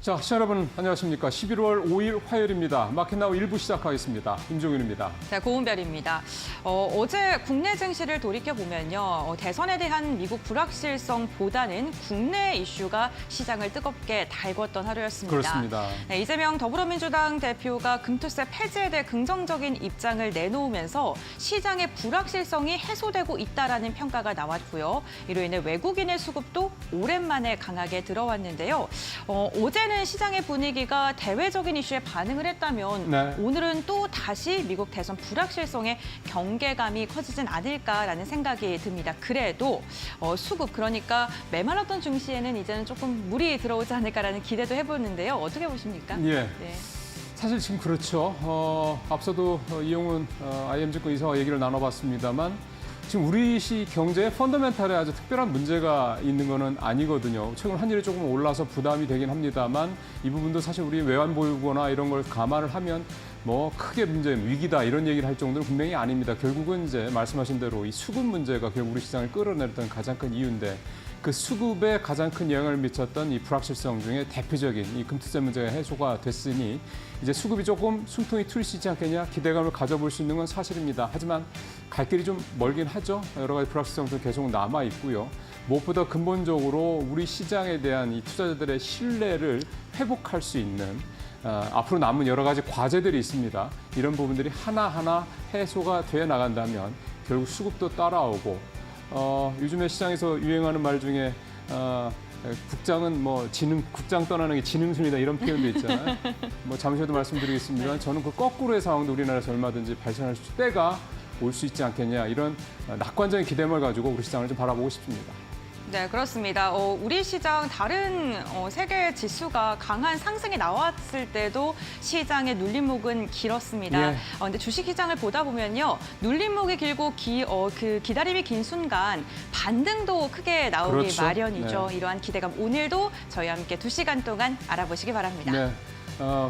자, 시청자 여러분 안녕하십니까. 11월 5일 화요일입니다. 마켓나우 1부 시작하겠습니다. 임종윤입니다. 네, 고은별입니다. 어제 국내 증시를 돌이켜보면요. 대선에 대한 미국 불확실성보다는 국내 이슈가 시장을 뜨겁게 달궜던 하루였습니다. 그렇습니다. 네, 이재명 더불어민주당 대표가 금투세 폐지에 대해 긍정적인 입장을 내놓으면서 시장의 불확실성이 해소되고 있다라는 평가가 나왔고요. 이로 인해 외국인의 수급도 오랜만에 강하게 들어왔는데요. 어제는 시장의 분위기가 대외적인 이슈에 반응을 했다면 네. 오늘은 또 다시 미국 대선 불확실성에 경계감이 커지진 않을까라는 생각이 듭니다. 그래도 수급, 그러니까 메말랐던 증시에는 이제는 조금 물이 들어오지 않을까라는 기대도 해보는데요. 어떻게 보십니까? 예. 네. 사실 지금 그렇죠. 앞서도 이용훈 IM증권 이사와 얘기를 나눠봤습니다만 지금 우리 시 경제의 펀더멘탈에 아주 특별한 문제가 있는 거는 아니거든요. 최근 환율이 조금 올라서 부담이 되긴 합니다만 이 부분도 사실 우리 외환 보유고나 이런 걸 감안을 하면 뭐 크게 문제, 위기다 이런 얘기를 할 정도는 분명히 아닙니다. 결국은 이제 말씀하신 대로 이 수급 문제가 결국 우리 시장을 끌어내렸던 가장 큰 이유인데 그 수급에 가장 큰 영향을 미쳤던 이 불확실성 중에 대표적인 이 금투세 문제가 해소가 됐으니 이제 수급이 조금 숨통이 트일 수 있지 않겠냐 기대감을 가져볼 수 있는 건 사실입니다. 하지만 갈 길이 좀 멀긴 하죠. 여러 가지 불확실성도 계속 남아 있고요. 무엇보다 근본적으로 우리 시장에 대한 이 투자자들의 신뢰를 회복할 수 있는 앞으로 남은 여러 가지 과제들이 있습니다. 이런 부분들이 하나하나 해소가 되어 나간다면 결국 수급도 따라오고 요즘에 시장에서 유행하는 말 중에 국장은 뭐 국장 떠나는 게 지능순이다 이런 표현도 있잖아요. 뭐 잠시 후에도 말씀드리겠습니다만 저는 그 거꾸로의 상황도 우리나라에서 얼마든지 발생할 때가 올 수 있지 않겠냐 이런 낙관적인 기대감을 가지고 우리 시장을 좀 바라보고 싶습니다. 네, 그렇습니다. 우리 시장 다른 세계 지수가 강한 상승이 나왔을 때도 시장의 눌림목은 길었습니다. 예. 근데 주식시장을 보다 보면요, 눌림목이 길고 그 기다림이 긴 순간 반등도 크게 나오기 그렇죠. 마련이죠. 네. 이러한 기대감 오늘도 저희와 함께 2시간 동안 알아보시기 바랍니다. 네,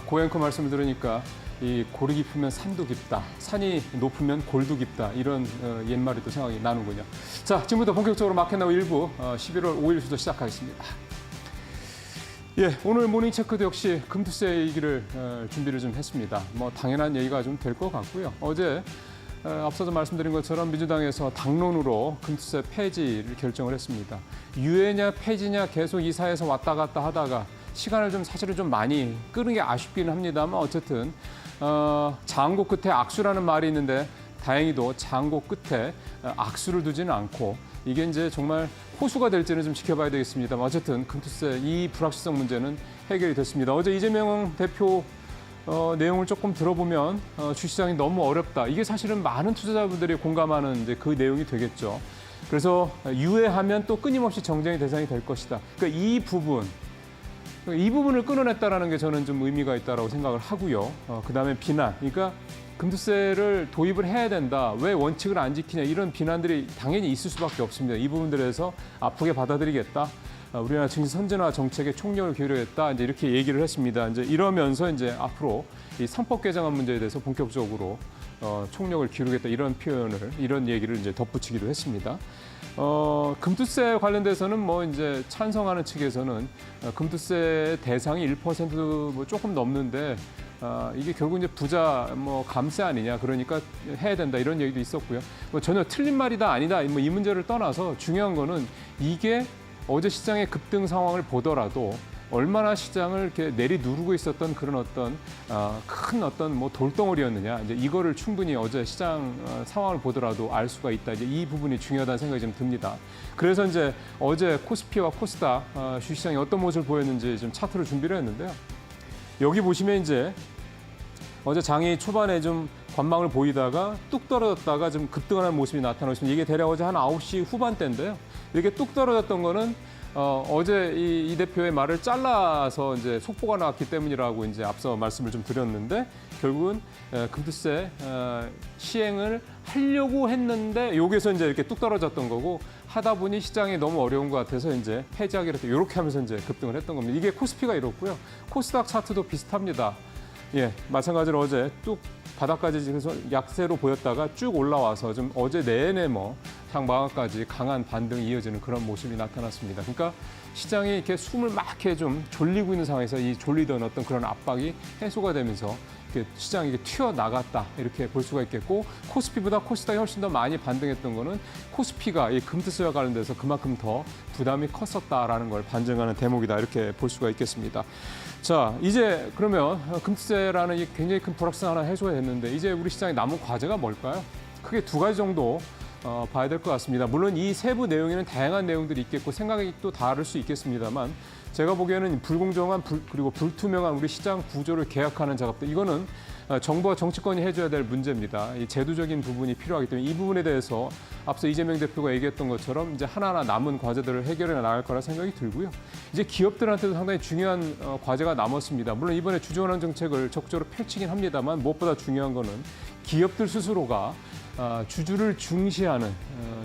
고앵커 말씀을 들으니까 이 골이 깊으면 산도 깊다, 산이 높으면 골도 깊다 이런 옛말이 또 생각이 나는군요. 자, 지금부터 본격적으로 마켓나우 1부 11월 5일 수도 시작하겠습니다. 예, 오늘 모닝체크도 역시 금투세 얘기를 준비를 좀 했습니다. 뭐 당연한 얘기가 좀 될 것 같고요. 어제 앞서도 말씀드린 것처럼 민주당에서 당론으로 금투세 폐지를 결정을 했습니다. 유예냐 폐지냐 계속 이 사회에서 왔다 갔다 하다가 시간을 좀 사실은 좀 많이 끄는 게 아쉽기는 합니다만 어쨌든 장고 끝에 악수라는 말이 있는데 다행히도 장고 끝에 악수를 두지는 않고 이게 이제 정말 호수가 될지는 좀 지켜봐야 되겠습니다만 어쨌든 금투세 이 불확실성 문제는 해결이 됐습니다. 어제 이재명 대표 내용을 조금 들어보면 주시장이 너무 어렵다. 이게 사실은 많은 투자자분들이 공감하는 이제 그 내용이 되겠죠. 그래서 유예하면 또 끊임없이 정쟁의 대상이 될 것이다. 그러니까 이 부분을 끊어냈다라는 게 저는 좀 의미가 있다라고 생각을 하고요. 그다음에 비난. 그러니까 금투세를 도입을 해야 된다. 왜 원칙을 안 지키냐. 이런 비난들이 당연히 있을 수밖에 없습니다. 이 부분들에서 아프게 받아들이겠다. 우리나라 증시 선진화 정책에 총력을 기울이겠다. 이제 이렇게 얘기를 했습니다. 이제 이러면서 이제 앞으로 이 선법 개정안 문제에 대해서 본격적으로 총력을 기울이겠다. 이런 얘기를 이제 덧붙이기도 했습니다. 금투세 관련돼서는 뭐 이제 찬성하는 측에서는 금투세 대상이 1% 뭐 조금 넘는데 이게 결국 이제 부자 뭐 감세 아니냐 그러니까 해야 된다 이런 얘기도 있었고요. 뭐 전혀 틀린 말이다 아니다 뭐 이 문제를 떠나서 중요한 거는 이게 어제 시장의 급등 상황을 보더라도 얼마나 시장을 이렇게 내리누르고 있었던 그런 큰 뭐 돌덩어리였느냐. 이제 이거를 충분히 어제 시장 상황을 보더라도 알 수가 있다. 이제 이 부분이 중요하다는 생각이 좀 듭니다. 그래서 이제 어제 코스피와 코스닥 주식시장이 어떤 모습을 보였는지 좀 차트를 준비를 했는데요. 여기 보시면 이제 어제 장이 초반에 좀 관망을 보이다가 뚝 떨어졌다가 좀 급등하는 모습이 나타나고 있습니다. 이게 대략 어제 한 9시 후반대인데요. 이렇게 뚝 떨어졌던 거는 어제 이 대표의 말을 잘라서 이제 속보가 나왔기 때문이라고 이제 앞서 말씀을 좀 드렸는데 결국은 금투세 시행을 하려고 했는데 여기서 이제 이렇게 뚝 떨어졌던 거고 하다 보니 시장이 너무 어려운 것 같아서 이제 폐지하기로 이렇게 하면서 이제 급등을 했던 겁니다. 이게 코스피가 이렇고요. 코스닥 차트도 비슷합니다. 예, 마찬가지로 어제 뚝 바닥까지 지금 약세로 보였다가 쭉 올라와서 좀 어제 내내 뭐 장마감까지 강한 반등이 이어지는 그런 모습이 나타났습니다. 그러니까 시장이 이렇게 숨을 막 이렇게 좀 졸리고 있는 상황에서 이 졸리던 어떤 그런 압박이 해소가 되면서 이렇게 시장이 이렇게 튀어나갔다 이렇게 볼 수가 있겠고, 코스피보다 코스닥이 훨씬 더 많이 반등했던 거는 코스피가 이 금투세와 관련돼서 그만큼 더 부담이 컸었다라는 걸 반증하는 대목이다 이렇게 볼 수가 있겠습니다. 자, 이제 그러면 금투세라는 이 굉장히 큰 불확실성 하나 해소가 됐는데 이제 우리 시장에 남은 과제가 뭘까요? 크게 두 가지 정도 봐야 될 것 같습니다. 물론 이 세부 내용에는 다양한 내용들이 있겠고 생각이 또 다를 수 있겠습니다만, 제가 보기에는 불공정한 그리고 불투명한 우리 시장 구조를 개혁하는 작업들, 이거는 정부와 정치권이 해줘야 될 문제입니다. 이 제도적인 부분이 필요하기 때문에 이 부분에 대해서 앞서 이재명 대표가 얘기했던 것처럼 이제 하나하나 남은 과제들을 해결해 나갈 거라 생각이 들고요. 이제 기업들한테도 상당히 중요한 과제가 남았습니다. 물론 이번에 주주환원 정책을 적극적으로 펼치긴 합니다만, 무엇보다 중요한 거는 기업들 스스로가 주주를 중시하는,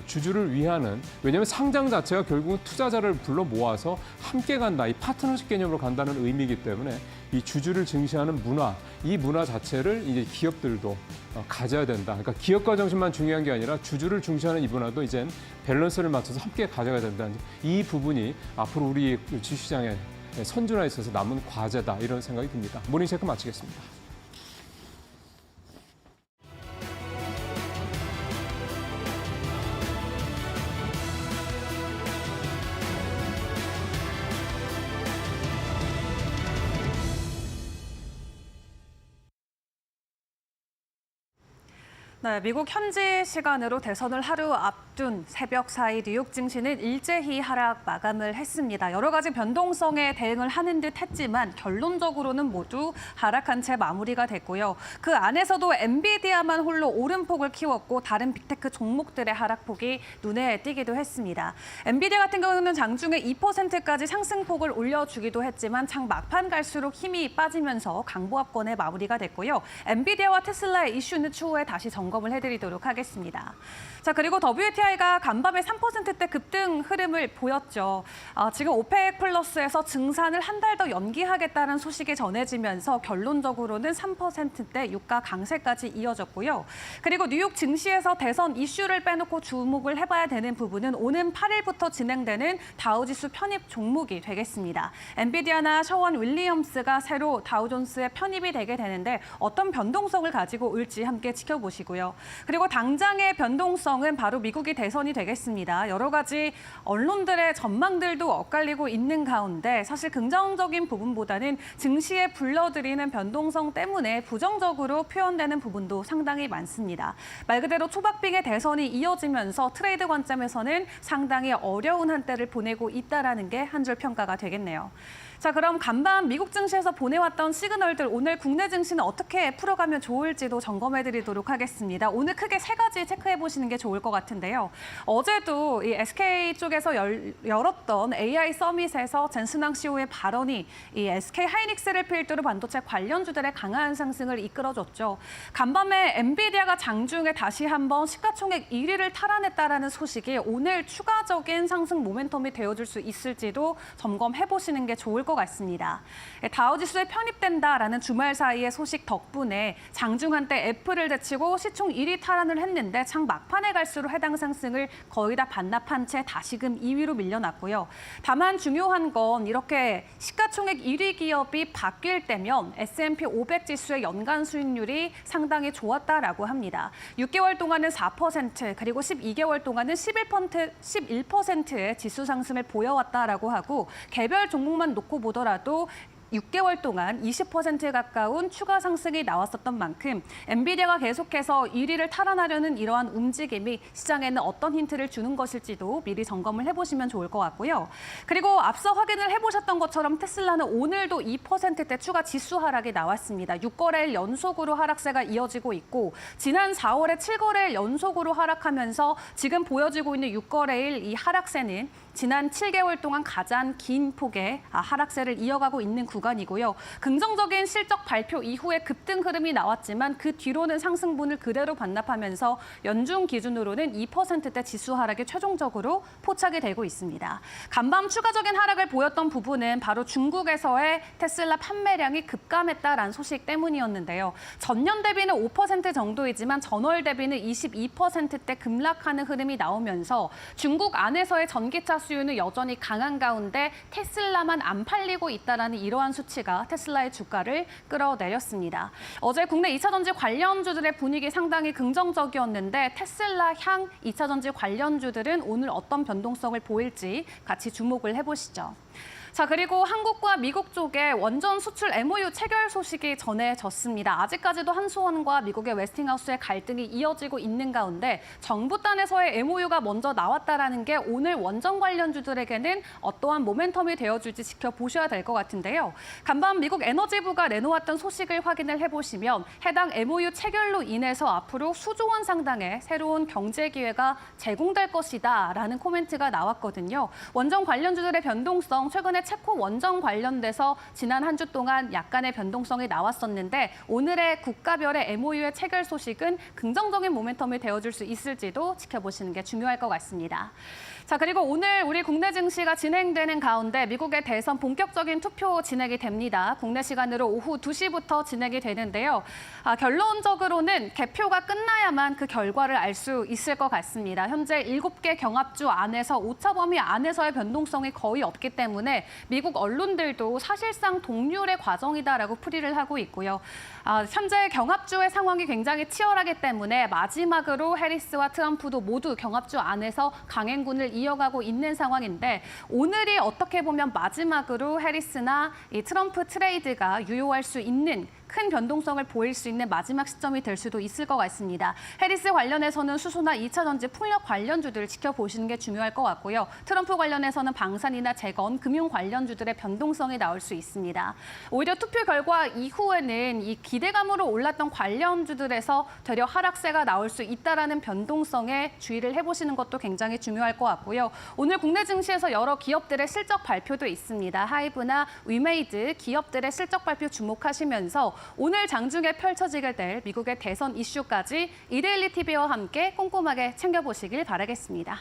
주주를 위하는, 왜냐하면 상장 자체가 결국은 투자자를 불러 모아서 함께 간다, 이 파트너십 개념으로 간다는 의미이기 때문에 이 주주를 증시하는 문화, 이 문화 자체를 이제 기업들도 가져야 된다. 그러니까 기업가 정신만 중요한 게 아니라 주주를 중시하는 이 문화도 이젠 밸런스를 맞춰서 함께 가져가야 된다. 이 부분이 앞으로 우리 주시장의 선준화에 있어서 남은 과제다, 이런 생각이 듭니다. 모닝체크 마치겠습니다. 네, 미국 현지 시간으로 대선을 하루 앞둔 새벽 4일 뉴욕 증시는 일제히 하락 마감을 했습니다. 여러 가지 변동성에 대응을 하는 듯 했지만 결론적으로는 모두 하락한 채 마무리가 됐고요. 그 안에서도 엔비디아만 홀로 오름폭을 키웠고 다른 빅테크 종목들의 하락폭이 눈에 띄기도 했습니다. 엔비디아 같은 경우는 장중에 2%까지 상승폭을 올려주기도 했지만 장 막판 갈수록 힘이 빠지면서 강보합권에 마무리가 됐고요. 엔비디아와 테슬라의 이슈는 추후에 다시 점검을 해드리도록 하겠습니다. 자, 그리고 WTI가 간밤에 3%대 급등 흐름을 보였죠. 지금 오펙 플러스에서 증산을 한 달 더 연기하겠다는 소식이 전해지면서 결론적으로는 3%대 유가 강세까지 이어졌고요. 그리고 뉴욕 증시에서 대선 이슈를 빼놓고 주목을 해봐야 되는 부분은 오는 8일부터 진행되는 다우지수 편입 종목이 되겠습니다. 엔비디아나 셔원 윌리엄스가 새로 다우존스에 편입이 되게 되는데 어떤 변동성을 가지고 올지 함께 지켜보시고요. 그리고 당장의 변동성은 바로 미국이 대선이 되겠습니다. 여러 가지 언론들의 전망들도 엇갈리고 있는 가운데 사실 긍정적인 부분보다는 증시에 불러들이는 변동성 때문에 부정적으로 표현되는 부분도 상당히 많습니다. 말 그대로 초박빙의 대선이 이어지면서 트레이드 관점에서는 상당히 어려운 한때를 보내고 있다는 게 한 줄 평가가 되겠네요. 자, 그럼 간밤 미국 증시에서 보내왔던 시그널들, 오늘 국내 증시는 어떻게 풀어가면 좋을지도 점검해드리도록 하겠습니다. 오늘 크게 세 가지 체크해보시는 게 좋을 것 같은데요. 어제도 이 SK 쪽에서 열었던 AI 서밋에서 젠슨왕 CEO의 발언이 이 SK 하이닉스를 필두로 반도체 관련주들의 강한 상승을 이끌어줬죠. 간밤에 엔비디아가 장중에 다시 한번 시가총액 1위를 탈환했다라는 소식이 오늘 추가적인 상승 모멘텀이 되어줄 수 있을지도 점검해보시는 게 좋을 것 같습니다. 다우지수에 편입된다라는 주말 사이의 소식 덕분에 장중 한때 애플을 제치고 시총 1위 탈환을 했는데 장 막판에 갈수록 해당 상승을 거의 다 반납한 채 다시금 2위로 밀려났고요. 다만 중요한 건 이렇게 시가총액 1위 기업이 바뀔 때면 S&P 500 지수의 연간 수익률이 상당히 좋았다라고 합니다. 6개월 동안은 4%, 그리고 12개월 동안은 11%의 지수 상승을 보여왔다라고 하고 개별 종목만 놓고 보더라도 6개월 동안 20%에 가까운 추가 상승이 나왔었던 만큼 엔비디아가 계속해서 1위를 탈환하려는 이러한 움직임이 시장에는 어떤 힌트를 주는 것일지도 미리 점검을 해보시면 좋을 것 같고요. 그리고 앞서 확인을 해보셨던 것처럼 테슬라는 오늘도 2%대 추가 지수 하락이 나왔습니다. 6거래일 연속으로 하락세가 이어지고 있고 지난 4월에 7거래일 연속으로 하락하면서 지금 보여지고 있는 6거래일 이 하락세는 지난 7개월 동안 가장 긴 폭의 하락세를 이어가고 있는 구간이고요. 긍정적인 실적 발표 이후에 급등 흐름이 나왔지만 그 뒤로는 상승분을 그대로 반납하면서 연중 기준으로는 2%대 지수 하락이 최종적으로 포착이 되고 있습니다. 간밤 추가적인 하락을 보였던 부분은 바로 중국에서의 테슬라 판매량이 급감했다라는 소식 때문이었는데요. 전년 대비는 5% 정도이지만 전월 대비는 22%대 급락하는 흐름이 나오면서 중국 안에서의 전기차 수요는 여전히 강한 가운데 테슬라만 안 팔리고 있다라는 이러한 수치가 테슬라의 주가를 끌어내렸습니다. 어제 국내 2차전지 관련주들의 분위기 상당히 긍정적이었는데 테슬라 향 2차전지 관련주들은 오늘 어떤 변동성을 보일지 같이 주목을 해보시죠. 자, 그리고 한국과 미국 쪽에 원전 수출 MOU 체결 소식이 전해졌습니다. 아직까지도 한수원과 미국의 웨스팅하우스의 갈등이 이어지고 있는 가운데 정부 단에서의 MOU가 먼저 나왔다라는 게 오늘 원전 관련주들에게는 어떠한 모멘텀이 되어줄지 지켜보셔야 될 것 같은데요. 간밤 미국 에너지부가 내놓았던 소식을 확인을 해보시면 해당 MOU 체결로 인해서 앞으로 수조 원 상당의 새로운 경제 기회가 제공될 것이다라는 코멘트가 나왔거든요. 원전 관련주들의 변동성 최근에 체코 원전 관련돼서 지난 한 주 동안 약간의 변동성이 나왔었는데 오늘의 국가별의 MOU의 체결 소식은 긍정적인 모멘텀이 되어줄 수 있을지도 지켜보시는 게 중요할 것 같습니다. 자, 그리고 오늘 우리 국내 증시가 진행되는 가운데 미국의 대선 본격적인 투표 진행이 됩니다. 국내 시간으로 오후 2시부터 진행이 되는데요. 결론적으로는 개표가 끝나야만 그 결과를 알 수 있을 것 같습니다. 현재 7개 경합주 안에서 오차 범위 안에서의 변동성이 거의 없기 때문에 미국 언론들도 사실상 동률의 과정이다라고 풀이를 하고 있고요. 현재 경합주의 상황이 굉장히 치열하기 때문에 마지막으로 해리스와 트럼프도 모두 경합주 안에서 강행군을 이어가고 있는 상황인데 오늘이 어떻게 보면 마지막으로 해리스나 이 트럼프 트레이드가 유효할 수 있는 큰 변동성을 보일 수 있는 마지막 시점이 될 수도 있을 것 같습니다. 해리스 관련해서는 수소나 2차전지 풍력 관련주들을 지켜보시는 게 중요할 것 같고요. 트럼프 관련해서는 방산이나 재건, 금융 관련주들의 변동성이 나올 수 있습니다. 오히려 투표 결과 이후에는 이 기대감으로 올랐던 관련주들에서 되려 하락세가 나올 수 있다라는 변동성에 주의를 해보시는 것도 굉장히 중요할 것 같고요. 오늘 국내 증시에서 여러 기업들의 실적 발표도 있습니다. 하이브나 위메이드 기업들의 실적 발표 주목하시면서 오늘 장중에 펼쳐지게 될 미국의 대선 이슈까지 이데일리 TV와 함께 꼼꼼하게 챙겨보시길 바라겠습니다.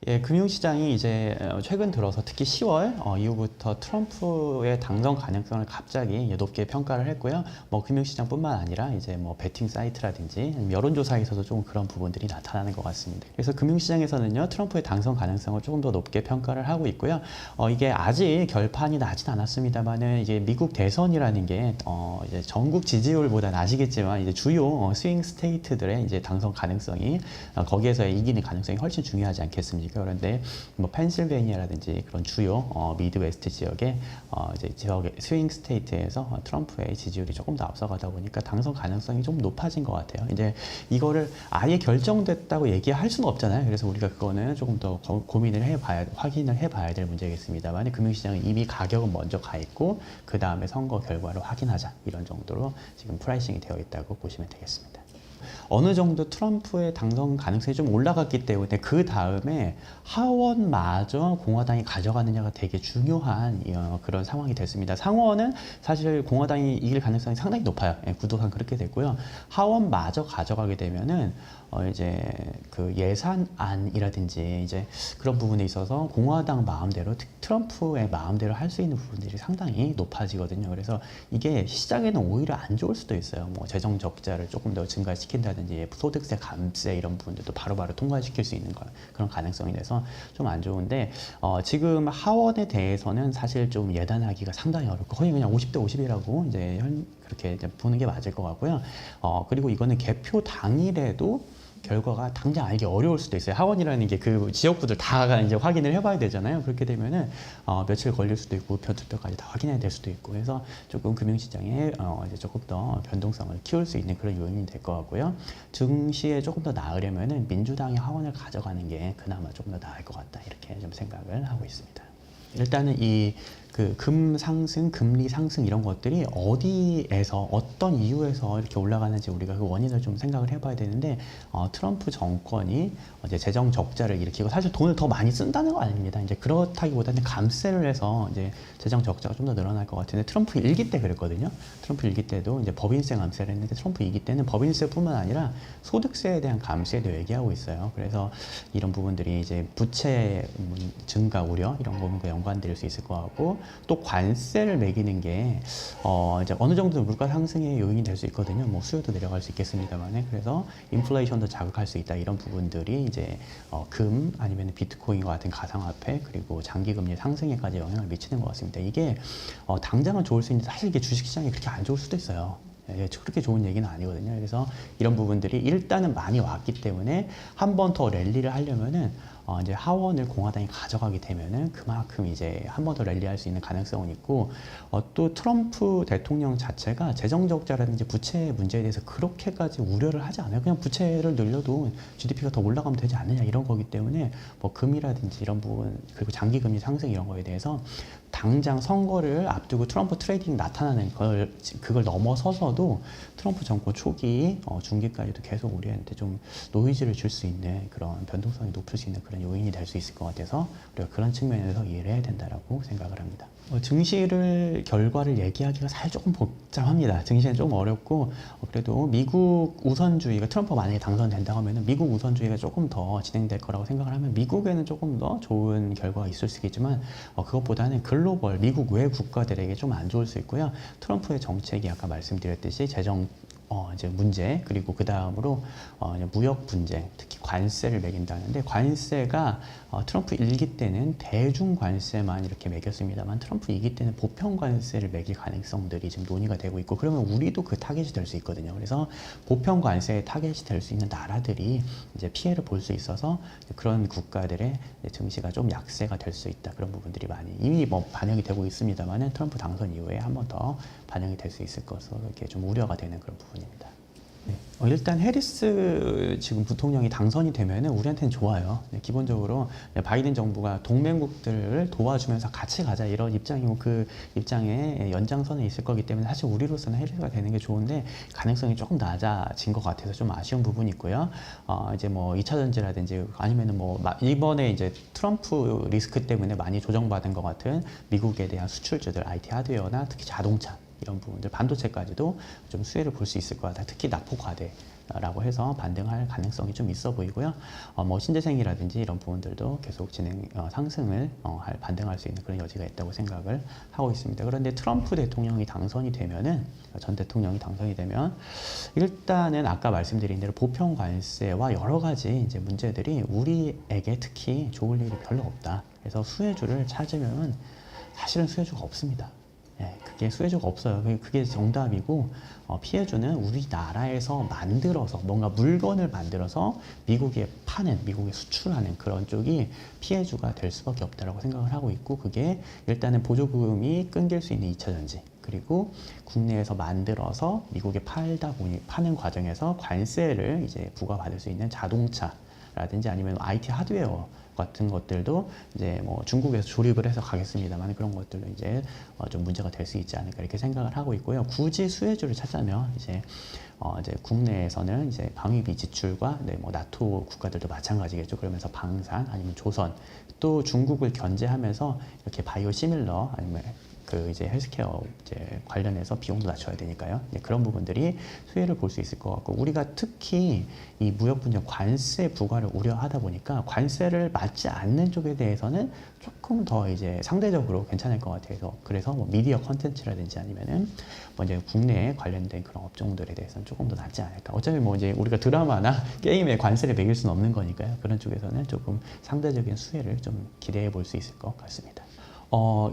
예, 금융시장이 이제 최근 들어서 특히 10월 이후부터 트럼프의 당선 가능성을 갑자기 높게 평가를 했고요. 뭐 금융시장뿐만 아니라 이제 뭐 베팅 사이트라든지 여론조사에서도 조금 그런 부분들이 나타나는 것 같습니다. 그래서 금융시장에서는요 트럼프의 당선 가능성을 조금 더 높게 평가를 하고 있고요. 이게 아직 결판이 나진 않았습니다만은 이제 미국 대선이라는 게 이제 전국 지지율보다는 아시겠지만 이제 주요 스윙 스테이트들의 이제 당선 가능성이 거기에서 이기는 가능성이 훨씬 중요하지 않겠습니까? 그런데 뭐 펜실베이니아라든지 그런 주요 미드웨스트 지역의 이제 지역의 스윙 스테이트에서 트럼프의 지지율이 조금 더 앞서가다 보니까 당선 가능성이 좀 높아진 것 같아요. 이제 이거를 아예 결정됐다고 얘기할 수는 없잖아요. 그래서 우리가 그거는 조금 더 고민을 해봐야, 확인을 해봐야 될 문제겠습니다만 금융시장은 이미 가격은 먼저 가 있고 그 다음에 선거 결과를 확인하자 이런 정도로 지금 프라이싱이 되어 있다고 보시면 되겠습니다. 어느 정도 트럼프의 당선 가능성이 좀 올라갔기 때문에 그 다음에 하원마저 공화당이 가져가느냐가 되게 중요한 그런 상황이 됐습니다. 상원은 사실 공화당이 이길 가능성이 상당히 높아요. 구도상 그렇게 됐고요. 하원마저 가져가게 되면은 이제 그 예산안이라든지 이제 그런 부분에 있어서 공화당 마음대로 트럼프의 마음대로 할 수 있는 부분들이 상당히 높아지거든요. 그래서 이게 시장에는 오히려 안 좋을 수도 있어요. 뭐 재정 적자를 조금 더 증가시킨다든지 소득세 감세 이런 부분들도 바로바로 통과시킬 수 있는 그런 가능성이 돼서 좀 안 좋은데 지금 하원에 대해서는 사실 좀 예단하기가 상당히 어렵고 거의 그냥 50대 50이라고 이제 그렇게 이제 보는 게 맞을 것 같고요. 그리고 이거는 개표 당일에도 결과가 당장 알기 어려울 수도 있어요. 하원이라는 게 그 지역구들 다 이제 확인을 해봐야 되잖아요. 그렇게 되면은 며칠 걸릴 수도 있고 투표까지 다 확인해야 될 수도 있고 해서 조금 금융시장에 이제 조금 더 변동성을 키울 수 있는 그런 요인이 될 것 같고요. 증시에 조금 더 나으려면은 민주당이 하원을 가져가는 게 그나마 조금 더 나을 것 같다 이렇게 좀 생각을 하고 있습니다. 일단은 이 그 금 상승, 금리 상승 이런 것들이 어디에서 어떤 이유에서 이렇게 올라가는지 우리가 그 원인을 좀 생각을 해봐야 되는데 트럼프 정권이 이제 재정 적자를 일으키고 사실 돈을 더 많이 쓴다는 거 아닙니다. 이제 그렇다기보다는 감세를 해서 이제 재정 적자가 좀 더 늘어날 것 같은데 트럼프 1기 때 그랬거든요. 트럼프 1기 때도 이제 법인세 감세를 했는데 트럼프 2기 때는 법인세뿐만 아니라 소득세에 대한 감세도 얘기하고 있어요. 그래서 이런 부분들이 이제 부채 증가 우려 이런 부분과 연관될 수 있을 것 같고 또 관세를 매기는 게 이제 어느 정도 물가 상승의 요인이 될 수 있거든요. 뭐 수요도 내려갈 수 있겠습니다만은 그래서 인플레이션도 자극할 수 있다 이런 부분들이 이제 금 아니면 비트코인과 같은 가상화폐 그리고 장기금리 상승에까지 영향을 미치는 것 같습니다. 이게 당장은 좋을 수 있는데 사실 이게 주식시장이 그렇게 안 좋을 수도 있어요. 예, 그렇게 좋은 얘기는 아니거든요. 그래서 이런 부분들이 일단은 많이 왔기 때문에 한 번 더 랠리를 하려면은 이제 하원을 공화당이 가져가게 되면은 그만큼 이제 한 번 더 랠리할 수 있는 가능성은 있고 또 트럼프 대통령 자체가 재정 적자라든지 부채 문제에 대해서 그렇게까지 우려를 하지 않아요. 그냥 부채를 늘려도 GDP가 더 올라가면 되지 않느냐 이런 거기 때문에 뭐 금이라든지 이런 부분 그리고 장기 금리 상승 이런 거에 대해서 당장 선거를 앞두고 트럼프 트레이딩 나타나는 그걸 넘어서서도 트럼프 정권 초기 중기까지도 계속 우리한테 좀 노이즈를 줄 수 있는 그런 변동성이 높을 수 있는 그런 요인이 될 수 있을 것 같아서 우리가 그런 측면에서 이해를 해야 된다라고 생각을 합니다. 증시를 결과를 얘기하기가 사실 조금 복잡합니다. 증시는 좀 어렵고 그래도 미국 우선주의가 트럼프 만약에 당선된다고 하면 미국 우선주의가 조금 더 진행될 거라고 생각을 하면 미국에는 조금 더 좋은 결과가 있을 수 있겠지만 그것보다는 글로벌 미국 외 국가들에게 좀 안 좋을 수 있고요. 트럼프의 정책이 아까 말씀드렸듯이 재정 이제 문제 그리고 그 다음으로 무역 분쟁 특히 관세를 매긴다는데 관세가 트럼프 1기 때는 대중 관세만 이렇게 매겼습니다만 트럼프 2기 때는 보편 관세를 매길 가능성들이 지금 논의가 되고 있고 그러면 우리도 그 타겟이 될 수 있거든요. 그래서 보편 관세의 타겟이 될 수 있는 나라들이 이제 피해를 볼 수 있어서 그런 국가들의 증시가 좀 약세가 될 수 있다 그런 부분들이 많이 이미 뭐 반영이 되고 있습니다만은 트럼프 당선 이후에 한 번 더 반영이 될 수 있을 것으로 이렇게 좀 우려가 되는 그런 부분입니다. 네. 일단 해리스 지금 부통령이 당선이 되면은 우리한테는 좋아요. 네, 기본적으로 바이든 정부가 동맹국들을 도와주면서 같이 가자 이런 입장이고 그 입장에 연장선에 있을 거기 때문에 사실 우리로서는 해리스가 되는 게 좋은데 가능성이 조금 낮아진 것 같아서 좀 아쉬운 부분이 있고요. 이제 뭐 2차 전지라든지 아니면은 뭐 이번에 이제 트럼프 리스크 때문에 많이 조정받은 것 같은 미국에 대한 수출주들 IT 하드웨어나 특히 자동차 이런 부분들 반도체까지도 좀 수혜를 볼 수 있을 것 같아요. 특히 납포과대라고 해서 반등할 가능성이 좀 있어 보이고요. 뭐 신재생이라든지 이런 부분들도 계속 상승을 반등할 수 있는 그런 여지가 있다고 생각을 하고 있습니다. 그런데 트럼프 대통령이 당선이 되면은 전 대통령이 당선이 되면 일단은 아까 말씀드린 대로 보편 관세와 여러 가지 이제 문제들이 우리에게 특히 좋을 일이 별로 없다. 그래서 수혜주를 찾으면 사실은 수혜주가 없습니다. 예, 그게 수혜주가 없어요. 그게 정답이고 피해주는 우리나라에서 만들어서 뭔가 물건을 만들어서 미국에 파는, 미국에 수출하는 그런 쪽이 피해주가 될 수밖에 없다고 생각을 하고 있고 그게 일단은 보조금이 끊길 수 있는 2차 전지 그리고 국내에서 만들어서 미국에 파는 과정에서 관세를 이제 부과받을 수 있는 자동차라든지 아니면 IT 하드웨어 같은 것들도 이제 뭐 중국에서 조립을 해서 가겠습니다만 그런 것들도 이제 좀 문제가 될 수 있지 않을까 이렇게 생각을 하고 있고요. 굳이 수혜주를 찾자면 이제 국내에서는 이제 방위비 지출과 뭐 나토 국가들도 마찬가지겠죠. 그러면서 방산 아니면 조선 또 중국을 견제하면서 이렇게 바이오 시밀러 아니면 그 이제 헬스케어 이제 관련해서 비용도 낮춰야 되니까요. 그런 부분들이 수혜를 볼 수 있을 것 같고 우리가 특히 이 무역 분쟁 관세 부과를 우려하다 보니까 관세를 맞지 않는 쪽에 대해서는 조금 더 이제 상대적으로 괜찮을 것 같아서 그래서 뭐 미디어 컨텐츠라든지 아니면은 뭐 이제 국내에 관련된 그런 업종들에 대해서는 조금 더 낫지 않을까. 어차피 뭐 이제 우리가 드라마나 게임에 관세를 매길 수는 없는 거니까요. 그런 쪽에서는 조금 상대적인 수혜를 좀 기대해 볼 수 있을 것 같습니다.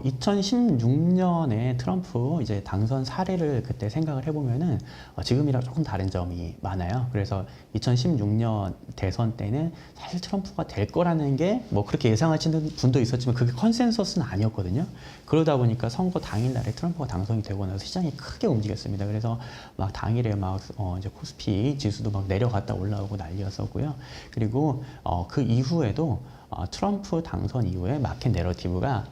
2016년에 트럼프 이제 당선 사례를 그때 생각을 해보면은 지금이랑 조금 다른 점이 많아요. 그래서 2016년 대선 때는 사실 트럼프가 될 거라는 게 뭐 그렇게 예상하시는 분도 있었지만 그게 컨센서스는 아니었거든요. 그러다 보니까 선거 당일날에 트럼프가 당선이 되고 나서 시장이 크게 움직였습니다. 그래서 막 당일에 막 이제 코스피 지수도 막 내려갔다 올라오고 난리였었고요. 그리고 그 이후에도 트럼프 당선 이후에 마켓 내러티브가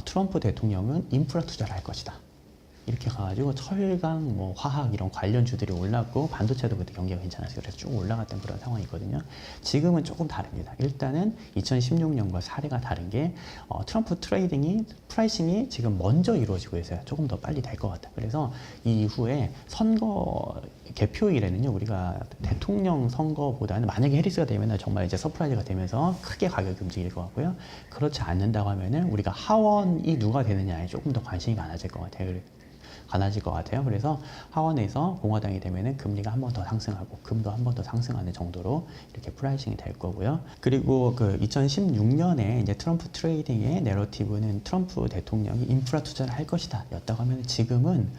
트럼프 대통령은 인프라 투자를 할 것이다. 이렇게 가가지고 철강, 뭐 화학 이런 관련주들이 올랐고 반도체도 그때 경기가 괜찮았어요. 그래서 쭉 올라갔던 그런 상황이거든요. 지금은 조금 다릅니다. 일단은 2016년과 사례가 다른 게 트럼프 프라이싱이 지금 먼저 이루어지고 있어요. 조금 더 빨리 될 것 같다. 그래서 이 이후에 선거 개표일에는요, 우리가 대통령 선거보다는 만약에 해리스가 되면 정말 이제 서프라이즈가 되면서 크게 가격이 움직일 것 같고요. 그렇지 않는다고 하면은 우리가 하원이 누가 되느냐에 조금 더 관심이 많아질 것 같아요. 그래서 하원에서 공화당이 되면은 금리가 한 번 더 상승하고 금도 한 번 더 상승하는 정도로 이렇게 프라이싱이 될 거고요. 그리고 그 2016년에 이제 트럼프 트레이딩의 내러티브는 트럼프 대통령이 인프라 투자를 할 것이다 였다고 하면 지금은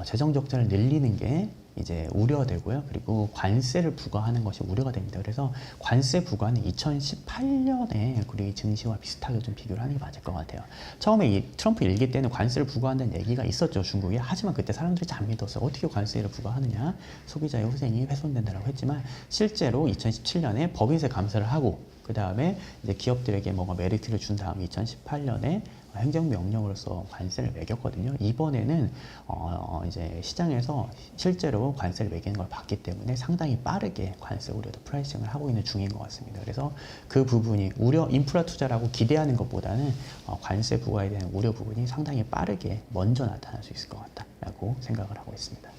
재정 적자를 늘리는 게 이제 우려되고요. 그리고 관세를 부과하는 것이 우려가 됩니다. 그래서 관세 부과는 2018년에 우리 증시와 비슷하게 좀 비교를 하는 게 맞을 것 같아요. 처음에 이 트럼프 일기 때는 관세를 부과한다는 얘기가 있었죠, 중국이. 하지만 그때 사람들이 잘 안 믿었어요. 어떻게 관세를 부과하느냐? 소비자의 희생이 훼손된다라고 했지만 실제로 2017년에 법인세 감사를 하고 그 다음에 이제 기업들에게 뭔가 메리트를 준 다음에 2018년에 행정명령으로서 관세를 매겼거든요. 이번에는 이제 시장에서 실제로 관세를 매기는 걸 봤기 때문에 상당히 빠르게 관세 우려도 프라이싱을 하고 있는 중인 것 같습니다. 그래서 그 부분이 인프라 투자라고 기대하는 것보다는 관세 부과에 대한 우려 부분이 상당히 빠르게 먼저 나타날 수 있을 것 같다라고 생각을 하고 있습니다.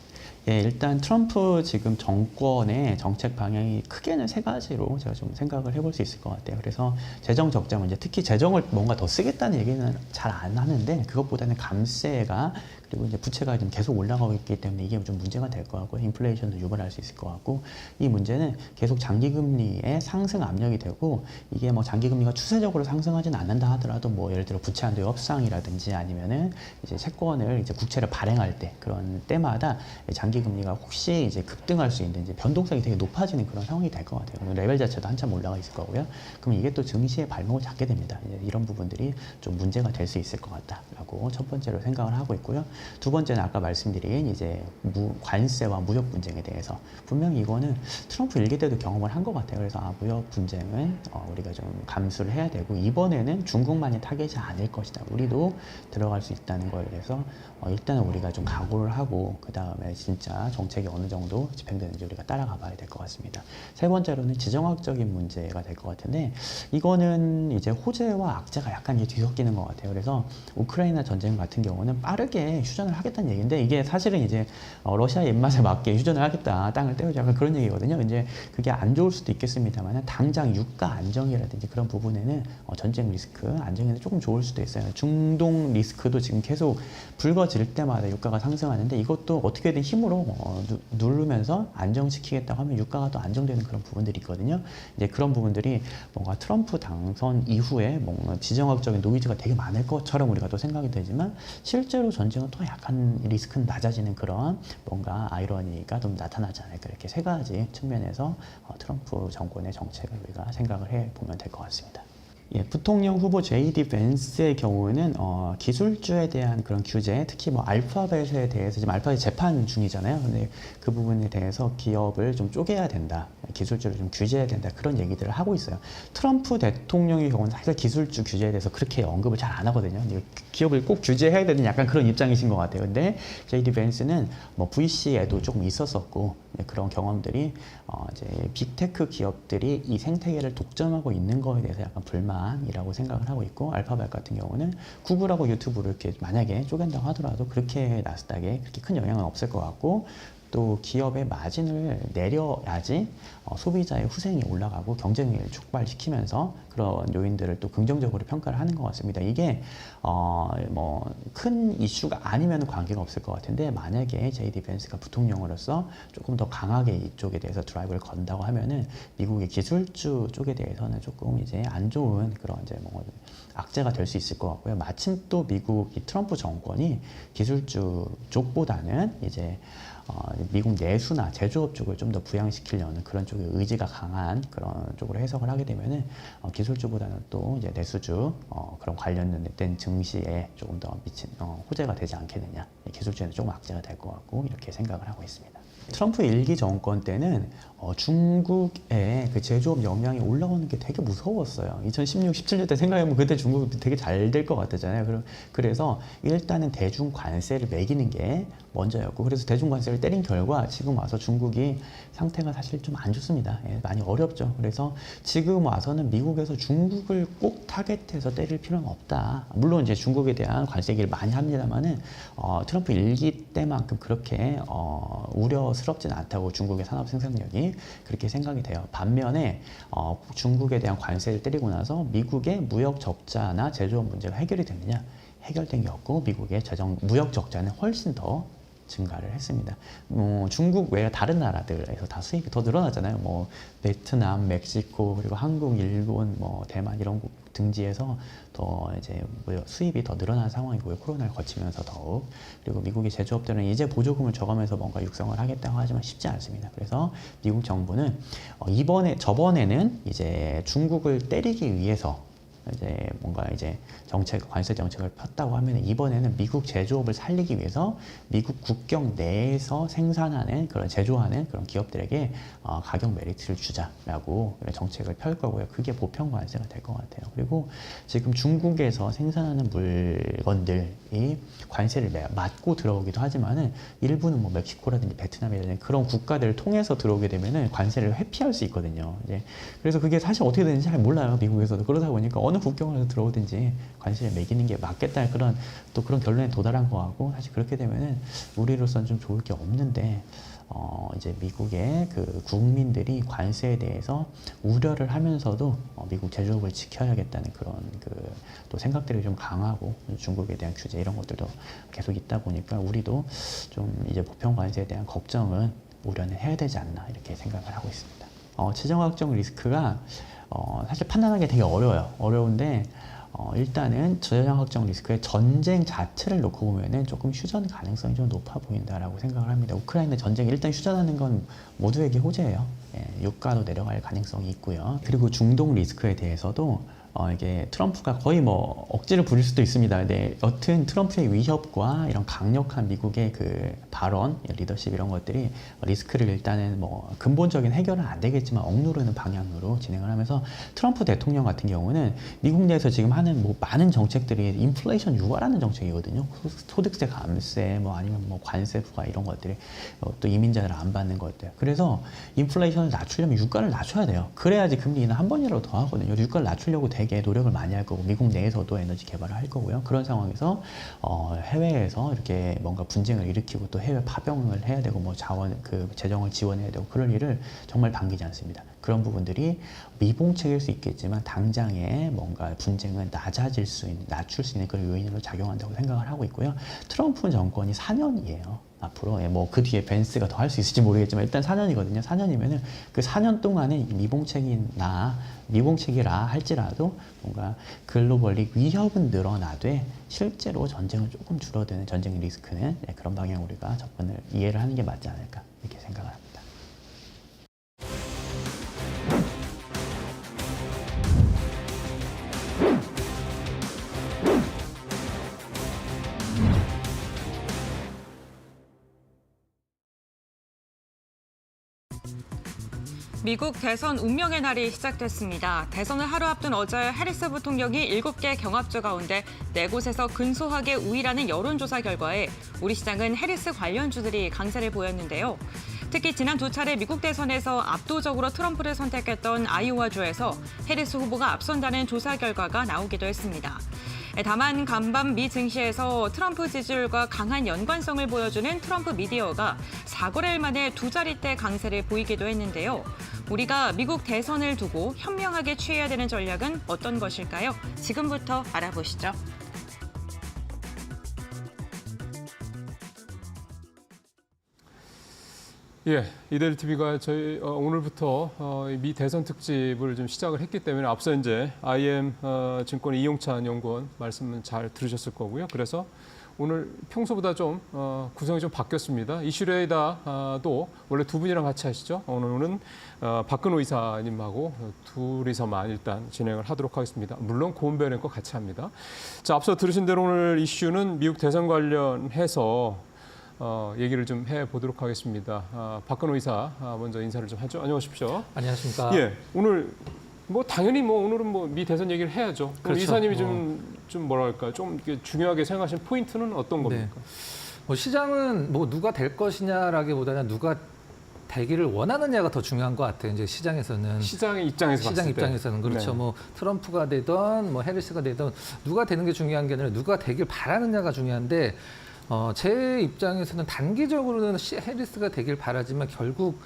예, 일단 트럼프 지금 정권의 정책 방향이 크게는 세 가지로 제가 좀 생각을 해볼 수 있을 것 같아요. 그래서 재정 적자 문제, 특히 재정을 뭔가 더 쓰겠다는 얘기는 잘 안 하는데 그것보다는 감세가 그리고 이제 부채가 좀 계속 올라가고 있기 때문에 이게 좀 문제가 될 것 같고 인플레이션도 유발할 수 있을 것 같고 이 문제는 계속 장기금리의 상승 압력이 되고 이게 뭐 장기금리가 추세적으로 상승하지는 않는다 하더라도 뭐 예를 들어 부채 한도의 협상이라든지 아니면은 이제 채권을 이제 국채를 발행할 때 그런 때마다 장기금리가 혹시 이제 급등할 수 있는 이제 변동성이 되게 높아지는 그런 상황이 될 것 같아요. 레벨 자체도 한참 올라가 있을 거고요. 그럼 이게 또 증시의 발목을 잡게 됩니다. 이제 이런 부분들이 좀 문제가 될 수 있을 것 같다라고 첫 번째로 생각을 하고 있고요. 두 번째는 아까 말씀드린 이제 관세와 무역 분쟁에 대해서 분명히 이거는 트럼프 일기 때도 경험을 한 것 같아요. 그래서 무역 분쟁은 우리가 좀 감수를 해야 되고 이번에는 중국만이 타겟이 아닐 것이다. 우리도 들어갈 수 있다는 거에 대해서 일단은 우리가 좀 각오를 하고 그 다음에 진짜 정책이 어느 정도 집행되는지 우리가 따라가 봐야 될 것 같습니다. 세 번째로는 지정학적인 문제가 될 것 같은데 이거는 이제 호재와 악재가 약간 뒤섞이는 것 같아요. 그래서 우크라이나 전쟁 같은 경우는 빠르게 휴전을 하겠다는 얘기인데 이게 사실은 이제 러시아의 입맛에 맞게 휴전을 하겠다, 땅을 떼우자 그런 얘기거든요. 이제 그게 안 좋을 수도 있겠습니다만 당장 유가 안정이라든지 그런 부분에는 전쟁 리스크 안정에는 조금 좋을 수도 있어요. 중동 리스크도 지금 계속 불거질 때마다 유가가 상승하는데 이것도 어떻게든 힘으로 누르면서 안정시키겠다고 하면 유가가 또 안정되는 그런 부분들이 있거든요. 이제 그런 부분들이 뭔가 트럼프 당선 이후에 뭔가 지정학적인 노이즈가 되게 많을 것처럼 우리가 또 생각이 되지만 실제로 전쟁은 또 약간 리스크는 낮아지는 그런 뭔가 아이러니가 좀 나타나지 않을까 이렇게 세 가지 측면에서 트럼프 정권의 정책을 우리가 생각을 해보면 될 것 같습니다. 예, 부통령 후보 J.D. 벤스의 경우는 기술주에 대한 그런 규제, 특히 뭐 알파벳에 대해서 지금 알파벳 재판 중이잖아요. 근데 그 부분에 대해서 기업을 좀 쪼개야 된다, 기술주를 좀 규제해야 된다 그런 얘기들을 하고 있어요. 트럼프 대통령의 경우는 사실 기술주 규제에 대해서 그렇게 언급을 잘 안 하거든요. 기업을 꼭 규제해야 되는 약간 그런 입장이신 것 같아요. 근데 J.D. 벤스는 뭐 VC에도 조금 있었었고 그런 경험들이 이제 빅테크 기업들이 이 생태계를 독점하고 있는 거에 대해서 약간 불만이라고 생각을 하고 있고 알파벳 같은 경우는 구글하고 유튜브를 이렇게 만약에 쪼갠다고 하더라도 그렇게 나스닥에 그렇게 큰 영향은 없을 것 같고 또 기업의 마진을 내려야지 소비자의 후생이 올라가고 경쟁력을 촉발시키면서 그런 요인들을 또 긍정적으로 평가를 하는 것 같습니다. 이게 뭐 큰 이슈가 아니면 관계가 없을 것 같은데 만약에 JD 벤츠가 부통령으로서 조금 더 강하게 이쪽에 대해서 드라이브를 건다고 하면은 미국의 기술주 쪽에 대해서는 조금 이제 안 좋은 그런 이제 뭐 악재가 될 수 있을 것 같고요. 마침 또 미국 이 트럼프 정권이 기술주 쪽보다는 이제 미국 내수나 제조업 쪽을 좀 더 부양시키려는 그런 쪽의 의지가 강한 그런 쪽으로 해석을 하게 되면은 기술주보다는 또 이제 내수주 그런 관련된 증시에 조금 더 미친 호재가 되지 않겠느냐, 기술주에는 조금 악재가 될 것 같고 이렇게 생각을 하고 있습니다. 트럼프 1기 정권 때는 중국의 그 제조업 역량이 올라오는 게 되게 무서웠어요. 2016, 17년 때 생각해보면 그때 중국이 되게 잘 될 것 같았잖아요. 그래서 일단은 대중 관세를 매기는 게 먼저였고, 그래서 대중 관세를 때린 결과 지금 와서 중국이 상태가 사실 좀 안 좋습니다. 많이 어렵죠. 그래서 지금 와서는 미국에서 중국을 꼭 타겟해서 때릴 필요는 없다. 물론 이제 중국에 대한 관세 얘기를 많이 합니다만은 트럼프 1기 때만큼 그렇게 우려스럽지는 않다고 중국의 산업 생산력이 그렇게 생각이 돼요. 반면에 중국에 대한 관세를 때리고 나서 미국의 무역 적자나 제조업 문제가 해결이 됐느냐? 해결된 게 없고 미국의 무역 적자는 훨씬 더 증가를 했습니다. 중국 외에 다른 나라들에서 다 수입이 더 늘어났잖아요. 뭐 베트남, 멕시코, 그리고 한국, 일본, 뭐 대만 이런 등지에서 더 이제 수입이 더 늘어난 상황이고요. 코로나를 거치면서 더욱. 그리고 미국의 제조업들은 이제 보조금을 줘가면서 뭔가 육성을 하겠다고 하지만 쉽지 않습니다. 그래서 미국 정부는 저번에는 이제 중국을 때리기 위해서 이제 뭔가 이제 관세 정책을 폈다고 하면 이번에는 미국 제조업을 살리기 위해서 미국 국경 내에서 생산하는 그런 제조하는 그런 기업들에게 가격 메리트를 주자라고 정책을 펼 거고요. 그게 보편 관세가 될 것 같아요. 그리고 지금 중국에서 생산하는 물건들이 관세를 맞고 들어오기도 하지만은 일부는 뭐 멕시코라든지 베트남이라든지 그런 국가들을 통해서 들어오게 되면은 관세를 회피할 수 있거든요. 이제 그래서 그게 사실 어떻게 되는지 잘 몰라요. 미국에서도. 그러다 보니까 어느 국경을 들어오든지 관세를 매기는 게 맞겠다는 그런 결론에 도달한 거 같고, 사실 그렇게 되면은 우리로서는 좀 좋을 게 없는데 이제 미국의 그 국민들이 관세에 대해서 우려를 하면서도 미국 제조업을 지켜야겠다는 그런 또 생각들이 좀 강하고 중국에 대한 규제 이런 것들도 계속 있다 보니까 우리도 좀 이제 보편 관세에 대한 걱정은 우려는 해야 되지 않나 이렇게 생각을 하고 있습니다. 재정학적 리스크가 사실 판단하기 되게 어려워요. 어려운데 일단은 재정학적 리스크의 전쟁 자체를 놓고 보면은 조금 휴전 가능성이 좀 높아 보인다라고 생각을 합니다. 우크라이나 전쟁이 일단 휴전하는 건 모두에게 호재예요. 유가도 내려갈 가능성이 있고요. 그리고 중동 리스크에 대해서도 이게 트럼프가 거의 뭐 억지를 부릴 수도 있습니다. 근데 여튼 트럼프의 위협과 이런 강력한 미국의 그 발언, 리더십 이런 것들이 리스크를 일단은 뭐 근본적인 해결은 안 되겠지만 억누르는 방향으로 진행을 하면서 트럼프 대통령 같은 경우는 미국 내에서 지금 하는 뭐 많은 정책들이 인플레이션 유발하는 정책이거든요. 소득세 감세, 뭐 아니면 뭐 관세 부과 이런 것들이 또 이민자를 안 받는 것들. 그래서 인플레이션을 낮추려면 유가를 낮춰야 돼요. 그래야지 금리 인하 한 번이라도 더 하거든요. 유가를 낮추려고 되게 노력을 많이 할 거고 미국 내에서도 에너지 개발을 할 거고요. 그런 상황에서 해외에서 이렇게 뭔가 분쟁을 일으키고 또 해외 파병을 해야 되고 뭐 재정을 지원해야 되고 그럴 일을 정말 반기지 않습니다. 그런 부분들이 미봉책일 수 있겠지만 당장에 뭔가 분쟁은 낮출 수 있는 그런 요인으로 작용한다고 생각을 하고 있고요. 트럼프 정권이 4년이에요. 앞으로 뭐 그 뒤에 벤스가 더 할 수 있을지 모르겠지만 일단 4년이거든요. 4년이면은 그 4년 동안에 미봉책이라 할지라도 뭔가 글로벌리 위협은 늘어나되 실제로 전쟁은 조금 줄어드는 전쟁 리스크는 그런 방향으로 우리가 이해를 하는 게 맞지 않을까 이렇게 생각을 합니다. 미국 대선 운명의 날이 시작됐습니다. 대선을 하루 앞둔 어제 해리스 부통령이 7개 경합주 가운데 4곳에서 근소하게 우위라는 여론조사 결과에 우리 시장은 해리스 관련주들이 강세를 보였는데요. 특히 지난 2차례 미국 대선에서 압도적으로 트럼프를 선택했던 아이오와주에서 해리스 후보가 앞선다는 조사 결과가 나오기도 했습니다. 다만 간밤 미 증시에서 트럼프 지지율과 강한 연관성을 보여주는 트럼프 미디어가 4거래일 만에 두 자릿대 강세를 보이기도 했는데요. 우리가 미국 대선을 두고 현명하게 취해야 되는 전략은 어떤 것일까요? 지금부터 알아보시죠. 예, 이데일리 TV가 저희 오늘부터 미 대선 특집을 좀 시작을 했기 때문에 앞서 이제 IM 증권 이용찬 연구원 말씀은 잘 들으셨을 거고요. 그래서 오늘 평소보다 좀 구성이 좀 바뀌었습니다. 이슈레이다도 원래 두 분이랑 같이 하시죠. 오늘은 박근호 이사님하고 둘이서만 일단 진행을 하도록 하겠습니다. 물론 고은별 앵커 같이 합니다. 자, 앞서 들으신 대로 오늘 이슈는 미국 대선 관련해서 얘기를 좀 해보도록 하겠습니다. 박근호 이사 먼저 인사를 좀 하죠. 안녕하십시오. 안녕하십니까. 예, 오늘 뭐 당연히 뭐 오늘은 뭐 미 대선 얘기를 해야죠. 그렇죠. 이사님이 좀 뭐랄까 좀 중요하게 생각하신 포인트는 어떤 겁니까? 네. 뭐 시장은 뭐 누가 될 것이냐라기보다는 누가 되기를 원하느냐가 더 중요한 것 같아요. 이제 시장에서는 시장의 입장에서 시장 봤을 때. 입장에서는 그렇죠. 네. 뭐 트럼프가 되든 뭐 해리스가 되든 누가 되는 게 중요한 게 아니라 누가 되길 바라느냐가 중요한데. 제 입장에서는 단기적으로는 해리스가 되길 바라지만 결국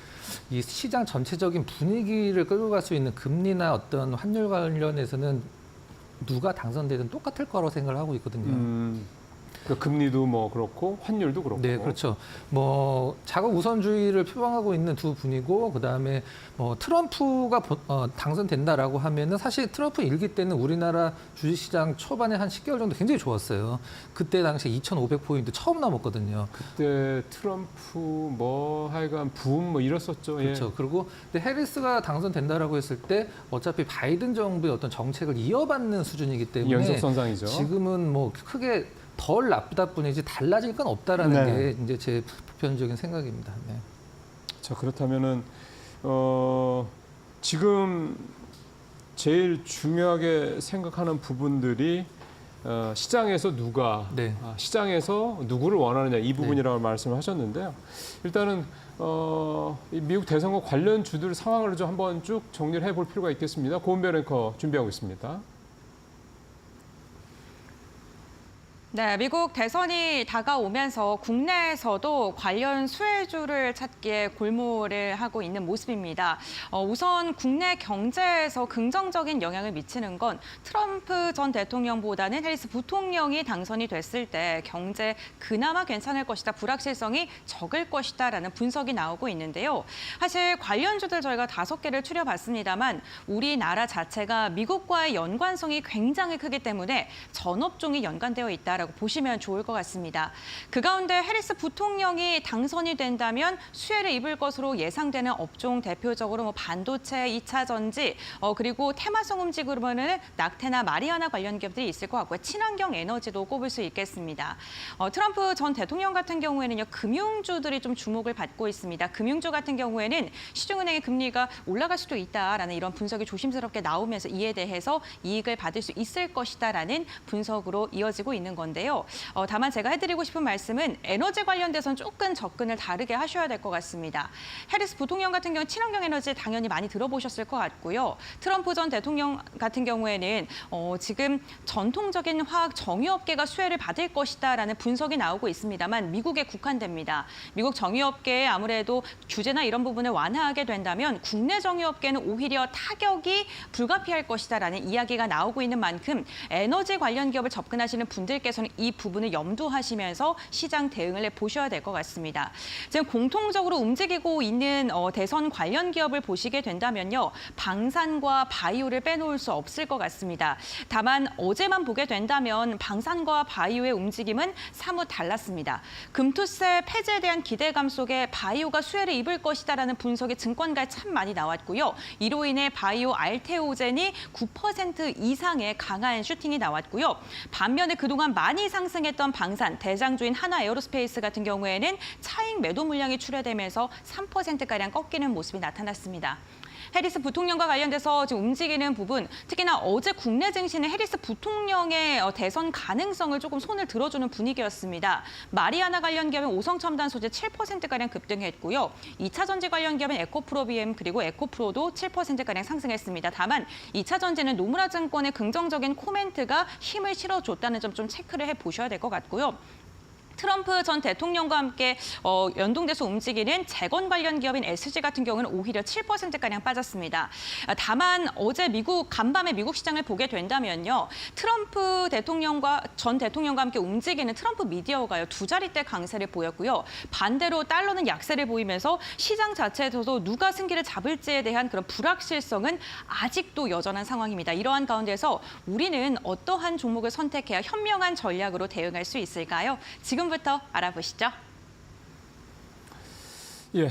이 시장 전체적인 분위기를 끌고 갈 수 있는 금리나 어떤 환율 관련해서는 누가 당선되든 똑같을 거라고 생각을 하고 있거든요. 그 금리도 뭐 그렇고 환율도 그렇고. 네, 그렇죠. 뭐 자국 우선주의를 표방하고 있는 두 분이고 그다음에 뭐 트럼프가 당선된다라고 하면은 사실 트럼프 일기 때는 우리나라 주식시장 초반에 한 10개월 정도 굉장히 좋았어요. 그때 당시에 2,500포인트 처음 넘었거든요. 그때 트럼프 뭐 하여간 붐 뭐 이랬었죠. 그렇죠. 예. 그리고 근데 해리스가 당선된다라고 했을 때 어차피 바이든 정부의 어떤 정책을 이어받는 수준이기 때문에 연속선상이죠. 지금은 뭐 크게 덜 나쁘다 뿐이지 달라질 건 없다라는 네. 게 이제 제 보편적인 생각입니다. 네. 자, 그렇다면은 지금 제일 중요하게 생각하는 부분들이 시장에서 누가 네. 시장에서 누구를 원하느냐 이 부분이라고 말씀을 하셨는데요. 일단은 이 미국 대선과 관련 주들 상황을 좀 한번 쭉 정리를 해볼 필요가 있겠습니다. 고은별 앵커 준비하고 있습니다. 네, 미국 대선이 다가오면서 국내에서도 관련 수혜주를 찾기에 골몰을 하고 있는 모습입니다. 우선 국내 경제에서 긍정적인 영향을 미치는 건 트럼프 전 대통령보다는 해리스 부통령이 당선이 됐을 때 경제 그나마 괜찮을 것이다, 불확실성이 적을 것이다라는 분석이 나오고 있는데요. 사실 관련주들 저희가 5개를 추려봤습니다만 우리나라 자체가 미국과의 연관성이 굉장히 크기 때문에 전업종이 연관되어 있다. 라고 보시면 좋을 것 같습니다. 그 가운데 해리스 부통령이 당선이 된다면 수혜를 입을 것으로 예상되는 업종 대표적으로 뭐 반도체, 2차 전지, 그리고 테마성 움직임으로는 낙태나 마리아나 관련 기업들이 있을 것 같고요. 친환경 에너지도 꼽을 수 있겠습니다. 트럼프 전 대통령 같은 경우에는요, 금융주들이 좀 주목을 받고 있습니다. 금융주 같은 경우에는 시중은행의 금리가 올라갈 수도 있다라는 이런 분석이 조심스럽게 나오면서 이에 대해서 이익을 받을 수 있을 것이다라는 분석으로 이어지고 있는 건데요. 다만 제가 해드리고 싶은 말씀은 에너지 관련돼서는 조금 접근을 다르게 하셔야 될 것 같습니다. 해리스 부통령 같은 경우는 친환경 에너지 당연히 많이 들어보셨을 것 같고요. 트럼프 전 대통령 같은 경우에는 지금 전통적인 화학 정유업계가 수혜를 받을 것이다라는 분석이 나오고 있습니다만 미국에 국한됩니다. 미국 정유업계에 아무래도 규제나 이런 부분을 완화하게 된다면 국내 정유업계는 오히려 타격이 불가피할 것이다라는 이야기가 나오고 있는 만큼 에너지 관련 기업을 접근하시는 분들께서는 이 부분을 염두하시면서 시장 대응을 해보셔야 될 것 같습니다. 지금 공통적으로 움직이고 있는 대선 관련 기업을 보시게 된다면요. 방산과 바이오를 빼놓을 수 없을 것 같습니다. 다만 어제만 보게 된다면 방산과 바이오의 움직임은 사뭇 달랐습니다. 금투세 폐지에 대한 기대감 속에 바이오가 수혜를 입을 것이다라는 분석이 증권가에 참 많이 나왔고요. 이로 인해 바이오 알테오젠이 9% 이상의 강한 슈팅이 나왔고요. 반면에 그동안 많이 상승했던 방산, 대장주인 하나 에어로스페이스 같은 경우에는 차익 매도 물량이 출회되면서 3%가량 꺾이는 모습이 나타났습니다. 해리스 부통령과 관련돼서 지금 움직이는 부분, 특히나 어제 국내 증시는 해리스 부통령의 대선 가능성을 조금 손을 들어주는 분위기였습니다. 마리아나 관련 기업은 오성첨단 소재 7%가량 급등했고요. 2차 전지 관련 기업은 에코프로 BM 그리고 에코프로도 7%가량 상승했습니다. 다만 2차 전지는 노무라 증권의 긍정적인 코멘트가 힘을 실어줬다는 점 좀 체크를 해보셔야 될 것 같고요. 트럼프 전 대통령과 함께 연동돼서 움직이는 재건 관련 기업인 SG 같은 경우는 오히려 7%가량 빠졌습니다. 다만 어제 간밤에 미국 시장을 보게 된다면요. 트럼프 전 대통령과 함께 움직이는 트럼프 미디어가요. 두 자릿대 강세를 보였고요. 반대로 달러는 약세를 보이면서 시장 자체에서도 누가 승기를 잡을지에 대한 그런 불확실성은 아직도 여전한 상황입니다. 이러한 가운데서 우리는 어떠한 종목을 선택해야 현명한 전략으로 대응할 수 있을까요? 지금부터 알아보시죠. 예,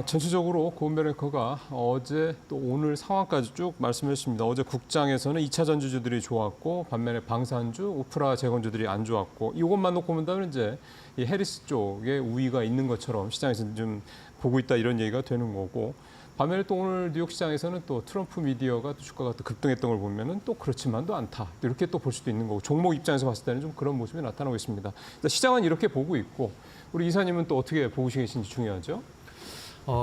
전체적으로 고은별앵커가 어제 또 오늘 상황까지 쭉 말씀했습니다. 어제 국장에서는 2차 전지주들이 좋았고 반면에 방산주, 우프라 재건주들이 안 좋았고 이것만 놓고 본다면 이제 이 해리스 쪽에 우위가 있는 것처럼 시장에서 좀 보고 있다 이런 얘기가 되는 거고 반면에 또 오늘 뉴욕 시장에서는 또 트럼프 미디어가 또 주가가 또 급등했던 걸 보면은 또 그렇지만도 않다 이렇게 또 볼 수도 있는 거고 종목 입장에서 봤을 때는 좀 그런 모습이 나타나고 있습니다. 시장은 이렇게 보고 있고 우리 이사님은 또 어떻게 보고 계신지 중요하죠?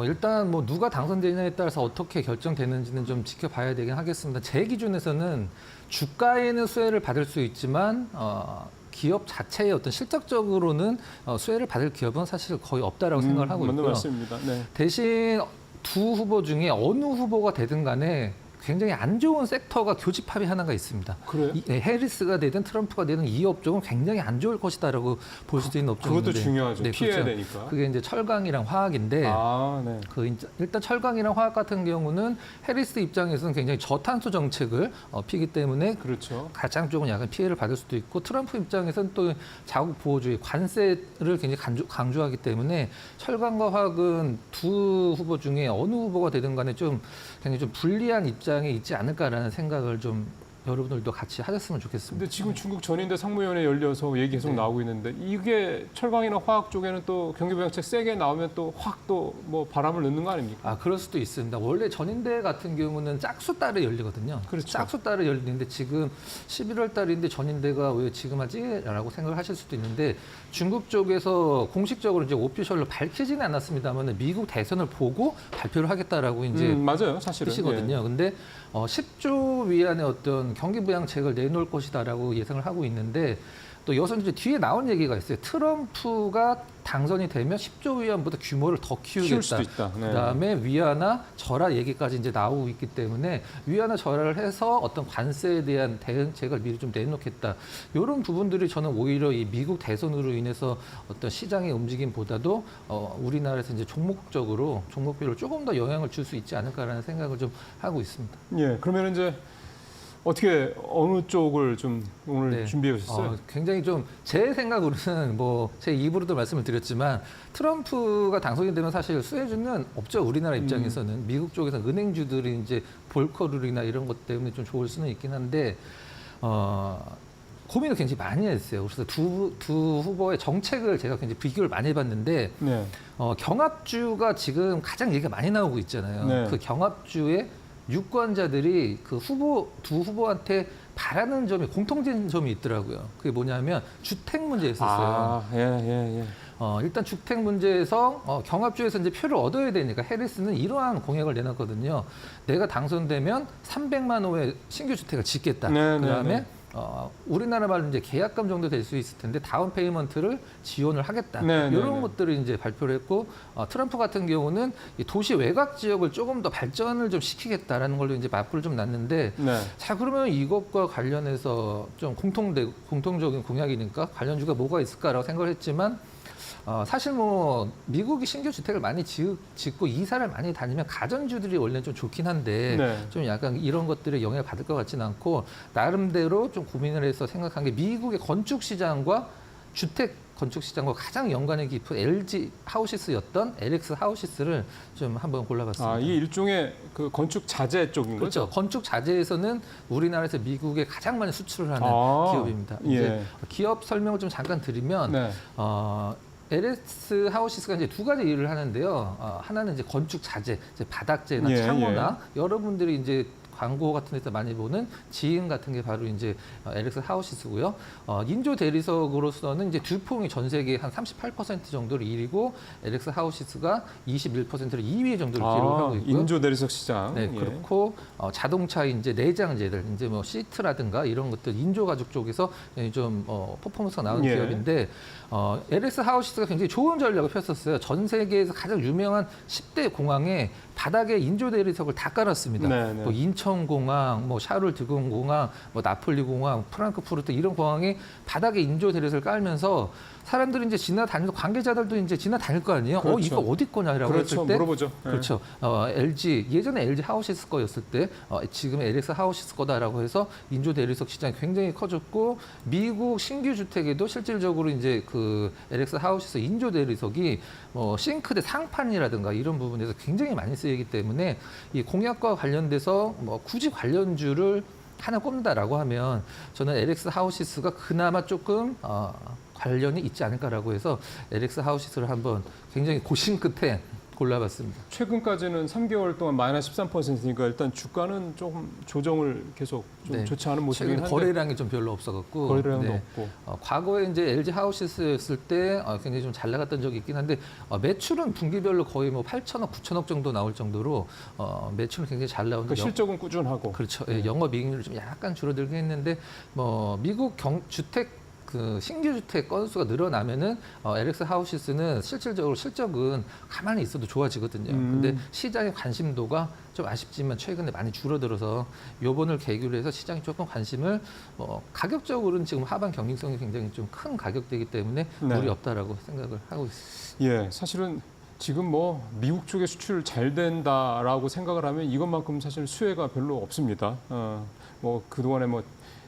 일단 뭐 누가 당선되느냐에 따라서 어떻게 결정되는지는 좀 지켜봐야 되긴 하겠습니다. 제 기준에서는 주가에는 수혜를 받을 수 있지만 기업 자체의 어떤 실적적으로는 수혜를 받을 기업은 사실 거의 없다라고 생각을 하고 맞는 있고요. 말씀입니다. 네. 대신 두 후보 중에 어느 후보가 되든 간에 굉장히 안 좋은 섹터가 교집합이 하나가 있습니다. 그래요? 해리스가 되든 트럼프가 되든 이 업종은 굉장히 안 좋을 것이다라고 볼 수도 있는 업종인데. 그것도 중요하죠. 네, 피해야 그렇죠. 되니까. 그게 이제 철강이랑 화학인데 네. 일단 철강이랑 화학 같은 경우는 해리스 입장에서는 굉장히 저탄소 정책을 피기 때문에 그렇죠. 가장 쪽은 약간 피해를 받을 수도 있고 트럼프 입장에서는 또 자국 보호주의 관세를 굉장히 강조하기 때문에 철강과 화학은 두 후보 중에 어느 후보가 되든 간에 좀 굉장히 좀 불리한 입장에 있지 않을까라는 생각을 좀 여러분들도 같이 하셨으면 좋겠습니다. 근데 지금 중국 전인대 상무위원회 열려서 얘기 계속 나오고 있는데 이게 철강이나 화학 쪽에는 또 경기부양책 세게 나오면 또 확 또 뭐 바람을 넣는 거 아닙니까? 그럴 수도 있습니다. 원래 전인대 같은 경우는 짝수 달에 열리거든요. 그렇죠. 짝수 달에 열리는데 지금 11월 달인데 전인대가 왜 지금 하지?라고 생각을 하실 수도 있는데 중국 쪽에서 공식적으로 이제 오피셜로 밝히지는 않았습니다만 미국 대선을 보고 발표를 하겠다라고 이제 맞아요, 사실은. 뜻이거든요. 예. 근데 10조 위안의 어떤 경기부양책을 내놓을 것이다라고 예상을 하고 있는데 또 여기서 이제 뒤에 나온 얘기가 있어요. 트럼프가 당선이 되면 10조 위안보다 규모를 더 키울 수도 키우겠다. 있다. 네. 그다음에 위안화 절하 얘기까지 이제 나오고 있기 때문에 위안화 절하를 해서 어떤 관세에 대한 대응책을 미리 좀 내놓겠다. 이런 부분들이 저는 오히려 이 미국 대선으로 인해서 어떤 시장의 움직임보다도 우리나라에서 이제 종목별로 조금 더 영향을 줄 수 있지 않을까라는 생각을 좀 하고 있습니다. 예, 그러면 이제 어떻게 어느 쪽을 좀 오늘 네. 준비해 오셨어요? 굉장히 좀 제 생각으로는 뭐 제 입으로도 말씀을 드렸지만 트럼프가 당선이 되면 사실 수혜주는 없죠. 우리나라 입장에서는 미국 쪽에서 은행주들이 이제 볼커룰이나 이런 것 때문에 좀 좋을 수는 있긴 한데 고민을 굉장히 많이 했어요. 그래서 두 후보의 정책을 제가 굉장히 비교를 많이 해봤는데 네. 경합주가 지금 가장 얘기가 많이 나오고 있잖아요. 네. 그 경합주의 유권자들이 그 두 후보한테 바라는 점이 공통된 점이 있더라고요. 그게 뭐냐면 주택 문제였었어요. 예. 일단 주택 문제에서 경합주에서 이제 표를 얻어야 되니까 해리스는 이러한 공약을 내놨거든요. 내가 당선되면 300만 호의 신규 주택을 짓겠다. 그다음에 우리나라 말로 이제 계약금 정도 될 수 있을 텐데 다운 페이먼트를 지원을 하겠다. 이런 것들을 이제 발표를 했고 트럼프 같은 경우는 이 도시 외곽 지역을 조금 더 발전을 좀 시키겠다라는 걸로 이제 맞불을 좀 놨는데 자 그러면 이것과 관련해서 좀 공통적인 공약이니까 관련주가 뭐가 있을까라고 생각을 했지만 사실 뭐 미국이 신규 주택을 많이 짓고 이사를 많이 다니면 가전주들이 원래 좀 좋긴 한데 좀 약간 이런 것들에 영향을 받을 것 같지는 않고 나름대로 좀 고민을 해서 생각한 게 미국의 건축 시장과 주택 건축 시장과 가장 연관이 깊은 LG 하우시스였던 LX 하우시스를 좀 한번 골라봤습니다. 이게 일종의 그 건축 자재 쪽인 그렇죠. 거죠? 건축 자재에서는 우리나라에서 미국에 가장 많이 수출을 하는 기업입니다. 예. 이제 기업 설명을 좀 잠깐 드리면 네. LX 하우시스가 이제 두 가지 일을 하는데요. 하나는 이제 건축 자재, 이제 바닥재나 예, 창호나 여러분들이 이제 광고 같은 데서 많이 보는 지인 같은 게 바로 이제 LX 하우시스고요. 인조 대리석으로서는 이제 듀퐁이 전 세계 한 38% 정도를 1위고 LX 하우시스가 21%를 2위 정도를 기록하고 있고요. 인조 대리석 시장. 네, 예. 그렇고 자동차 이제 내장재들, 이제 뭐 시트라든가 이런 것들 인조 가죽 쪽에서 좀 퍼포먼스가 나오는 예. 기업인데 LX 하우시스가 굉장히 좋은 전략을 폈었어요. 전 세계에서 가장 유명한 10대 공항에 바닥에 인조 대리석을 다 깔았습니다. 네, 네. 뭐 인천공항, 뭐 샤를드공 공항, 뭐 나폴리 공항, 프랑크푸르트 이런 공항에 바닥에 인조 대리석을 깔면서 사람들이 이제 지나다니면서 관계자들도 이제 지나다닐 거 아니에요. 그렇죠. 이거 어디 거냐라고 그렇죠. 했을 때 물어보죠. 예. 그렇죠. LG 예전에 LG 하우시스 거였을 때 지금 LX 하우시스 거다라고 해서 인조 대리석 시장이 굉장히 커졌고 미국 신규 주택에도 실질적으로 이제 그 LX 하우시스 인조 대리석이 싱크대 상판이라든가 이런 부분에서 굉장히 많이 쓰이기 때문에 이 공약과 관련돼서 굳이 관련주를 하나 꼽는다라고 하면 저는 LX 하우시스가 그나마 조금 관련이 있지 않을까라고 해서 LX 하우시스를 한번 굉장히 고심 끝에 골라봤습니다. 최근까지는 3개월 동안 마이너스 13%니까 일단 주가는 조금 조정을 계속 좀 네. 좋지 않은 모습이긴 최근 한데 거래량이 좀 별로 없어갖고 거래량도 없고. 과거에 이제 LG 하우시스였을 때 굉장히 좀 잘 나갔던 적이 있긴 한데 매출은 분기별로 거의 뭐 8천억, 9천억 정도 나올 정도로 매출은 굉장히 잘 나오는데 그러니까 실적은 꾸준하고. 그렇죠. 예, 영업이익률이 좀 약간 줄어들긴 했는데 미국 주택 그 신규 주택 건수가 늘어나면은 LX 하우시스는 실적은 가만히 있어도 좋아지거든요. 근데 시장의 관심도가 좀 아쉽지만 최근에 많이 줄어들어서 요번을 계기로 해서 시장이 조금 관심을 가격적으로는 지금 하반 경직성이 굉장히 좀 큰 가격대이기 때문에 네. 무리 없다라고 생각을 하고 있습니다. 예, 사실은 지금 뭐 미국 쪽에 수출 잘 된다라고 생각을 하면 이것만큼 사실 수혜가 별로 없습니다. 뭐 그동안에 뭐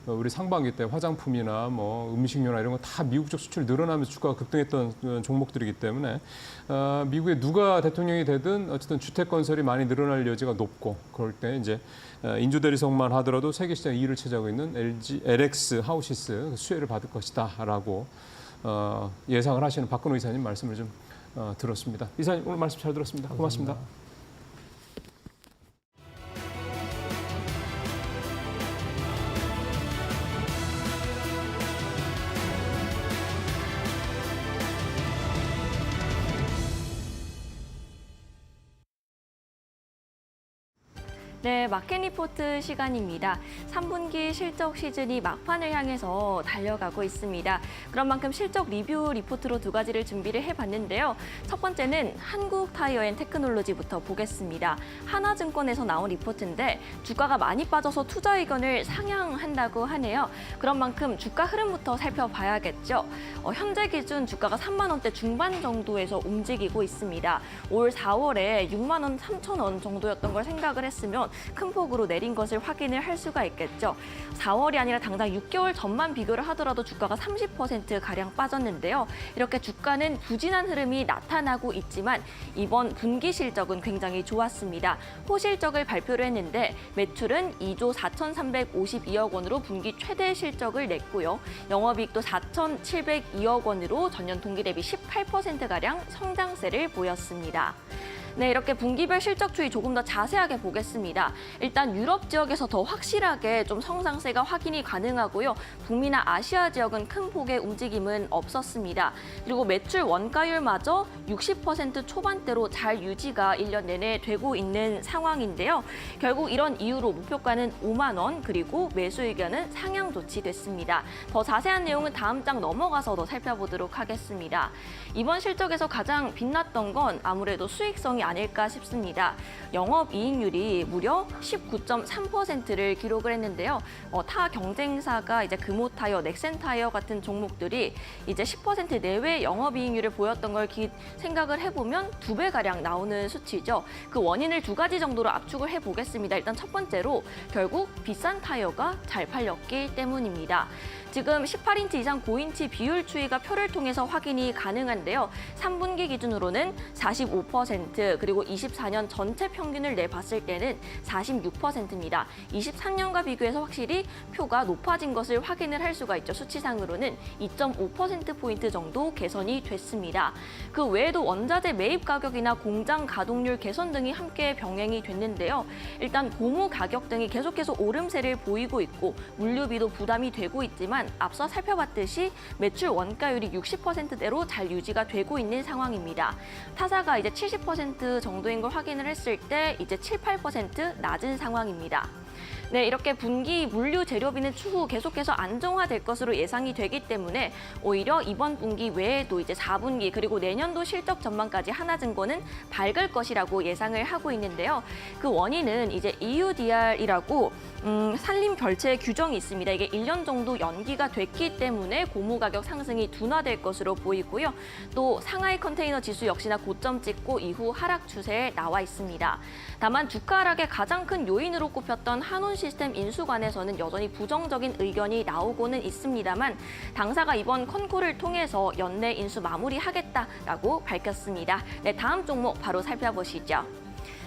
우리 상반기 때 화장품이나 뭐 음식료나 이런 거 다 미국 쪽 수출이 늘어나면서 주가가 급등했던 종목들이기 때문에 미국에 누가 대통령이 되든 어쨌든 주택 건설이 많이 늘어날 여지가 높고 그럴 때 이제 인조 대리석만 하더라도 세계 시장 2위를 차지하고 있는 LX 하우시스 수혜를 받을 것이다라고 예상을 하시는 박근호 이사님 말씀을 좀 들었습니다. 이사님 오늘 말씀 잘 들었습니다. 고맙습니다. 네, 마켓 리포트 시간입니다. 3분기 실적 시즌이 막판을 향해서 달려가고 있습니다. 그런 만큼 실적 리뷰 리포트로 두 가지를 준비를 해봤는데요. 첫 번째는 한국타이어앤테크놀로지부터 보겠습니다. 하나증권에서 나온 리포트인데 주가가 많이 빠져서 투자 의견을 상향한다고 하네요. 그런 만큼 주가 흐름부터 살펴봐야겠죠. 현재 기준 주가가 3만 원대 중반 정도에서 움직이고 있습니다. 올 4월에 6만 원, 3천 원 정도였던 걸 생각을 했으면 큰 폭으로 내린 것을 확인을 할 수가 있겠죠. 4월이 아니라 당장 6개월 전만 비교를 하더라도 주가가 30%가량 빠졌는데요. 이렇게 주가는 부진한 흐름이 나타나고 있지만 이번 분기 실적은 굉장히 좋았습니다. 호실적을 발표를 했는데 매출은 2조 4,352억 원으로 분기 최대 실적을 냈고요. 영업이익도 4,702억 원으로 전년 동기 대비 18%가량 성장세를 보였습니다. 네, 이렇게 분기별 실적 추이 조금 더 자세하게 보겠습니다. 일단 유럽 지역에서 더 확실하게 좀 성장세가 확인이 가능하고요. 북미나 아시아 지역은 큰 폭의 움직임은 없었습니다. 그리고 매출 원가율마저 60% 초반대로 잘 유지가 1년 내내 되고 있는 상황인데요. 결국 이런 이유로 목표가는 5만 원, 그리고 매수 의견은 상향 조치됐습니다. 더 자세한 내용은 다음 장 넘어가서 더 살펴보도록 하겠습니다. 이번 실적에서 가장 빛났던 건 아무래도 수익성이 아닐까 싶습니다. 영업이익률이 무려 19.3%를 기록을 했는데요. 타 경쟁사가 이제 금호타이어, 넥센타이어 같은 종목들이 이제 10% 내외 영업이익률을 보였던 걸 생각을 해보면 2배가량 나오는 수치죠. 그 원인을 두 가지 정도로 압축을 해보겠습니다. 일단 첫 번째로 결국 비싼 타이어가 잘 팔렸기 때문입니다. 지금 18인치 이상 고인치 비율 추이가 표를 통해서 확인이 가능한데요. 3분기 기준으로는 45%, 그리고 24년 전체 평균을 내봤을 때는 46%입니다. 23년과 비교해서 확실히 표가 높아진 것을 확인을 할 수가 있죠. 수치상으로는 2.5%포인트 정도 개선이 됐습니다. 그 외에도 원자재 매입 가격이나 공장 가동률 개선 등이 함께 병행이 됐는데요. 일단 고무 가격 등이 계속해서 오름세를 보이고 있고 물류비도 부담이 되고 있지만 앞서 살펴봤듯이 매출 원가율이 60%대로 잘 유지가 되고 있는 상황입니다. 타사가 이제 70% 정도인 걸 확인을 했을 때 이제 7, 8% 낮은 상황입니다. 네, 이렇게 분기 물류 재료비는 추후 계속해서 안정화될 것으로 예상이 되기 때문에 오히려 이번 분기 외에도 이제 4분기 그리고 내년도 실적 전망까지 하나증권은 밝을 것이라고 예상을 하고 있는데요. 그 원인은 이제 EUDR이라고 산림 결체 규정이 있습니다. 이게 1년 정도 연기가 됐기 때문에 고무 가격 상승이 둔화될 것으로 보이고요. 또 상하이 컨테이너 지수 역시나 고점 찍고 이후 하락 추세에 나와 있습니다. 다만 주가 하락의 가장 큰 요인으로 꼽혔던 한온 시스템 인수관에서는 여전히 부정적인 의견이 나오고는 있습니다만 당사가 이번 컨콜을 통해서 연내 인수 마무리하겠다라고 밝혔습니다. 네, 다음 종목 바로 살펴보시죠.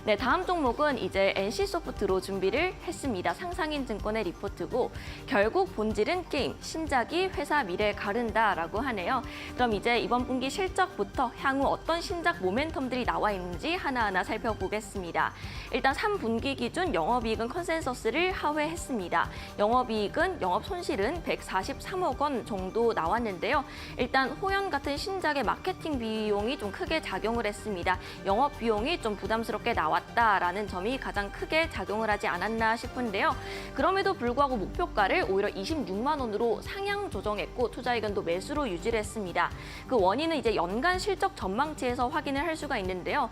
네, 다음 종목은 이제 NC소프트로 준비를 했습니다. 상상인증권의 리포트고 결국 본질은 게임, 신작이 회사 미래 가른다라고 하네요. 그럼 이제 이번 분기 실적부터 향후 어떤 신작 모멘텀들이 나와 있는지 하나하나 살펴보겠습니다. 일단 3분기 기준 영업이익은 컨센서스를 하회했습니다. 영업이익은 영업손실은 143억 원 정도 나왔는데요. 일단 호연 같은 신작의 마케팅 비용이 좀 크게 작용을 했습니다. 영업 비용이 좀 부담스럽게 나왔다라는 점이 가장 크게 작용을 하지 않았나 싶은데요. 그럼에도 불구하고 목표가를 오히려 26만 원으로 상향 조정했고 투자 의견도 매수로 유지를 했습니다. 그 원인은 이제 연간 실적 전망치에서 확인을 할 수가 있는데요.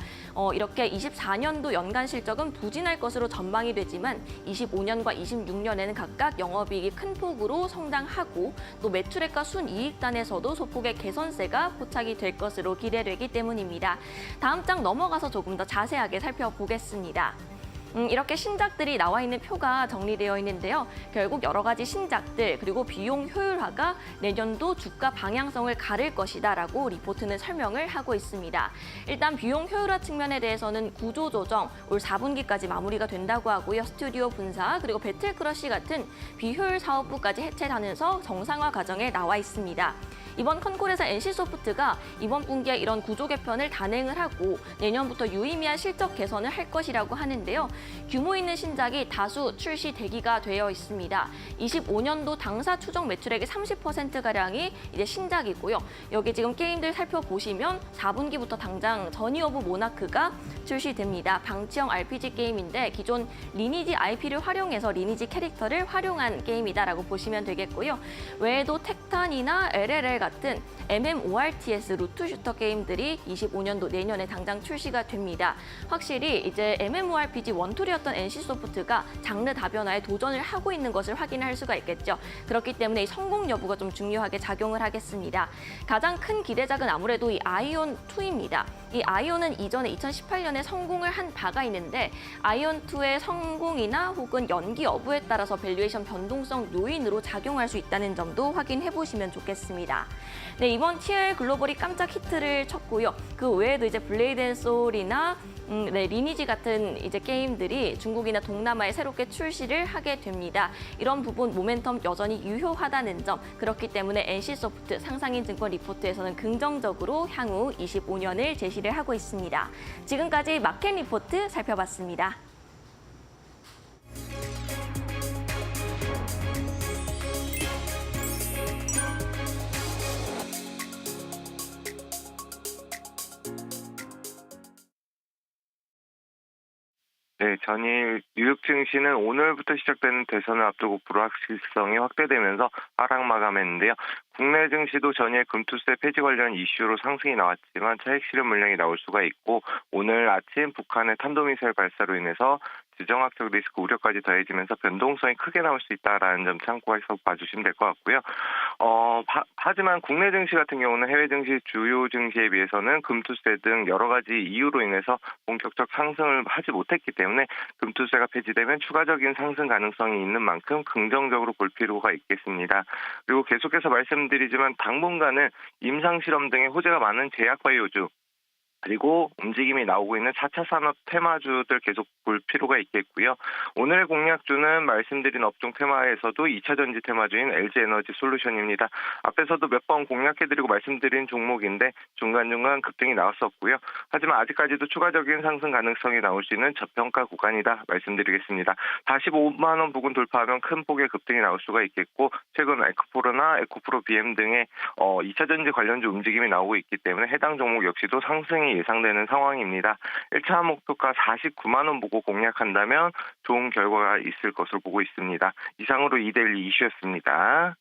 이렇게 24년도 연간 실적은 부진할 것으로 전망이 되지만 25년과 26년에는 각각 영업이익이 큰 폭으로 성장하고 또 매출액과 순이익단에서도 소폭의 개선세가 포착이 될 것으로 기대되기 때문입니다. 다음 장 넘어가서 조금 더 자세하게 살펴보겠습니다. 이렇게 신작들이 나와 있는 표가 정리되어 있는데요. 결국 여러 가지 신작들 그리고 비용 효율화가 내년도 주가 방향성을 가를 것이다라고 리포트는 설명을 하고 있습니다. 일단 비용 효율화 측면에 대해서는 구조 조정 올 4분기까지 마무리가 된다고 하고요. 스튜디오 분사 그리고 배틀크러쉬 같은 비효율 사업부까지 해체하면서 정상화 과정에 나와 있습니다. 이번 컨콜에서 NC소프트가 이번 분기에 이런 구조 개편을 단행을 하고 내년부터 유의미한 실적 개선을 할 것이라고 하는데요. 규모 있는 신작이 다수 출시 대기가 되어 있습니다. 25년도 당사 추정 매출액의 30%가량이 이제 신작이고요. 여기 지금 게임들 살펴보시면 4분기부터 당장 저니 오브 모나크가 출시됩니다. 방치형 RPG 게임인데 기존 리니지 IP를 활용해서 리니지 캐릭터를 활용한 게임이다라고 보시면 되겠고요. 외에도 텍탄이나 LLL 같은 MMORTS 루트 슈터 게임들이 25년도 내년에 당장 출시가 됩니다. 확실히 이제 MMORPG 원툴이었던 NC소프트가 장르 다변화에 도전을 하고 있는 것을 확인할 수가 있겠죠. 그렇기 때문에 이 성공 여부가 좀 중요하게 작용을 하겠습니다. 가장 큰 기대작은 아무래도 이 아이온2입니다. 이 아이온은 이전에 2018년에 성공을 한 바가 있는데 아이온2의 성공이나 혹은 연기 여부에 따라서 밸류에이션 변동성 요인으로 작용할 수 있다는 점도 확인해 보시면 좋겠습니다. 네, 이번 TL 글로벌이 깜짝 히트를 쳤고요. 그 외에도 이제 블레이드 앤 소울이나 리니지 같은 이제 게임들이 중국이나 동남아에 새롭게 출시를 하게 됩니다. 이런 부분 모멘텀 여전히 유효하다는 점, 그렇기 때문에 NC소프트 상상인증권 리포트에서는 긍정적으로 향후 25년을 제시를 하고 있습니다. 지금까지 마켓 리포트 살펴봤습니다. 네, 전일 뉴욕 증시는 오늘부터 시작되는 대선을 앞두고 불확실성이 확대되면서 하락 마감했는데요. 국내 증시도 전일 금투세 폐지 관련 이슈로 상승이 나왔지만 차익 실현 물량이 나올 수가 있고 오늘 아침 북한의 탄도미사일 발사로 인해서 지정학적 리스크 우려까지 더해지면서 변동성이 크게 나올 수 있다라는 점 참고해서 봐주시면 될 것 같고요. 하지만 국내 증시 같은 경우는 해외 증시 주요 증시에 비해서는 금투세 등 여러 가지 이유로 인해서 본격적 상승을 하지 못했기 때문에 금투세가 폐지되면 추가적인 상승 가능성이 있는 만큼 긍정적으로 볼 필요가 있겠습니다. 그리고 계속해서 말씀드리지만 당분간은 임상실험 등의 호재가 많은 제약바이오주 그리고 움직임이 나오고 있는 4차 산업 테마주들 계속 볼 필요가 있겠고요. 오늘의 공략주는 말씀드린 업종 테마에서도 2차 전지 테마주인 LG에너지 솔루션입니다. 앞에서도 몇 번 공략해드리고 말씀드린 종목인데 중간중간 급등이 나왔었고요. 하지만 아직까지도 추가적인 상승 가능성이 나올 수 있는 저평가 구간이다 말씀드리겠습니다. 45만 원 부근 돌파하면 큰 폭의 급등이 나올 수가 있겠고 최근 에코프로나 에코프로 BM 등의 2차 전지 관련주 움직임이 나오고 있기 때문에 해당 종목 역시도 상승이 예상되는 상황입니다. 1차 목표가 49만 원 보고 공략한다면 좋은 결과가 있을 것으로 보고 있습니다. 이상으로 2대1 이슈였습니다.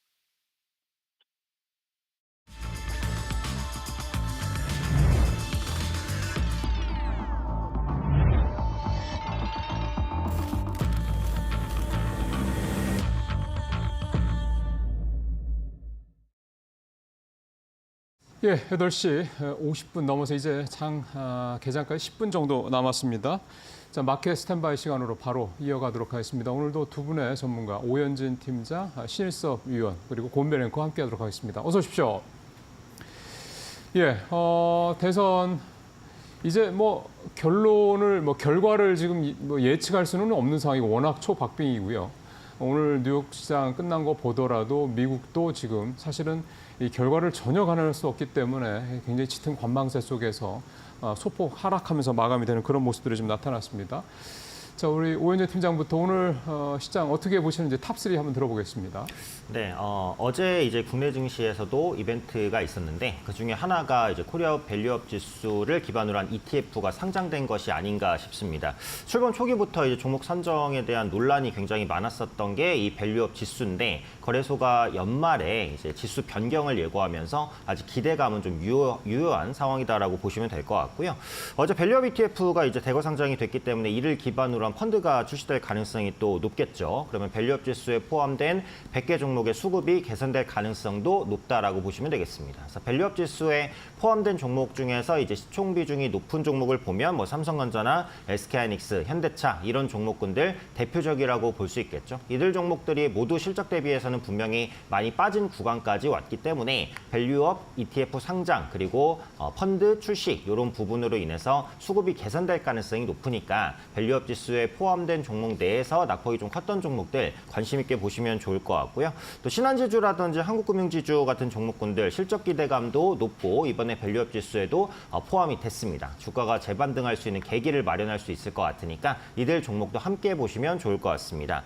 예, 8시 50분 넘어서 이제 개장까지 10분 정도 남았습니다. 자, 마켓 스탠바이 시간으로 바로 이어가도록 하겠습니다. 오늘도 두 분의 전문가, 오현진 팀장, 신일섭 위원, 그리고 권별 앵커와 함께하도록 하겠습니다. 어서 오십시오. 예, 대선 이제 결과를 지금 예측할 수는 없는 상황이고 워낙 초박빙이고요. 오늘 뉴욕 시장 끝난 거 보더라도 미국도 지금 사실은 이 결과를 전혀 가늠할 수 없기 때문에 굉장히 짙은 관망세 속에서 소폭 하락하면서 마감이 되는 그런 모습들이 좀 나타났습니다. 자, 우리 오현재 팀장부터 오늘 시장 어떻게 보시는지 탑3 한번 들어보겠습니다. 네, 어제 이제 국내 증시에서도 이벤트가 있었는데 그 중에 하나가 이제 코리아 밸류업 지수를 기반으로 한 ETF가 상장된 것이 아닌가 싶습니다. 출범 초기부터 이제 종목 선정에 대한 논란이 굉장히 많았었던 게 이 밸류업 지수인데 거래소가 연말에 이제 지수 변경을 예고하면서 아직 기대감은 좀 유효한 상황이다라고 보시면 될 것 같고요. 어제 밸류업 ETF가 이제 대거 상장이 됐기 때문에 이를 기반으로 한 펀드가 출시될 가능성이 또 높겠죠. 그러면 밸류업 지수에 포함된 100개 종목의 수급이 개선될 가능성도 높다라고 보시면 되겠습니다. 그래서 밸류업 지수에 포함된 종목 중에서 이제 시총 비중이 높은 종목을 보면 뭐 삼성전자나 SK하이닉스, 현대차 이런 종목군들 대표적이라고 볼 수 있겠죠. 이들 종목들이 모두 실적 대비해서는 분명히 많이 빠진 구간까지 왔기 때문에 밸류업 ETF 상장 그리고 펀드 출시 이런 부분으로 인해서 수급이 개선될 가능성이 높으니까 밸류업 지수에 포함된 종목 내에서 낙폭이 좀 컸던 종목들 관심 있게 보시면 좋을 것 같고요. 또 신한지주라든지 한국금융지주 같은 종목군들 실적 기대감도 높고 이번에 밸류업 지수에도 포함이 됐습니다. 주가가 재반등할 수 있는 계기를 마련할 수 있을 것 같으니까 이들 종목도 함께 보시면 좋을 것 같습니다.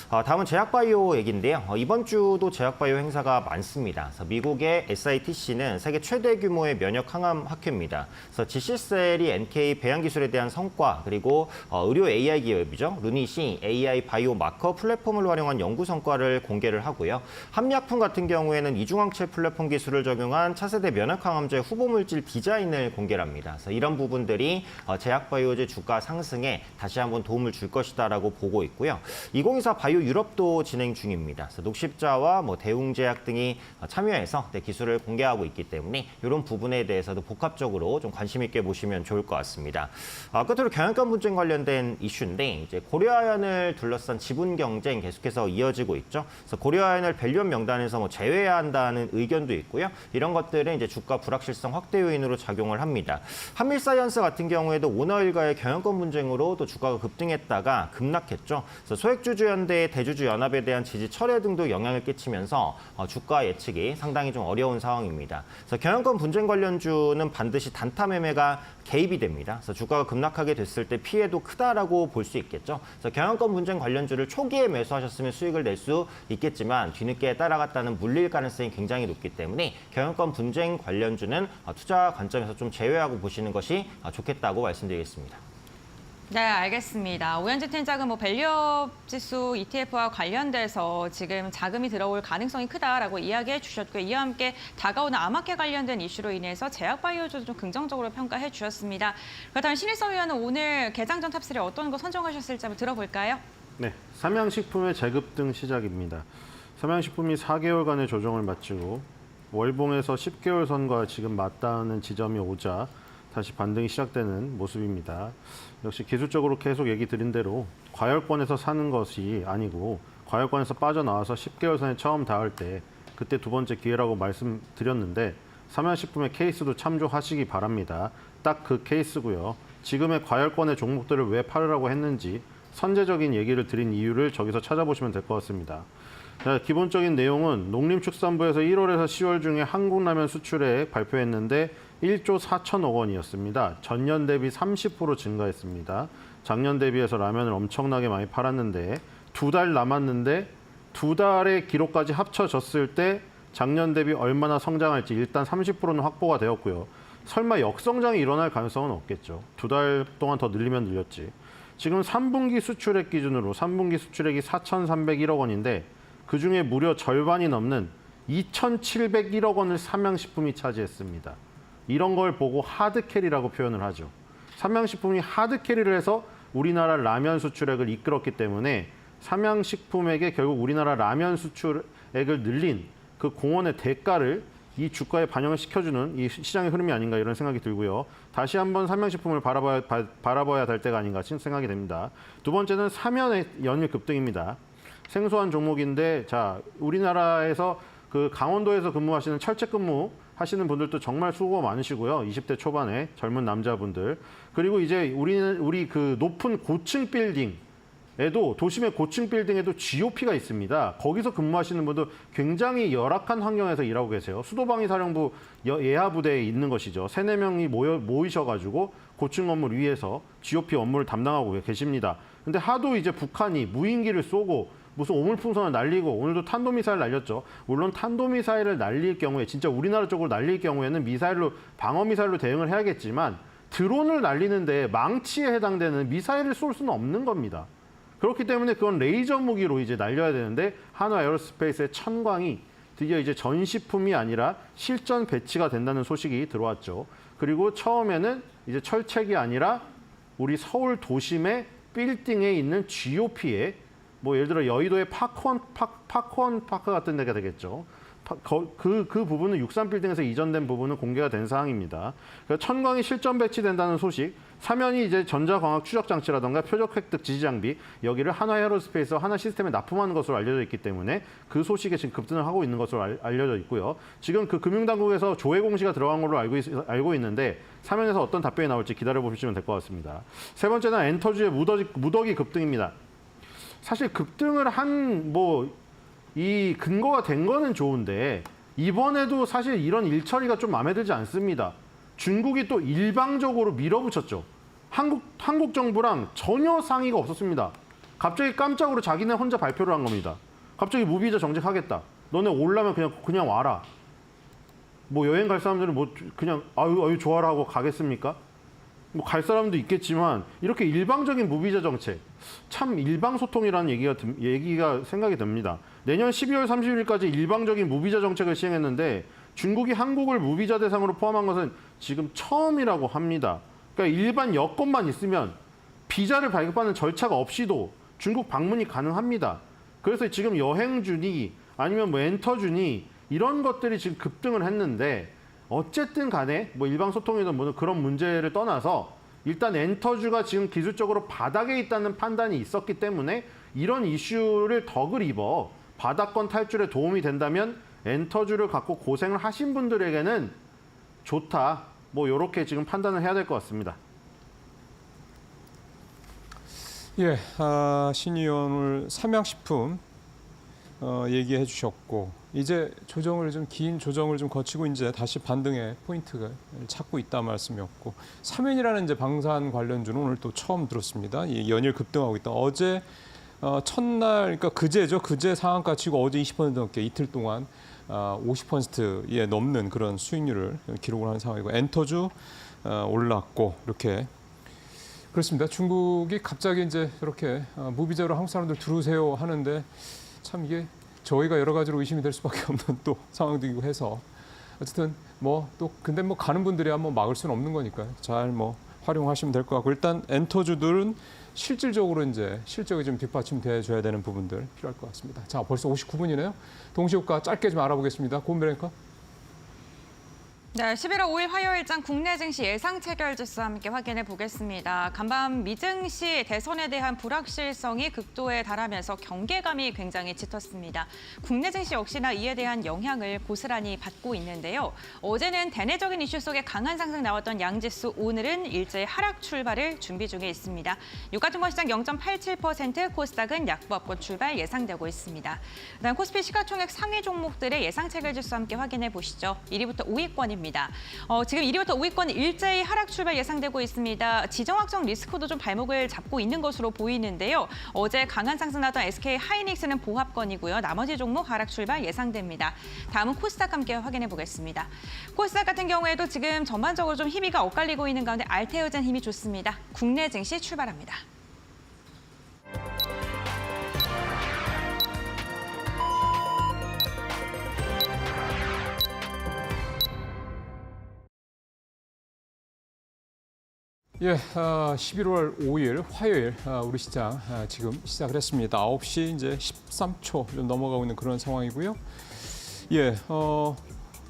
다음은 제약바이오 얘기인데요. 이번 주도 제약바이오 행사가 많습니다. 그래서 미국의 SITC는 세계 최대 규모의 면역 항암 학회입니다. 그래서 GC셀이 NK 배양 기술에 대한 성과 그리고 의료 AI 기업이죠. 루닛이 AI 바이오 마커 플랫폼을 활용한 연구 성과를 공개를 하고요. 한미약품 같은 경우에는 이중항체 플랫폼 기술을 적용한 차세대 면역 항암제 후보 물질 디자인을 공개를 합니다. 그래서 이런 부분들이 제약바이오제 주가 상승에 다시 한번 도움을 줄 것이다라고 보고 있고요. 2024 바이오 유럽도 진행 중입니다. 그래서 녹십자와 대웅제약 등이 참여해서 기술을 공개하고 있기 때문에 이런 부분에 대해서도 복합적으로 좀 관심 있게 보시면 좋을 것 같습니다. 끝으로 경영권 분쟁 관련된 이슈인데 이제 고려아연을 둘러싼 지분 경쟁 계속해서 이어지고 있죠. 그래서 고려아연을 밸류업 명단에서 제외해야 한다는 의견도 있고요. 이런 것들은 이제 주가 불확실성 확대 요인으로 작용을 합니다. 한밀사이언스 같은 경우에도 오너일가의 경영권 분쟁으로 또 주가가 급등했다가 급락했죠. 그래서 소액주주연대 대주주연합에 대한 지지 철회 등도 영향을 끼치면서 주가 예측이 상당히 좀 어려운 상황입니다. 그래서 경영권 분쟁 관련주는 반드시 단타 매매가 개입이 됩니다. 그래서 주가가 급락하게 됐을 때 피해도 크다라고 볼 수 있겠죠. 그래서 경영권 분쟁 관련주를 초기에 매수하셨으면 수익을 낼 수 있겠지만 뒤늦게 따라갔다는 물릴 가능성이 굉장히 높기 때문에 경영권 분쟁 관련주는 투자 관점에서 좀 제외하고 보시는 것이 좋겠다고 말씀드리겠습니다. 네, 알겠습니다. 오현진 팀장은 뭐 밸류업 지수 ETF와 관련돼서 지금 자금이 들어올 가능성이 크다라고 이야기해 주셨고요. 이와 함께 다가오는 암호화폐 관련된 이슈로 인해서 제약바이오주도 좀 긍정적으로 평가해 주셨습니다. 그렇다면 신일성 위원은 오늘 개장 전 탑3 어떤 거 선정하셨을지 한번 들어볼까요? 네, 삼양식품의 재급 등 시작입니다. 삼양식품이 4개월간의 조정을 마치고 월봉에서 10개월 선과 지금 맞닿는 지점이 오자 다시 반등이 시작되는 모습입니다. 역시 기술적으로 계속 얘기 드린 대로 과열권에서 사는 것이 아니고 과열권에서 빠져나와서 10개월 선에 처음 닿을 때 그때 두 번째 기회라고 말씀드렸는데 삼양식품의 케이스도 참조하시기 바랍니다. 딱 그 케이스고요. 지금의 과열권의 종목들을 왜 팔으라고 했는지 선제적인 얘기를 드린 이유를 저기서 찾아보시면 될 것 같습니다. 자, 기본적인 내용은 농림축산부에서 1월에서 10월 중에 한국라면 수출액 발표했는데 1조 4천억 원이었습니다. 전년 대비 30% 증가했습니다. 작년 대비해서 라면을 엄청나게 많이 팔았는데 2달 남았는데 2달의 기록까지 합쳐졌을 때 작년 대비 얼마나 성장할지 일단 30%는 확보가 되었고요. 설마 역성장이 일어날 가능성은 없겠죠. 2달 동안 더 늘리면 늘렸지. 지금 3분기 수출액 기준으로 3분기 수출액이 4,301억 원인데 그중에 무려 절반이 넘는 2,701억 원을 삼양식품이 차지했습니다. 이런 걸 보고 하드캐리라고 표현을 하죠. 삼양식품이 하드캐리를 해서 우리나라 라면 수출액을 이끌었기 때문에 삼양식품에게 결국 우리나라 라면 수출액을 늘린 그 공헌의 대가를 이 주가에 반영을 시켜주는 이 시장의 흐름이 아닌가 이런 생각이 들고요. 다시 한번 삼양식품을 바라봐야 될 때가 아닌가 생각이 됩니다. 두 번째는 사면의 연일 급등입니다. 생소한 종목인데 자 우리나라에서 그 강원도에서 근무하시는 철책 근무 하시는 분들도 정말 수고가 많으시고요. 20대 초반에 젊은 남자분들. 그리고 이제 우리 그 높은 고층 빌딩에도 도심의 고층 빌딩에도 GOP가 있습니다. 거기서 근무하시는 분들 굉장히 열악한 환경에서 일하고 계세요. 수도방위사령부 예하부대에 있는 것이죠. 3, 4명이 모이셔가지고 고층 건물 위에서 GOP 업무를 담당하고 계십니다. 근데 하도 이제 북한이 무인기를 쏘고 무슨 오물풍선을 날리고 오늘도 탄도미사일 날렸죠. 물론 탄도미사일을 날릴 경우에 진짜 우리나라 쪽으로 날릴 경우에는 미사일로 방어미사일로 대응을 해야겠지만 드론을 날리는데 망치에 해당되는 미사일을 쏠 수는 없는 겁니다. 그렇기 때문에 그건 레이저 무기로 이제 날려야 되는데 한화 에어로스페이스의 천광이 드디어 이제 전시품이 아니라 실전 배치가 된다는 소식이 들어왔죠. 그리고 처음에는 이제 철책이 아니라 우리 서울 도심의 빌딩에 있는 GOP에 뭐 예를 들어 여의도의 파크원 파크 같은 데가 되겠죠. 그 부분은 63빌딩에서 이전된 부분은 공개가 된 사항입니다. 그러니까 천광이 실전 배치된다는 소식, 사면이 이제 전자광학 추적 장치라던가 표적 획득 지지 장비 여기를 한화 에어로스페이스 하나 시스템에 납품하는 것으로 알려져 있기 때문에 그 소식에 지금 급등을 하고 있는 것으로 알려져 있고요. 지금 그 금융당국에서 조회 공시가 들어간 걸로 알고 있는데 사면에서 어떤 답변이 나올지 기다려 보시면 될 것 같습니다. 세 번째는 엔터주의 무더기 급등입니다. 사실 급등을 한 이 근거가 된 거는 좋은데 이번에도 사실 이런 일처리가 좀 마음에 들지 않습니다. 중국이 또 일방적으로 밀어붙였죠. 한국 정부랑 전혀 상의가 없었습니다. 갑자기 깜짝으로 자기네 혼자 발표를 한 겁니다. 갑자기 무비자 정책하겠다. 너네 오려면 그냥 와라. 뭐 여행 갈 사람들은 뭐 그냥 아유 좋아라 하고 가겠습니까? 뭐 갈 사람도 있겠지만 이렇게 일방적인 무비자 정책, 참 일방소통이라는 얘기가 생각이 듭니다. 내년 12월 30일까지 일방적인 무비자 정책을 시행했는데 중국이 한국을 무비자 대상으로 포함한 것은 지금 처음이라고 합니다. 그러니까 일반 여권만 있으면 비자를 발급하는 절차가 없이도 중국 방문이 가능합니다. 그래서 지금 여행준이 아니면 뭐 엔터준이 이런 것들이 지금 급등을 했는데 어쨌든 간에 뭐 일방소통이든 뭐든 그런 문제를 떠나서 일단 엔터주가 지금 기술적으로 바닥에 있다는 판단이 있었기 때문에 이런 이슈를 덕을 입어 바닥권 탈출에 도움이 된다면 엔터주를 갖고 고생을 하신 분들에게는 좋다. 뭐 이렇게 지금 판단을 해야 될 것 같습니다. 예, 신 의원 오늘 삼양식품 얘기해 주셨고 이제 긴 조정을 좀 거치고 이제 다시 반등의 포인트를 찾고 있다 말씀이었고 사면이라는 이제 방산 관련주는 오늘 또 처음 들었습니다. 연일 급등하고 있다. 어제 첫날 그러니까 그제 상한가 치고 어제 20% 넘게 이틀 동안 50%에 넘는 그런 수익률을 기록을 한 상황이고 엔터주 올랐고 이렇게 그렇습니다. 중국이 갑자기 이제 이렇게 무비자로 한국 사람들 들어오세요 하는데 참 이게 저희가 여러 가지로 의심이 될 수밖에 없는 또 상황이기도 해서 어쨌든 근데 가는 분들이야 막을 수는 없는 거니까요. 잘 활용하시면 될 것 같고 일단 엔터주들은 실질적으로 이제 실적이 좀 뒷받침돼 줘야 되는 부분들 필요할 것 같습니다. 자, 벌써 59분이네요. 동시효과 짧게 좀 알아보겠습니다. 고은별 앵커. 네, 11월 5일 화요일장 국내 증시 예상 체결 지수 함께 확인해 보겠습니다. 간밤 미증시 대선에 대한 불확실성이 극도에 달하면서 경계감이 굉장히 짙었습니다. 국내 증시 역시나 이에 대한 영향을 고스란히 받고 있는데요. 어제는 대내적인 이슈 속에 강한 상승 나왔던 양지수, 오늘은 일제히 하락 출발을 준비 중에 있습니다. 유가증권시장 0.87%, 코스닥은 약보합권 출발 예상되고 있습니다. 그다음 코스피 시가총액 상위 종목들의 예상 체결 지수 함께 확인해 보시죠. 1위부터 5위권입니다. 지금 1위부터 5위권 일제히 하락 출발 예상되고 있습니다. 지정 확정 리스크도 좀 발목을 잡고 있는 것으로 보이는데요. 어제 강한 상승 나왔던 SK 하이닉스는 보합권이고요. 나머지 종목 하락 출발 예상됩니다. 다음은 코스닥 함께 확인해 보겠습니다. 코스닥 같은 경우에도 지금 전반적으로 좀 희비가 엇갈리고 있는 가운데 알테오젠 힘이 좋습니다. 국내 증시 출발합니다. 예, 11월 5일 화요일 우리 시장 지금 시작을 했습니다. 9시 이제 13초 좀 넘어가고 있는 그런 상황이고요. 예,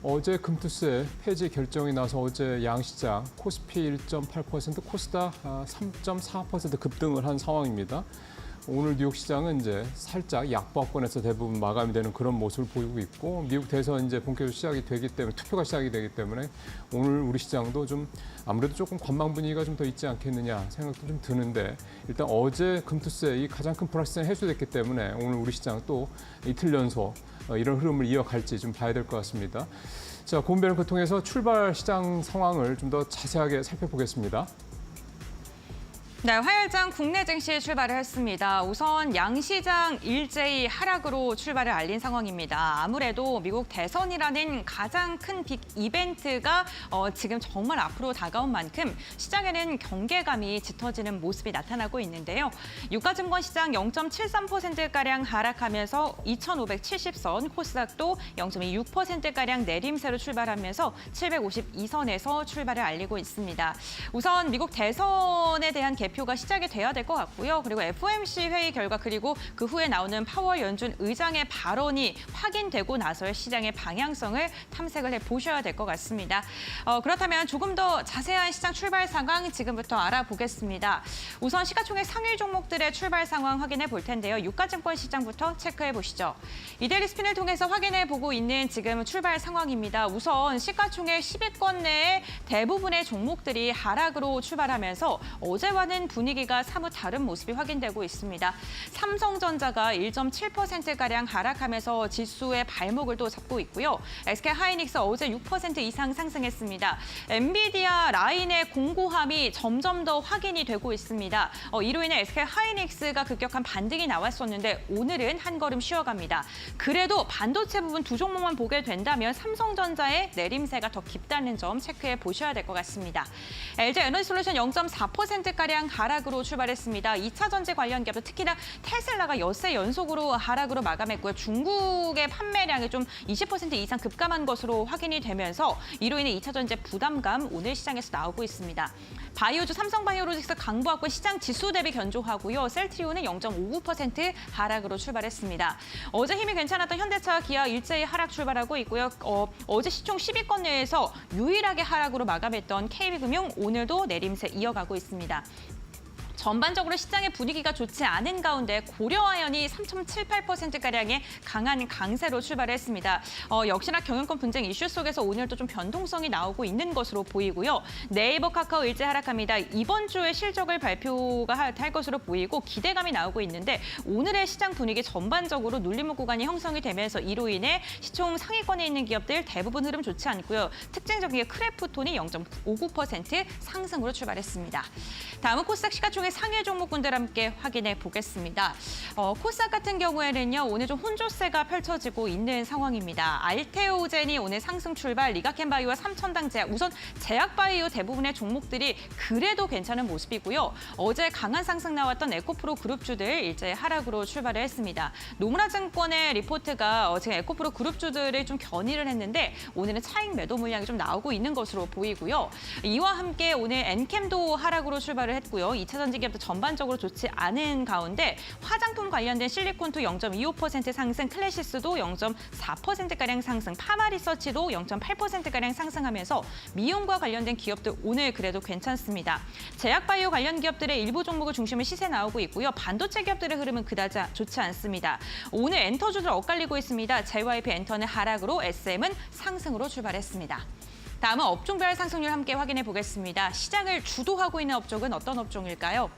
어제 금투세 폐지 결정이 나서 어제 양시장 코스피 1.8%, 코스닥 3.4% 급등을 한 상황입니다. 오늘 뉴욕 시장은 이제 살짝 약보합권에서 대부분 마감이 되는 그런 모습을 보이고 있고 미국 대선 이제 본격적으로 시작이 되기 때문에 투표가 시작이 되기 때문에 오늘 우리 시장도 좀 아무래도 조금 관망 분위기가 좀 더 있지 않겠느냐 생각도 좀 드는데 일단 어제 금투세 이 가장 큰 불확실성이 해소됐기 때문에 오늘 우리 시장 또 이틀 연속 이런 흐름을 이어갈지 좀 봐야 될 것 같습니다. 자, 고은별 앵커 통해서 출발 시장 상황을 좀 더 자세하게 살펴보겠습니다. 네, 화요일장 국내 증시 출발을 했습니다. 우선 양시장 일제히 하락으로 출발을 알린 상황입니다. 아무래도 미국 대선이라는 가장 큰 빅 이벤트가 지금 정말 앞으로 다가온 만큼 시장에는 경계감이 짙어지는 모습이 나타나고 있는데요. 유가증권 시장 0.73%가량 하락하면서 2,570선, 코스닥도 0.26%가량 내림세로 출발하면서 752선에서 출발을 알리고 있습니다. 우선 미국 대선에 대한 개표가 시작이 돼야 될 것 같고요. 그리고 FOMC 회의 결과 그리고 그 후에 나오는 파월 연준 의장의 발언이 확인되고 나서 시장의 방향성을 탐색을 해보셔야 될 것 같습니다. 그렇다면 조금 더 자세한 시장 출발 상황 지금부터 알아보겠습니다. 우선 시가총액 상위 종목들의 출발 상황 확인해 볼 텐데요. 유가증권 시장부터 체크해 보시죠. 이데일리 스핀을 통해서 확인해 보고 있는 지금 출발 상황입니다. 우선 시가총액 10위권 내에 대부분의 종목들이 하락으로 출발하면서 어제와는 분위기가 사뭇 다른 모습이 확인되고 있습니다. 삼성전자가 1.7%가량 하락하면서 지수의 발목을 또 잡고 있고요. SK 하이닉스 어제 6% 이상 상승했습니다. 엔비디아 라인의 공고함이 점점 더 확인이 되고 있습니다. 이로 인해 SK 하이닉스가 급격한 반등이 나왔었는데 오늘은 한 걸음 쉬어갑니다. 그래도 반도체 부분 두 종목만 보게 된다면 삼성전자의 내림세가 더 깊다는 점 체크해 보셔야 될 것 같습니다. LG 에너지솔루션 0.4%가량 하락으로 출발했습니다. 2차 전지 관련 기업도 특히나 테슬라가 엿새 연속으로 하락으로 마감했고요. 중국의 판매량이 좀 20% 이상 급감한 것으로 확인이 되면서 이로 인해 2차 전지 부담감 오늘 시장에서 나오고 있습니다. 바이오주 삼성바이오로직스 강보합권 시장 지수 대비 견조하고요. 셀트리온은 0.59% 하락으로 출발했습니다. 어제 힘이 괜찮았던 현대차, 기아 일제히 하락 출발하고 있고요. 어제 시총 10위권 내에서 유일하게 하락으로 마감했던 KB금융 오늘도 내림세 이어가고 있습니다. 전반적으로 시장의 분위기가 좋지 않은 가운데 고려아연이 3.78%가량의 강한 강세로 출발했습니다. 역시나 경영권 분쟁 이슈 속에서 오늘도 좀 변동성이 나오고 있는 것으로 보이고요. 네이버, 카카오 일제 하락합니다. 이번 주에 실적을 발표가 할 것으로 보이고 기대감이 나오고 있는데 오늘의 시장 분위기 전반적으로 눌림목 구간이 형성이 되면서 이로 인해 시총 상위권에 있는 기업들 대부분 흐름 좋지 않고요. 특징적인 게 크래프톤이 0.59% 상승으로 출발했습니다. 다음은 코스닥 시가총액 상해 종목군들 함께 확인해 보겠습니다. 코스닥 같은 경우에는요, 오늘 좀 혼조세가 펼쳐지고 있는 상황입니다. 알테오젠이 오늘 상승 출발, 리가켄바이오와 삼천당제약, 우선 제약바이오 대부분의 종목들이 그래도 괜찮은 모습이고요. 어제 강한 상승 나왔던 에코프로 그룹주들 일제 하락으로 출발을 했습니다. 노무라증권의 리포트가 지금 에코프로 그룹주들을 좀 견인을 했는데 오늘은 차익 매도 물량이 좀 나오고 있는 것으로 보이고요. 이와 함께 오늘 엔캠도 하락으로 출발을 했고요. 2차 전지 기업도 전반적으로 좋지 않은 가운데 화장품 관련된 실리콘투 0.25% 상승, 클래시스도 0.4%가량 상승, 파마리서치도 0.8%가량 상승하면서 미용과 관련된 기업들 오늘 그래도 괜찮습니다. 제약바이오 관련 기업들의 일부 종목을 중심으로 시세 나오고 있고요. 반도체 기업들의 흐름은 그다지 좋지 않습니다. 오늘 엔터주들 엇갈리고 있습니다. JYP 엔터는 하락으로, SM은 상승으로 출발했습니다. 다음은 업종별 상승률 함께 확인해 보겠습니다. 시장을 주도하고 있는 업종은 어떤 업종일까요?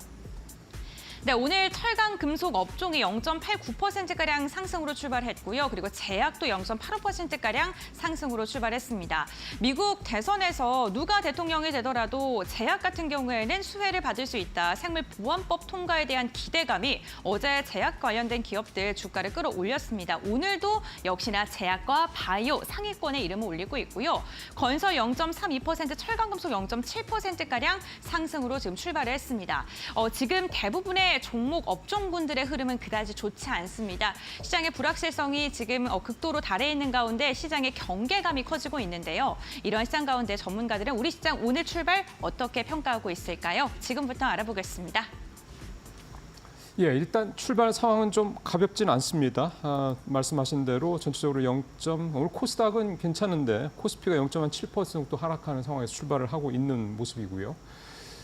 네, 오늘 철강 금속 업종이 0.89%가량 상승으로 출발했고요. 그리고 제약도 0.85%가량 상승으로 출발했습니다. 미국 대선에서 누가 대통령이 되더라도 제약 같은 경우에는 수혜를 받을 수 있다. 생물보안법 통과에 대한 기대감이 어제 제약 관련된 기업들 주가를 끌어올렸습니다. 오늘도 역시나 제약과 바이오 상위권에 이름을 올리고 있고요. 건설 0.32%, 철강 금속 0.7%가량 상승으로 지금 출발을 했습니다. 지금 대부분의 종목 업종군들의 흐름은 그다지 좋지 않습니다. 시장의 불확실성이 지금 극도로 달해 있는 가운데 시장의 경계감이 커지고 있는데요. 이런 시장 가운데 전문가들은 우리 시장 오늘 출발 어떻게 평가하고 있을까요? 지금부터 알아보겠습니다. 예, 일단 출발 상황은 좀 가볍진 않습니다. 말씀하신 대로 전체적으로 오늘 코스닥은 괜찮은데 코스피가 0.7% 정도 하락하는 상황에서 출발을 하고 있는 모습이고요.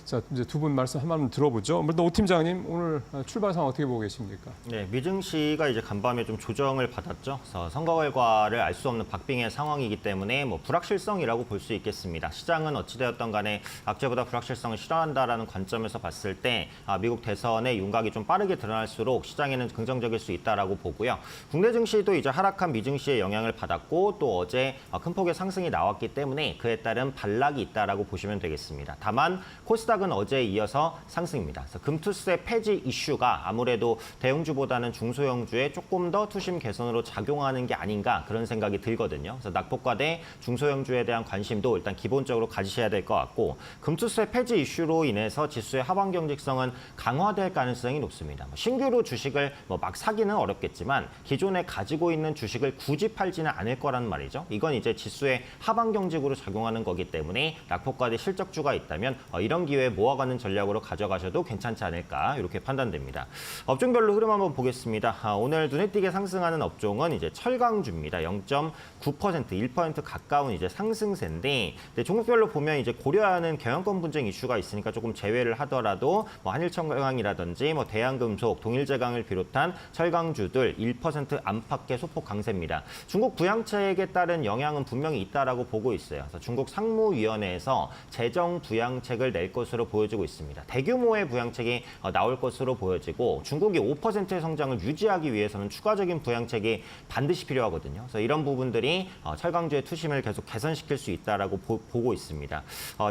자, 이제 두 분 말씀 한 말씀 들어보죠. 먼저 오 팀장님, 오늘 출발 상황 어떻게 보고 계십니까? 네, 미증시가 이제 간밤에 좀 조정을 받았죠. 그래서 선거 결과를 알 수 없는 박빙의 상황이기 때문에 불확실성이라고 볼 수 있겠습니다. 시장은 어찌되었던 간에 악재보다 불확실성을 싫어한다라는 관점에서 봤을 때 미국 대선의 윤곽이 좀 빠르게 드러날수록 시장에는 긍정적일 수 있다라고 보고요. 국내 증시도 이제 하락한 미증시의 영향을 받았고 또 어제 큰 폭의 상승이 나왔기 때문에 그에 따른 반락이 있다라고 보시면 되겠습니다. 다만 코스닥은 어제에 이어서 상승입니다. 그래서 금투세 폐지 이슈가 아무래도 대형주보다는 중소형주에 조금 더 투심 개선으로 작용하는 게 아닌가 그런 생각이 들거든요. 그래서 낙폭과대 중소형주에 대한 관심도 일단 기본적으로 가지셔야 될 것 같고 금투세 폐지 이슈로 인해서 지수의 하방 경직성은 강화될 가능성이 높습니다. 신규로 주식을 막 사기는 어렵겠지만 기존에 가지고 있는 주식을 굳이 팔지는 않을 거란 말이죠. 이건 이제 지수의 하방 경직으로 작용하는 거기 때문에 낙폭과대 실적주가 있다면 이런 기회에 모아가는 전략으로 가져가셔도 괜찮지 않을까 이렇게 판단됩니다. 업종별로 흐름 한번 보겠습니다. 오늘 눈에 띄게 상승하는 업종은 이제 철강주입니다. 0.9%, 1% 가까운 이제 상승세인데 종목별로 보면 이제 고려하는 경영권 분쟁 이슈가 있으니까 조금 제외를 하더라도 한일철강이라든지 대한금속, 동일제강을 비롯한 철강주들 1% 안팎의 소폭 강세입니다. 중국 부양책에 따른 영향은 분명히 있다라고 보고 있어요. 그래서 중국 상무위원회에서 재정 부양책을 낼 것으로 보여지고 있습니다. 대규모의 부양책이 나올 것으로 보여지고 중국이 5%의 성장을 유지하기 위해서는 추가적인 부양책이 반드시 필요하거든요. 그래서 이런 부분들이 철강주의 투심을 계속 개선시킬 수 있다라고 보고 있습니다.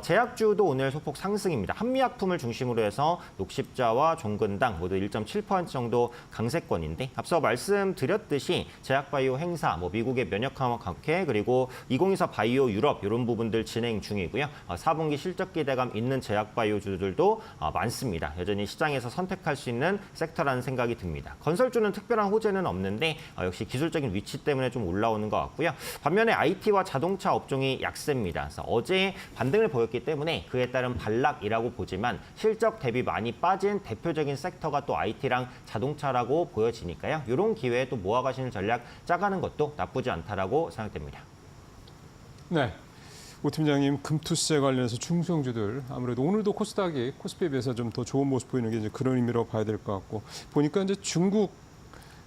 제약주도 오늘 소폭 상승입니다. 한미약품을 중심으로 해서 녹십자와 종근당 모두 1.7% 정도 강세권인데 앞서 말씀드렸듯이 제약바이오 행사, 미국의 면역학회 그리고 2024 바이오 유럽 이런 부분들 진행 중이고요. 4분기 실적 기대감 있는 제약바이오주들도 많습니다. 여전히 시장에서 선택할 수 있는 섹터라는 생각이 듭니다. 건설주는 특별한 호재는 없는데 역시 기술적인 위치 때문에 좀 올라오는 것 같고요. 반면에 IT와 자동차 업종이 약세입니다. 그래서 어제 반등을 보였기 때문에 그에 따른 반락이라고 보지만 실적 대비 많이 빠진 대표적인 섹터가 또 IT랑 자동차라고 보여지니까요. 이런 기회에 또 모아가시는 전략 짜가는 것도 나쁘지 않다라고 생각됩니다. 네. 오 팀장님, 금투세 관련해서 중소형주들 아무래도 오늘도 코스닥이 코스피에 비해서 좀 더 좋은 모습 보이는 게 이제 그런 의미로 봐야 될 것 같고 보니까 이제 중국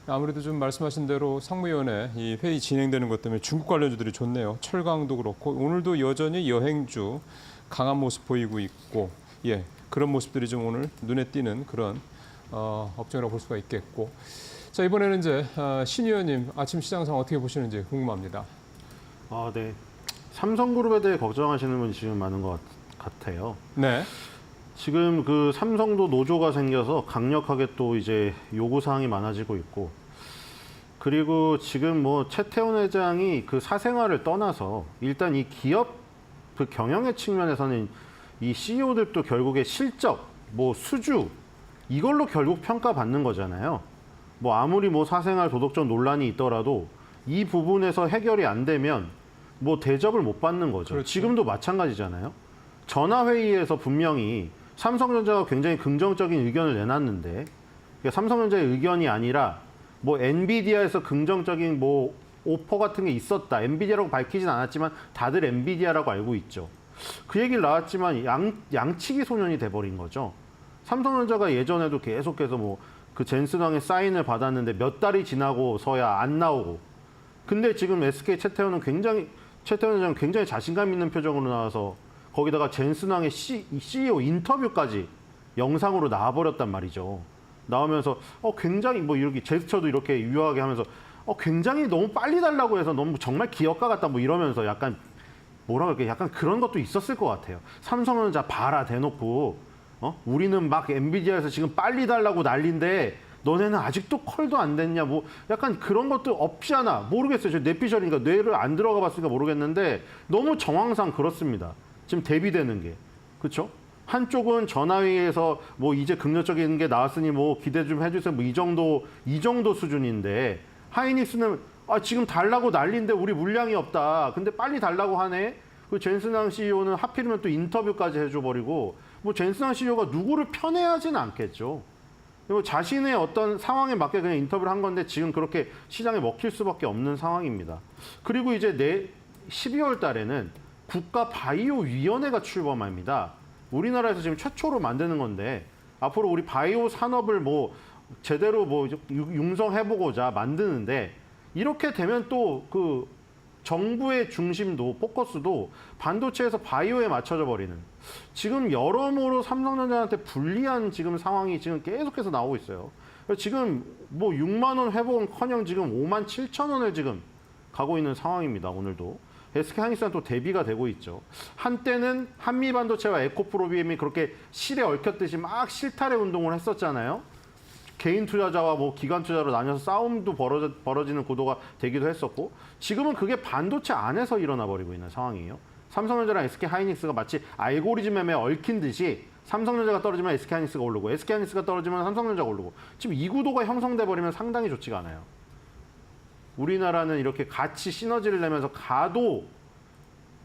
아무래도 좀 말씀하신 대로 상무위원회 이 회의 진행되는 것 때문에 중국 관련주들이 좋네요. 철강도 그렇고 오늘도 여전히 여행주 강한 모습 보이고 있고 그런 모습들이 좀 오늘 눈에 띄는 그런 업종이라고 볼 수가 있겠고 자 이번에는 이제 신 의원님 아침 시장 상황 어떻게 보시는지 궁금합니다. 네. 삼성그룹에 대해 걱정하시는 분이 지금 많은 것 같아요. 네. 지금 그 삼성도 노조가 생겨서 강력하게 또 이제 요구 사항이 많아지고 있고, 그리고 지금 뭐 최태원 회장이 그 사생활을 떠나서 일단 이 기업 그 경영의 측면에서는 이 CEO들도 결국에 실적, 뭐 수주 이걸로 결국 평가받는 거잖아요. 뭐 아무리 뭐 사생활 도덕적 논란이 있더라도 이 부분에서 해결이 안 되면 뭐 대접을 못 받는 거죠. 그렇죠. 지금도 마찬가지잖아요. 전화회의에서 분명히 삼성전자가 굉장히 긍정적인 의견을 내놨는데, 그러니까 삼성전자의 의견이 아니라 뭐 엔비디아에서 긍정적인 뭐 오퍼 같은 게 있었다. 엔비디아라고 밝히진 않았지만 다들 엔비디아라고 알고 있죠. 그 얘기를 나왔지만 양치기 소년이 돼버린 거죠. 삼성전자가 예전에도 계속해서 뭐 그 젠슨왕의 사인을 받았는데 몇 달이 지나고서야 안 나오고, 근데 지금 SK 최태원 회장은 굉장히 자신감 있는 표정으로 나와서 거기다가 젠슨왕의 CEO 인터뷰까지 영상으로 나와버렸단 말이죠. 나오면서 굉장히 뭐 이렇게 제스처도 이렇게 유효하게 하면서 굉장히 너무 빨리 달라고 해서 너무 정말 기업가 같다 뭐 이러면서 약간 뭐라 그럴까, 약간 그런 것도 있었을 것 같아요. 삼성전자 봐라 대놓고 우리는 막 엔비디아에서 지금 빨리 달라고 난리인데 너네는 아직도 컬도 안 됐냐, 뭐 약간 그런 것도 없지 않아 모르겠어요. 저 뇌피셜이니까 뇌를 안 들어가 봤으니까 모르겠는데 너무 정황상 그렇습니다. 지금 대비되는 게. 그렇죠? 한쪽은 전화회의에서 뭐 이제 긍정적인 게 나왔으니 뭐 기대 좀 해주세요, 뭐 이 정도 수준인데, 하이닉스는 지금 달라고 난리인데 우리 물량이 없다. 근데 빨리 달라고 하네. 그 젠슨왕 CEO는 하필이면 또 인터뷰까지 해줘버리고, 뭐 젠슨왕 CEO가 누구를 편애하지는 않겠죠. 뭐 자신의 어떤 상황에 맞게 그냥 인터뷰를 한 건데 지금 그렇게 시장에 먹힐 수밖에 없는 상황입니다. 그리고 이제 12월 달에는 국가바이오위원회가 출범합니다. 우리나라에서 지금 최초로 만드는 건데, 앞으로 우리 바이오 산업을 뭐 제대로 뭐 융성해보고자 만드는데, 이렇게 되면 또 그 정부의 중심도 포커스도 반도체에서 바이오에 맞춰져 버리는, 지금 여러모로 삼성전자한테 불리한 지금 상황이 지금 계속해서 나오고 있어요. 지금 뭐 6만 원 회복은커녕 지금 5만 7천 원을 지금 가고 있는 상황입니다. 오늘도 SK 하이닉스는 또 대비가 되고 있죠. 한때는 한미반도체와 에코프로비엠이 그렇게 실에 얽혔듯이 막 실타래 운동을 했었잖아요. 개인 투자자와 뭐 기관 투자로 나뉘어서 싸움도 벌어지는 구도가 되기도 했었고, 지금은 그게 반도체 안에서 일어나 버리고 있는 상황이에요. 삼성전자랑 SK 하이닉스가 마치 알고리즘에 얽힌 듯이 삼성전자가 떨어지면 SK 하이닉스가 오르고, SK 하이닉스가 떨어지면 삼성전자가 오르고, 지금 이 구도가 형성돼 버리면 상당히 좋지가 않아요. 우리나라는 이렇게 같이 시너지를 내면서 가도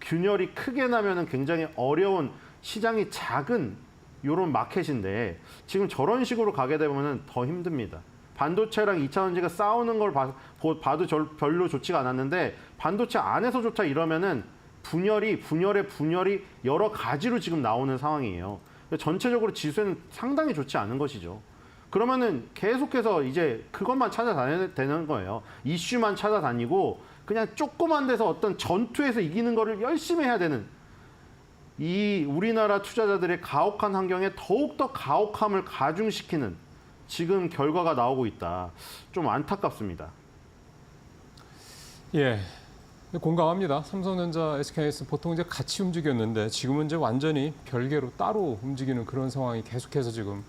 균열이 크게 나면은 굉장히 어려운, 시장이 작은 요런 마켓인데, 지금 저런 식으로 가게 되면은 더 힘듭니다. 반도체랑 2차전지가 싸우는 걸 봐도 별로 좋지가 않았는데, 반도체 안에서조차 이러면은 분열의 분열이 여러 가지로 지금 나오는 상황이에요. 전체적으로 지수에는 상당히 좋지 않은 것이죠. 그러면은 계속해서 이제 그것만 찾아다녀야 되는 거예요. 이슈만 찾아다니고 그냥 조그만 데서 어떤 전투에서 이기는 거를 열심히 해야 되는, 이 우리나라 투자자들의 가혹한 환경에 더욱더 가혹함을 가중시키는 지금 결과가 나오고 있다. 좀 안타깝습니다. 예, 공감합니다. 삼성전자, SK하이닉스 보통 이제 같이 움직였는데 지금은 이제 완전히 별개로 따로 움직이는 그런 상황이 계속해서 지금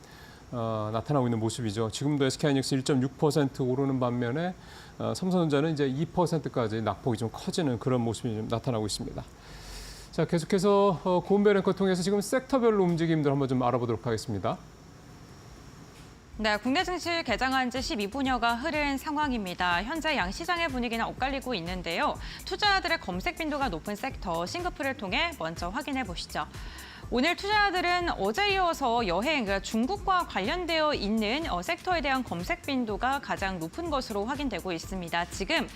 나타나고 있는 모습이죠. 지금도 SK하이닉스 1.6% 오르는 반면에 삼성전자는 이제 2%까지 낙폭이 좀 커지는 그런 모습이 좀 나타나고 있습니다. 자, 계속해서 고은별 앵커 통해서 지금 섹터별로 움직임들 한번 좀 알아보도록 하겠습니다. 네, 국내 증시 개장한 지 12분여가 흐른 상황입니다. 현재 양시장의 분위기는 엇갈리고 있는데요. 투자자들의 검색 빈도가 높은 섹터 싱가포르를 통해 먼저 확인해 보시죠. 오늘 투자자들은 어제 이어서 여행, 그러니까 중국과 관련되어 있는 섹터에 대한 검색 빈도가 가장 높은 것으로 확인되고 있습니다. 지금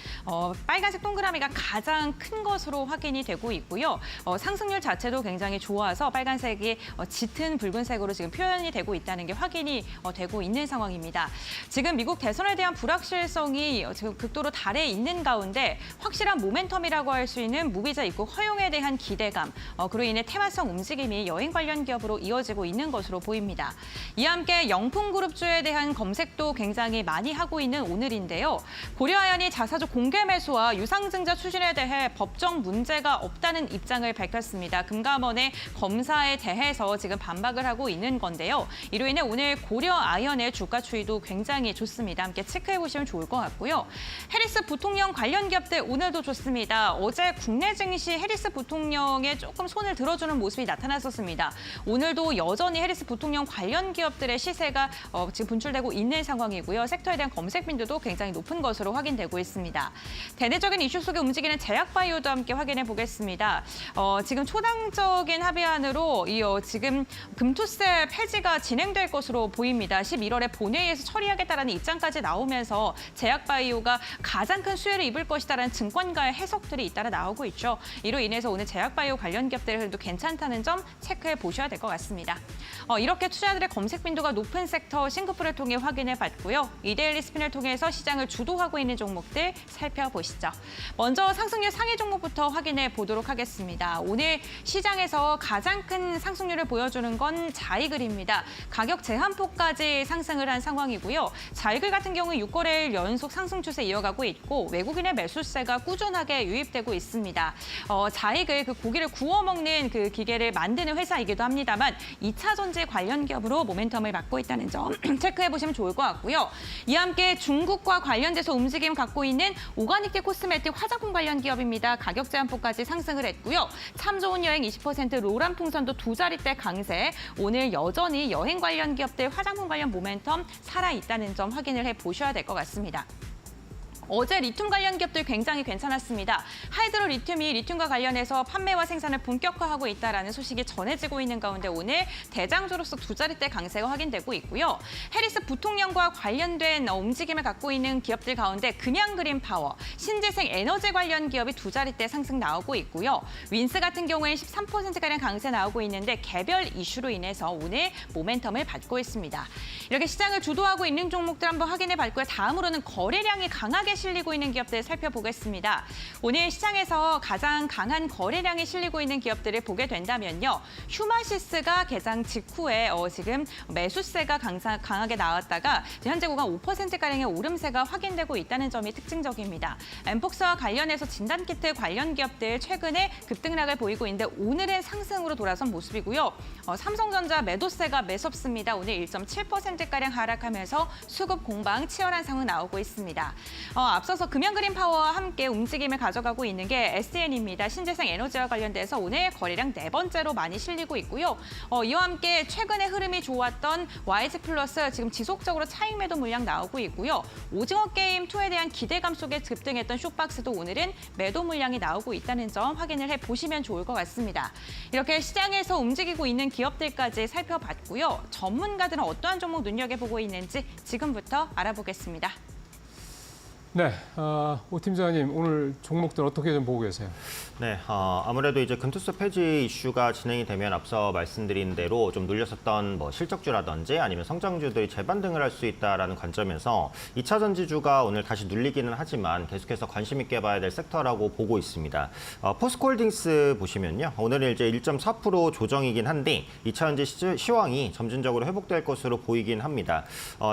빨간색 동그라미가 가장 큰 것으로 확인이 되고 있고요. 상승률 자체도 굉장히 좋아서 빨간색이 짙은 붉은색으로 지금 표현이 되고 있다는 게 확인이 되고 있는 상황입니다. 지금 미국 대선에 대한 불확실성이 지금 극도로 달해 있는 가운데 확실한 모멘텀이라고 할 수 있는 무비자 입국 허용에 대한 기대감, 그로 인해 테마성 움직임이 여행 관련 기업으로 이어지고 있는 것으로 보입니다. 이와 함께 영풍그룹주에 대한 검색도 굉장히 많이 하고 있는 오늘인데요. 고려아연이 자사주 공개 매수와 유상증자 추진에 대해 법정 문제가 없다는 입장을 밝혔습니다. 금감원의 검사에 대해서 지금 반박을 하고 있는 건데요. 이로 인해 오늘 고려아연의 주가 추이도 굉장히 좋습니다. 함께 체크해 보시면 좋을 것 같고요. 해리스 부통령 관련 기업들 오늘도 좋습니다. 어제 국내 증시 해리스 부통령에 조금 손을 들어주는 모습이 나타났었습니다. 오늘도 여전히 해리스 부통령 관련 기업들의 시세가 지금 분출되고 있는 상황이고요. 섹터에 대한 검색 빈도도 굉장히 높은 것으로 확인되고 있습니다. 대내적인 이슈 속에 움직이는 제약바이오도 함께 확인해 보겠습니다. 지금 초당적인 합의안으로 지금 금투세 폐지가 진행될 것으로 보입니다. 11월에 본회의에서 처리하겠다라는 입장까지 나오면서 제약바이오가 가장 큰 수혜를 입을 것이다라는 증권가의 해석들이 잇따라 나오고 있죠. 이로 인해서 오늘 제약바이오 관련 기업들도 괜찮다는 점 체크해 보셔야 될 것 같습니다. 이렇게 투자들의 검색 빈도가 높은 섹터 싱크풀을 통해 확인해 봤고요. 이데일리 스핀을 통해서 시장을 주도하고 있는 종목들 살펴보시죠. 먼저 상승률 상위 종목부터 확인해 보도록 하겠습니다. 오늘 시장에서 가장 큰 상승률을 보여주는 건 자이글입니다. 가격 제한폭까지 상승을 한 상황이고요. 자이글 같은 경우 6거래일 연속 상승 추세 이어가고 있고 외국인의 매수세가 꾸준하게 유입되고 있습니다. 자이글 그 고기를 구워 먹는 그 기계를 만드는 회사이기도 합니다만 2차 전지 관련 기업으로 모멘텀을 맡고 있다는 점 체크해 보시면 좋을 것 같고요. 이와 함께 중국과 관련돼서 움직임 갖고 있는 오가닉티 코스메틱 화장품 관련 기업입니다. 가격 제한폭까지 상승을 했고요. 참 좋은 여행 20% 로란 풍선도 두 자릿대 강세. 오늘 여전히 여행 관련 기업들 화장품 관련 모멘텀 살아있다는 점 확인을 해보셔야 될 것 같습니다. 어제 리튬 관련 기업들 굉장히 괜찮았습니다. 하이드로 리튬이 리튬과 관련해서 판매와 생산을 본격화하고 있다는 소식이 전해지고 있는 가운데 오늘 대장주로서 두 자릿대 강세가 확인되고 있고요. 해리스 부통령과 관련된 움직임을 갖고 있는 기업들 가운데 금양그린파워, 신재생 에너지 관련 기업이 두 자릿대 상승 나오고 있고요. 윈스 같은 경우에는 13%가량 강세 나오고 있는데 개별 이슈로 인해서 오늘 모멘텀을 받고 있습니다. 이렇게 시장을 주도하고 있는 종목들 한번 확인해 봤고요. 다음으로는 거래량이 강하게 실리고 있는 기업들 살펴보겠습니다. 오늘 시장에서 가장 강한 거래량이 실리고 있는 기업들을 보게 된다면요. 휴마시스가 개장 직후에 지금 매수세가 강하게 나왔다가 현재 구간 5%가량의 오름세가 확인되고 있다는 점이 특징적입니다. 엠폭스와 관련해서 진단키트 관련 기업들 최근에 급등락을 보이고 있는데 오늘은 상승으로 돌아선 모습이고요. 삼성전자 매도세가 매섭습니다. 오늘 1.7%가량 하락하면서 수급 공방 치열한 상황 나오고 있습니다. 앞서서 금양그린파워와 함께 움직임을 가져가고 있는 게 SN입니다. 신재생 에너지와 관련돼서 오늘 거래량 4번째로 많이 실리고 있고요. 이와 함께 최근에 흐름이 좋았던 YG플러스 지금 지속적으로 차익 매도 물량 나오고 있고요. 오징어 게임 2에 대한 기대감 속에 급등했던 쇼박스도 오늘은 매도 물량이 나오고 있다는 점 확인을 해보시면 좋을 것 같습니다. 이렇게 시장에서 움직이고 있는 기업들까지 살펴봤고요. 전문가들은 어떠한 종목 눈여겨보고 있는지 지금부터 알아보겠습니다. 네, 오 팀장님 오늘 종목들 어떻게 좀 보고 계세요? 네, 아무래도 이제 금투세 폐지 이슈가 진행이 되면 앞서 말씀드린 대로 좀 눌렸었던 실적주라든지 아니면 성장주들이 재반등을 할 수 있다라는 관점에서 2차 전지주가 오늘 다시 눌리기는 하지만 계속해서 관심 있게 봐야 될 섹터라고 보고 있습니다. 포스코홀딩스 보시면요, 오늘은 이제 1.4% 조정이긴 한데 2차 전지 시황이 점진적으로 회복될 것으로 보이긴 합니다.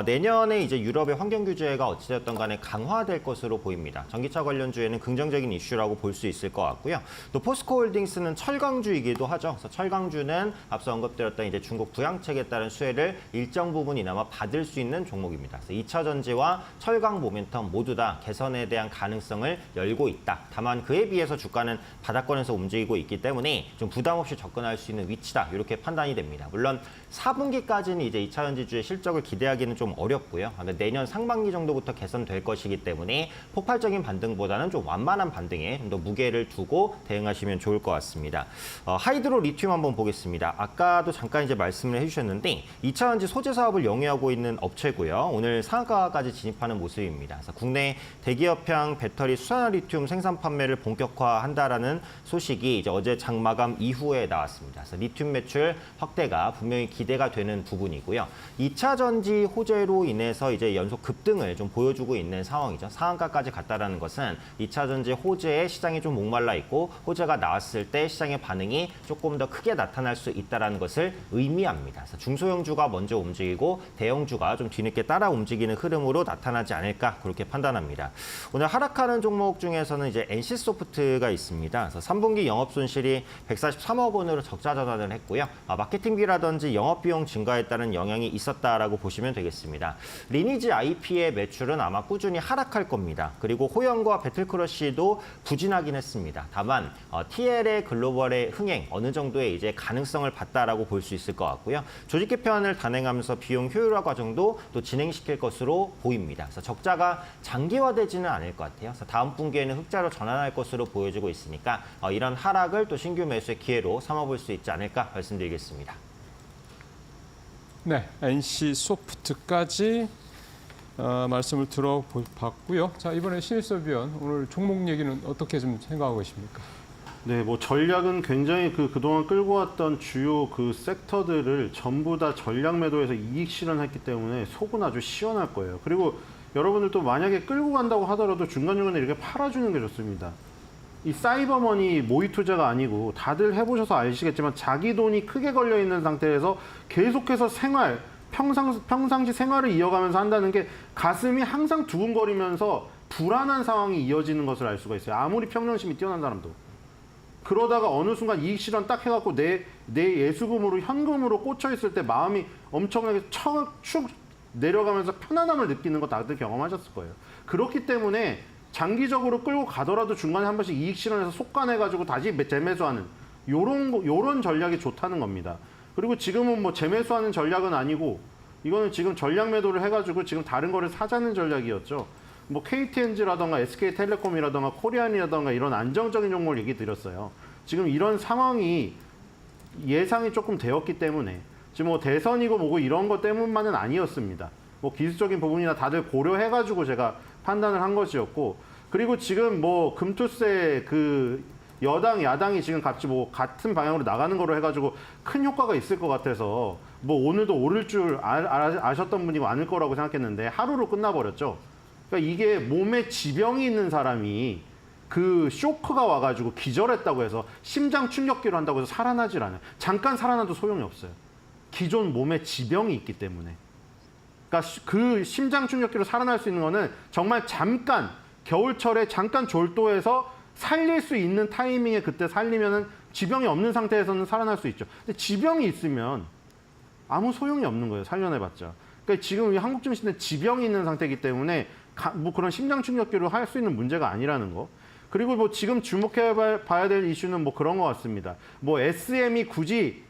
내년에 이제 유럽의 환경 규제가 어찌됐든 간에 강화될 것으로 보입니다. 전기차 관련주에는 긍정적인 이슈라고 볼 수 있을 것 같고요. 또 포스코홀딩스는 철강주이기도 하죠. 그래서 철강주는 앞서 언급드렸던 이제 중국 부양책에 따른 수혜를 일정 부분이나마 받을 수 있는 종목입니다. 그래서 2차 전지와 철강 모멘텀 모두 다 개선에 대한 가능성을 열고 있다. 다만 그에 비해서 주가는 바닥권에서 움직이고 있기 때문에 좀 부담 없이 접근할 수 있는 위치다. 이렇게 판단이 됩니다. 물론 4분기까지는 이제 2차 전지주의 실적을 기대하기는 좀 어렵고요. 내년 상반기 정도부터 개선될 것이기 때문에 폭발적인 반등보다는 좀 완만한 반등에 좀 더 무게를 두고 대응하시면 좋을 것 같습니다. 하이드로 리튬 한번 보겠습니다. 아까도 잠깐 이제 말씀을 해주셨는데 2차 전지 소재 사업을 영위하고 있는 업체고요. 오늘 상한가까지 진입하는 모습입니다. 그래서 국내 대기업향 배터리 수산화 리튬 생산 판매를 본격화한다라는 소식이 이제 어제 장마감 이후에 나왔습니다. 그래서 리튬 매출 확대가 분명히 기대가 되는 부분이고요. 2차 전지 호재로 인해서 이제 연속 급등을 좀 보여주고 있는 상황이죠. 거죠. 상한가까지 갔다라는 것은 2차 전지 호재에 시장이 좀 목말라 있고 호재가 나왔을 때 시장의 반응이 조금 더 크게 나타날 수 있다는 것을 의미합니다. 그래서 중소형주가 먼저 움직이고 대형주가 좀 뒤늦게 따라 움직이는 흐름으로 나타나지 않을까 그렇게 판단합니다. 오늘 하락하는 종목 중에서는 이제 NC소프트가 있습니다. 그래서 3분기 영업 손실이 143억 원으로 적자 전환을 했고요. 마케팅비라든지 영업비용 증가에 따른 영향이 있었다라고 보시면 되겠습니다. 리니지 IP의 매출은 아마 꾸준히 하락할 겁니다. 그리고 호연과 배틀크러쉬도 부진하긴 했습니다. 다만 TL의 글로벌의 흥행 어느 정도의 이제 가능성을 봤다라고 볼 수 있을 것 같고요. 조직 개편을 단행하면서 비용 효율화 과정도 또 진행시킬 것으로 보입니다. 그래서 적자가 장기화되지는 않을 것 같아요. 그래서 다음 분기에는 흑자로 전환할 것으로 보여지고 있으니까 이런 하락을 또 신규 매수의 기회로 삼아볼 수 있지 않을까 말씀드리겠습니다. 네, NC소프트까지 말씀을 들어봤고요. 자, 이번에 신일섭 위원 오늘 종목 얘기는 어떻게 좀 생각하고 계십니까? 네, 뭐 전략은 굉장히 그동안 끌고 왔던 주요 그 섹터들을 전부 다 전략 매도해서 이익 실현했기 때문에 속은 아주 시원할 거예요. 그리고 여러분들도 만약에 끌고 간다고 하더라도 중간중간에 이렇게 팔아주는 게 좋습니다. 이 사이버머니 모의 투자가 아니고 다들 해보셔서 아시겠지만 자기 돈이 크게 걸려 있는 상태에서 계속해서 평상시 생활을 이어가면서 한다는 게 가슴이 항상 두근거리면서 불안한 상황이 이어지는 것을 알 수가 있어요. 아무리 평정심이 뛰어난 사람도. 그러다가 어느 순간 이익 실현 딱 해갖고 내 예수금으로 현금으로 꽂혀 있을 때 마음이 엄청나게 축 내려가면서 편안함을 느끼는 거 다들 경험하셨을 거예요. 그렇기 때문에 장기적으로 끌고 가더라도 중간에 한 번씩 이익 실현해서 속간해가지고 다시 재매수하는 요런 전략이 좋다는 겁니다. 그리고 지금은 뭐 재매수하는 전략은 아니고 이거는 지금 전략 매도를 해가지고 지금 다른 거를 사자는 전략이었죠. 뭐 KTNG라던가 SK텔레콤이라던가 코리안이라던가 이런 안정적인 종목을 얘기 드렸어요. 지금 이런 상황이 예상이 조금 되었기 때문에 지금 뭐 대선이고 뭐고 이런 것 때문만은 아니었습니다. 뭐 기술적인 부분이나 다들 고려해가지고 제가 판단을 한 것이었고, 그리고 지금 뭐 금투세 그 여당 야당이 지금 같이 뭐 같은 방향으로 나가는 거로 해가지고 큰 효과가 있을 것 같아서 뭐 오늘도 오를 줄 아셨던 분이 많을 거라고 생각했는데 하루로 끝나버렸죠. 그러니까 이게 몸에 지병이 있는 사람이 그 쇼크가 와가지고 기절했다고 해서 심장 충격기로 한다고 해서 살아나질 않아요. 잠깐 살아나도 소용이 없어요. 기존 몸에 지병이 있기 때문에. 그러니까 그 심장 충격기로 살아날 수 있는 거는 정말 잠깐 겨울철에 잠깐 졸도해서 살릴 수 있는 타이밍에 그때 살리면은 지병이 없는 상태에서는 살아날 수 있죠. 근데 지병이 있으면 아무 소용이 없는 거예요. 살려내봤자. 그러니까 지금 이 한국 증시는 지병이 있는 상태이기 때문에 뭐 그런 심장 충격기로 할 수 있는 문제가 아니라는 거. 그리고 뭐 지금 주목해 봐야 될 이슈는 뭐 그런 것 같습니다. 뭐 SM이 굳이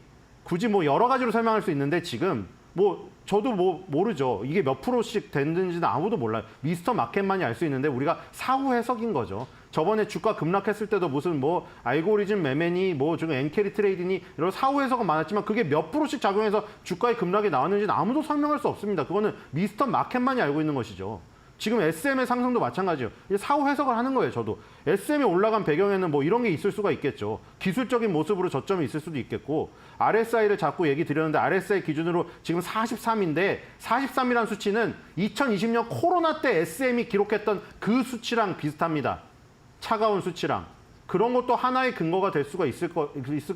뭐 여러 가지로 설명할 수 있는데 지금 뭐 저도 뭐 모르죠. 이게 몇 프로씩 됐는지는 아무도 몰라요. 미스터 마켓만이 알 수 있는데 우리가 사후 해석인 거죠. 저번에 주가 급락했을 때도 무슨 뭐 알고리즘 매매니 뭐 지금 엔캐리 트레이드니 이런 사후 해석은 많았지만 그게 몇 프로씩 작용해서 주가의 급락이 나왔는지는 아무도 설명할 수 없습니다. 그거는 미스터 마켓만이 알고 있는 것이죠. 지금 SM의 상승도 마찬가지예요. 이제 사후 해석을 하는 거예요, 저도. SM이 올라간 배경에는 뭐 이런 게 있을 수가 있겠죠. 기술적인 모습으로 저점이 있을 수도 있겠고, RSI를 자꾸 얘기 드렸는데 RSI 기준으로 지금 43인데 43이라는 수치는 2020년 코로나 때 SM이 기록했던 그 수치랑 비슷합니다. 차가운 수치랑. 그런 것도 하나의 근거가 될 수가 있을 것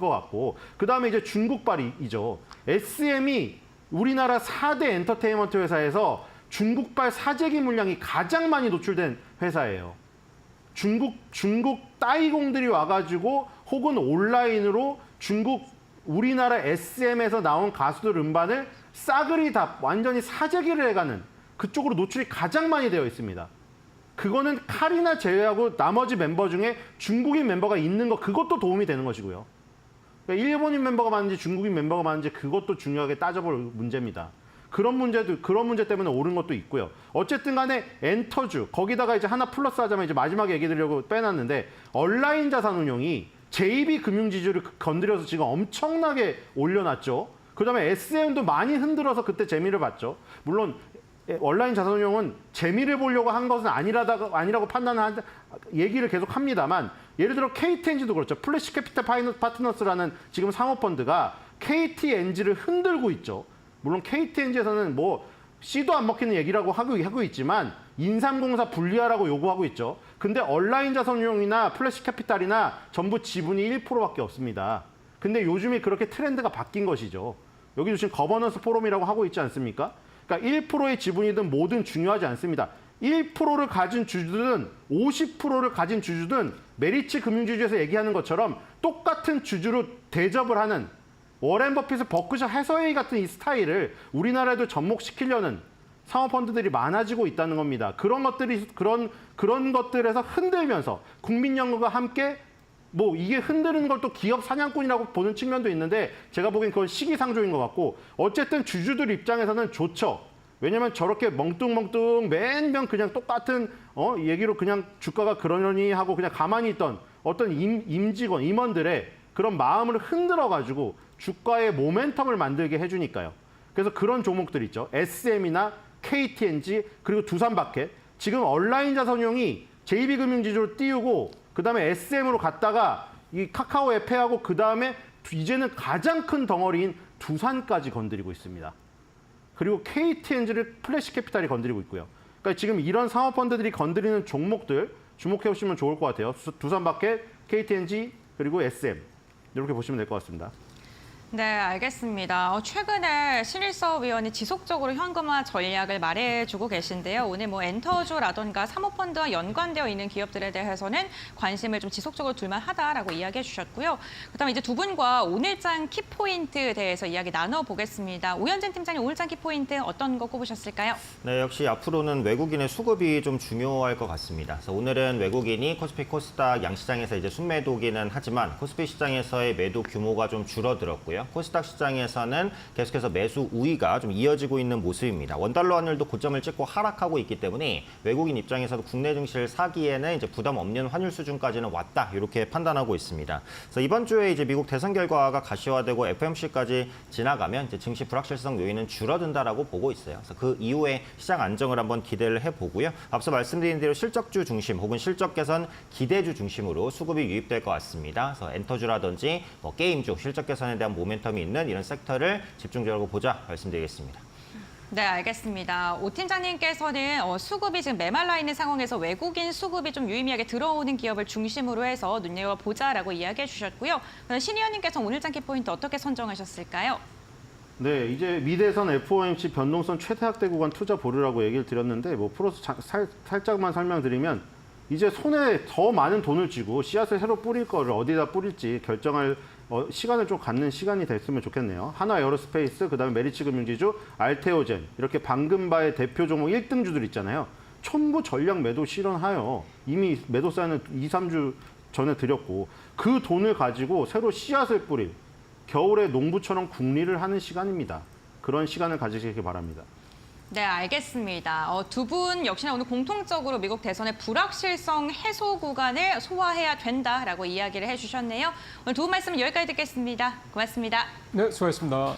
같고, 그 다음에 이제 중국발이죠. SM이 우리나라 4대 엔터테인먼트 회사에서 중국발 사재기 물량이 가장 많이 노출된 회사예요. 중국 따이공들이 와가지고 혹은 온라인으로 우리나라 SM에서 나온 가수들 음반을 싸그리 다 완전히 사재기를 해가는 그쪽으로 노출이 가장 많이 되어 있습니다. 그거는 카리나 제외하고 나머지 멤버 중에 중국인 멤버가 있는 거 그것도 도움이 되는 것이고요. 그러니까 일본인 멤버가 많은지 중국인 멤버가 많은지 그것도 중요하게 따져볼 문제입니다. 그런 문제 때문에 오른 것도 있고요. 어쨌든 간에 엔터주, 거기다가 이제 하나 플러스 하자면 이제 마지막에 얘기 드리려고 빼놨는데, 온라인 자산운용이 JB금융지주를 건드려서 지금 엄청나게 올려놨죠. 그 다음에 SM도 많이 흔들어서 그때 재미를 봤죠. 물론 온라인 자산운용은 재미를 보려고 한 것은 아니라고 판단한 얘기를 계속 합니다만, 예를 들어 KTNG도 그렇죠. 플래시 캐피탈 파트너스라는 지금 사모펀드가 KTNG를 흔들고 있죠. 물론 KTNG에서는 뭐 씨도 안 먹히는 얘기라고 하고 있지만 인삼공사 분리하라고 요구하고 있죠. 근데 얼라인 자산운용이나 플래시 캐피탈이나 전부 지분이 1%밖에 없습니다. 근데 요즘에 그렇게 트렌드가 바뀐 것이죠. 여기도 지금 거버넌스 포럼이라고 하고 있지 않습니까? 그러니까 1%의 지분이든 뭐든 중요하지 않습니다. 1%를 가진 주주든 50%를 가진 주주든 메리츠 금융지주에서 얘기하는 것처럼 똑같은 주주로 대접을 하는 워렌 버핏의 버크셔 해서웨이 같은 이 스타일을 우리나라에도 접목시키려는 사모펀드들이 많아지고 있다는 겁니다. 그런 것들에서 흔들면서 국민연금과 함께 뭐 이게 흔드는 걸 또 기업 사냥꾼이라고 보는 측면도 있는데 제가 보기엔 그건 시기상조인 것 같고 어쨌든 주주들 입장에서는 좋죠. 왜냐면 저렇게 멍뚱멍뚱 매년 그냥 똑같은 얘기로 그냥 주가가 그러려니 하고 그냥 가만히 있던 어떤 임원들의 그런 마음을 흔들어가지고 주가의 모멘텀을 만들게 해주니까요. 그래서 그런 종목들 있죠. SM이나 KTNG 그리고 두산마켓 지금 얼라인 자산운용이 JB금융지주로 띄우고 그다음에 SM으로 갔다가 이 카카오에 패하고 그다음에 이제는 가장 큰 덩어리인 두산까지 건드리고 있습니다. 그리고 KTNG를 플래시 캐피탈이 건드리고 있고요. 그러니까 지금 이런 사모펀드들이 건드리는 종목들 주목해 보시면 좋을 것 같아요. 두산마켓, KTNG 그리고 SM 이렇게 보시면 될 것 같습니다. 네, 알겠습니다. 최근에 신일섭 위원이 지속적으로 현금화 전략을 말해주고 계신데요. 오늘 뭐 엔터주라던가 사모펀드와 연관되어 있는 기업들에 대해서는 관심을 좀 지속적으로 둘만하다라고 이야기해 주셨고요. 그다음에 이제 두 분과 오늘장 키포인트에 대해서 이야기 나눠보겠습니다. 오현진 팀장님, 오늘장 키포인트 어떤 거 꼽으셨을까요? 네, 역시 앞으로는 외국인의 수급이 좀 중요할 것 같습니다. 그래서 오늘은 외국인이 코스피, 코스닥 양시장에서 이제 순매도기는 하지만 코스피 시장에서의 매도 규모가 좀 줄어들었고요. 코스닥 시장에서는 계속해서 매수 우위가 좀 이어지고 있는 모습입니다. 원달러 환율도 고점을 찍고 하락하고 있기 때문에 외국인 입장에서도 국내 증시를 사기에는 이제 부담 없는 환율 수준까지는 왔다 이렇게 판단하고 있습니다. 그래서 이번 주에 이제 미국 대선 결과가 가시화되고 FOMC까지 지나가면 이제 증시 불확실성 요인은 줄어든다라고 보고 있어요. 그래서 그 이후에 시장 안정을 한번 기대를 해보고요. 앞서 말씀드린 대로 실적주 중심 혹은 실적 개선 기대주 중심으로 수급이 유입될 것 같습니다. 그래서 엔터주라든지 뭐 게임주 실적 개선에 대한 모멘텀이 있는 이런 섹터를 집중적으로 보자 말씀드리겠습니다. 네, 알겠습니다. 오 팀장님께서는 수급이 지금 메말라 있는 상황에서 외국인 수급이 좀 유의미하게 들어오는 기업을 중심으로 해서 눈여겨보자라고 이야기해 주셨고요. 신 의원님께서 오늘장 키포인트 어떻게 선정하셨을까요? 네, 이제 미대선 FOMC 변동성 최대학대 구간 투자 보류라고 얘기를 드렸는데 뭐 풀어서 살짝만 설명드리면 이제 손에 더 많은 돈을 쥐고 씨앗을 새로 뿌릴 거를 어디다 뿌릴지 결정할 시간을 좀 갖는 시간이 됐으면 좋겠네요. 하나 에어로스페이스, 그다음에 메리츠 금융지주, 알테오젠 이렇게 방금 바의 대표 종목 1등주들 있잖아요. 전부 전략 매도 실현하여 이미 매도 사인은 2, 3주 전에 드렸고 그 돈을 가지고 새로 씨앗을 뿌릴 겨울에 농부처럼 국리를 하는 시간입니다. 그런 시간을 가지시기 바랍니다. 네, 알겠습니다. 두 분 역시나 오늘 공통적으로 미국 대선의 불확실성 해소 구간을 소화해야 된다라고 이야기를 해주셨네요. 오늘 두 분 말씀 여기까지 듣겠습니다. 고맙습니다. 네, 수고하셨습니다.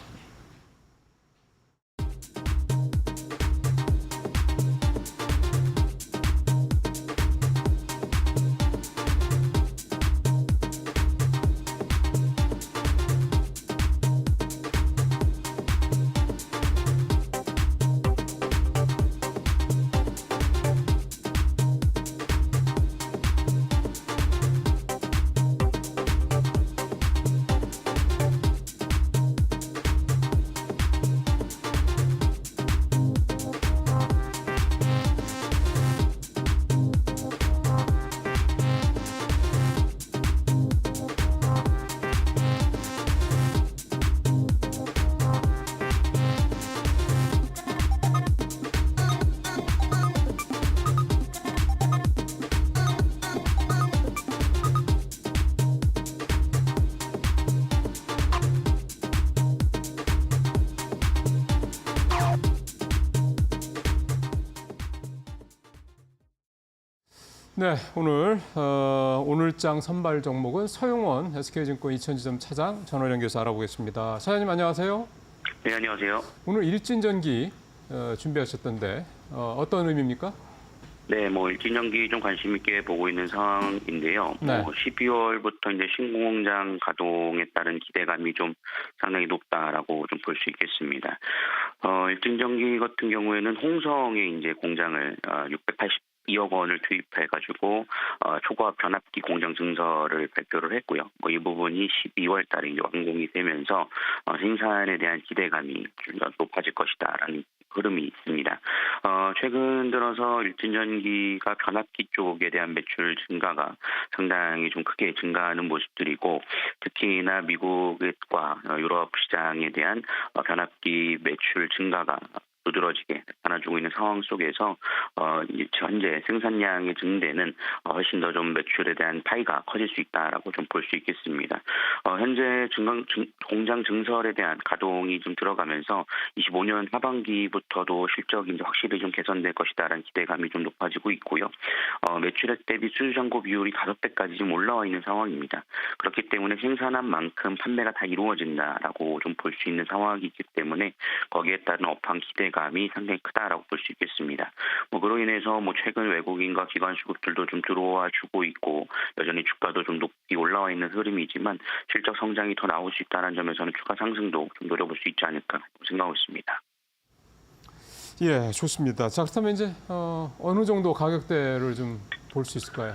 네, 오늘장 선발 종목은 서용원 SK증권 이천지점 차장 전월 연결해서 알아보겠습니다. 차장님 안녕하세요. 네, 안녕하세요. 오늘 일진전기 준비하셨던데 어떤 의미입니까? 네, 일진전기 좀 관심 있게 보고 있는 상황인데요. 네. 12월부터 이제 신공장 가동에 따른 기대감이 좀 상당히 높다라고 좀 볼 수 있겠습니다. 일진전기 같은 경우에는 홍성에 이제 공장을 682억 원을 투입해가지고 초과압 변압기 공장 증설을 발표를 했고요. 이 부분이 12월 달에 이제 완공이 되면서 생산에 대한 기대감이 좀 더 높아질 것이다라는 흐름이 있습니다. 최근 들어서 일진전기가 변압기 쪽에 대한 매출 증가가 상당히 좀 크게 증가하는 모습들이고, 특히나 미국과 유럽 시장에 대한 변압기 매출 증가가 두드러지게 나타나주고 있는 상황 속에서 현재 생산량의 증대는 훨씬 더 좀 매출에 대한 파이가 커질 수 있다라고 좀 볼 수 있겠습니다. 현재 공장 증설에 대한 가동이 좀 들어가면서 25년 하반기부터도 실적이 이제 확실히 좀 개선될 것이다라는 기대감이 좀 높아지고 있고요. 매출액 대비 수주잔고 비율이 5배까지 좀 올라와 있는 상황입니다. 그렇기 때문에 생산한 만큼 판매가 다 이루어진다라고 좀 볼 수 있는 상황이기 때문에 거기에 따른 업황 기대감이 상당히 크다라고 볼 수 있겠습니다. 그로 인해서 최근 외국인과 기관 수급들도 좀 들어와 주고 있고, 여전히 주가도 좀 높이 올라와 있는 흐름이지만 실적 성장이 더 나올 수 있다는 점에서는 주가 상승도 좀 노려볼 수 있지 않을까 생각하고 있습니다. 예, 좋습니다. 자, 그렇다면 이제 어느 정도 가격대를 좀 볼 수 있을까요?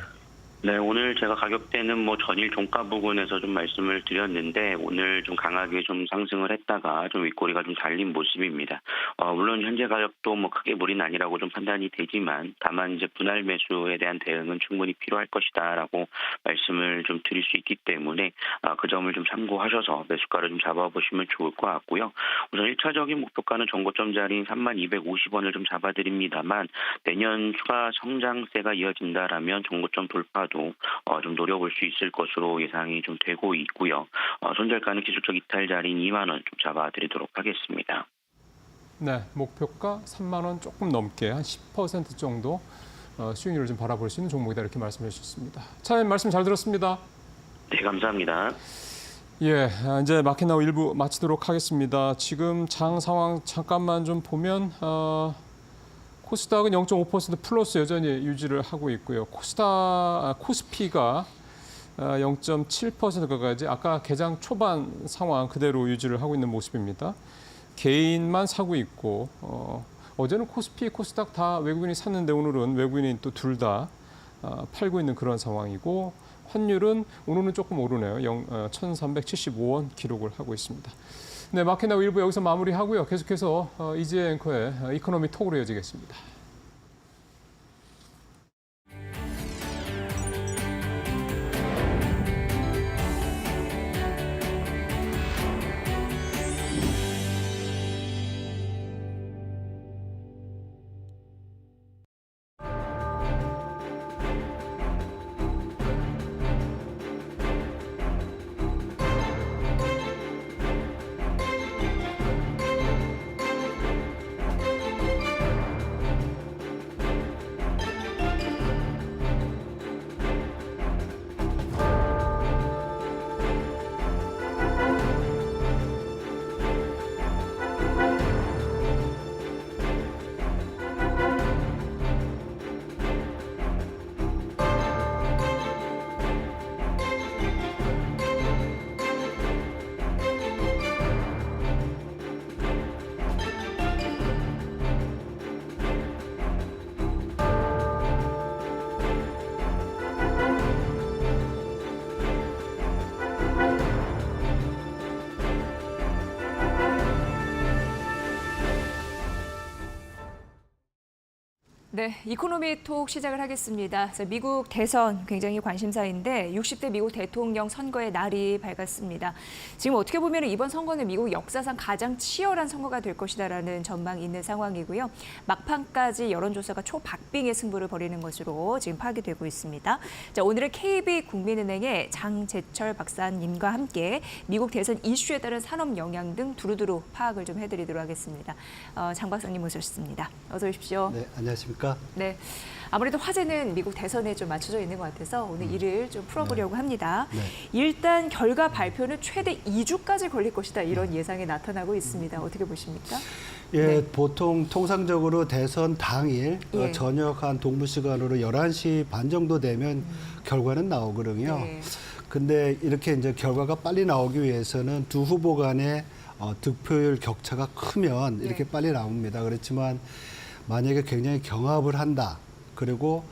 네, 오늘 제가 가격대는 전일 종가 부근에서 좀 말씀을 드렸는데, 오늘 좀 강하게 좀 상승을 했다가 좀 윗꼬리가 좀 달린 모습입니다. 물론 현재 가격도 크게 무리는 아니라고 좀 판단이 되지만, 다만 이제 분할 매수에 대한 대응은 충분히 필요할 것이다라고 말씀을 좀 드릴 수 있기 때문에 그 점을 좀 참고하셔서 매수가를 좀 잡아보시면 좋을 것 같고요. 우선 1차적인 목표가는 전고점 자리인 3250원을 좀 잡아드립니다만, 내년 추가 성장세가 이어진다라면 전고점 돌파도 좀 노려볼 수 있을 것으로 예상이 좀 되고 있고요. 손절가는 기술적 이탈 자리인 2만 원 좀 잡아드리도록 하겠습니다. 네, 목표가 3만 원 조금 넘게 한 10% 정도 수익률을 좀 바라볼 수 있는 종목이다, 이렇게 말씀해 주셨습니다. 차장님 말씀 잘 들었습니다. 네, 감사합니다. 예, 이제 마켓나우 1부 마치도록 하겠습니다. 지금 장 상황 잠깐만 좀 보면 코스닥은 0.5% 플러스 여전히 유지를 하고 있고요. 코스피가 0.7%까지 아까 개장 초반 상황 그대로 유지를 하고 있는 모습입니다. 개인만 사고 있고, 어제는 코스피, 코스닥 다 외국인이 샀는데 오늘은 외국인이 또 둘 다 팔고 있는 그런 상황이고, 환율은 오늘은 조금 오르네요. 1,375원 기록을 하고 있습니다. 네, 마켓나우 1부 여기서 마무리하고요. 계속해서 이지혜 앵커의 이코노미 톡으로 이어지겠습니다. 네, 이코노미 톡 시작을 하겠습니다. 미국 대선 굉장히 관심사인데 60대 미국 대통령 선거의 날이 밝았습니다. 지금 어떻게 보면 이번 선거는 미국 역사상 가장 치열한 선거가 될 것이다라는 전망이 있는 상황이고요. 막판까지 여론조사가 초박빙의 승부를 벌이는 것으로 지금 파악이 되고 있습니다. 자, 오늘은 KB국민은행의 장재철 박사님과 함께 미국 대선 이슈에 따른 산업 영향 등 두루두루 파악을 좀 해드리도록 하겠습니다. 장 박사님 모셨습니다. 어서 오십시오. 네, 안녕하십니까? 네, 아무래도 화제는 미국 대선에 좀 맞춰져 있는 것 같아서 오늘 이를 좀 풀어보려고 합니다. 네. 일단 결과 발표는 최대 2주까지 걸릴 것이다, 이런 예상이 나타나고 있습니다. 어떻게 보십니까? 예, 네. 보통 통상적으로 대선 당일 예. 저녁 한 동부 시간으로 11시 반 정도 되면 결과는 나오거든요. 네. 근데 이렇게 이제 결과가 빨리 나오기 위해서는 두 후보 간의 득표율 격차가 크면 이렇게 빨리 나옵니다. 그렇지만 만약에 굉장히 경합을 한다. 그리고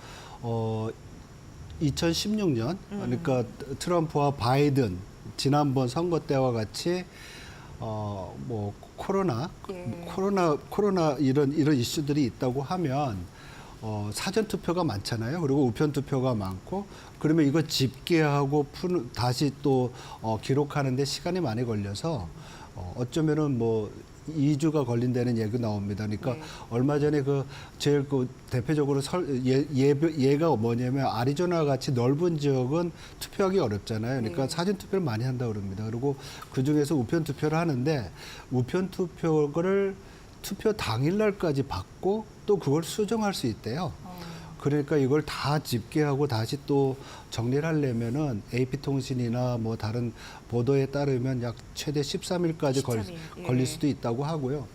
2016년 그러니까 트럼프와 바이든 지난번 선거 때와 같이 뭐 코로나 이런 이슈들이 있다고 하면 사전 투표가 많잖아요. 그리고 우편 투표가 많고 그러면 이거 집계하고 다시 또 기록하는데 시간이 많이 걸려서 어쩌면은 뭐 2주가 걸린다는 얘기가 나옵니다. 그러니까 얼마 전에 제일 대표적으로 예가 뭐냐면 아리조나 같이 넓은 지역은 투표하기 어렵잖아요. 그러니까 사전 투표를 많이 한다고 그럽니다. 그리고 그 중에서 우편 투표를 하는데 우편 투표를 투표 당일날까지 받고 또 그걸 수정할 수 있대요. 그러니까 이걸 다 집계하고 다시 또 정리를 하려면은 AP통신이나 뭐 다른 보도에 따르면 약 최대 13일까지 걸릴 수도 있다고 하고요.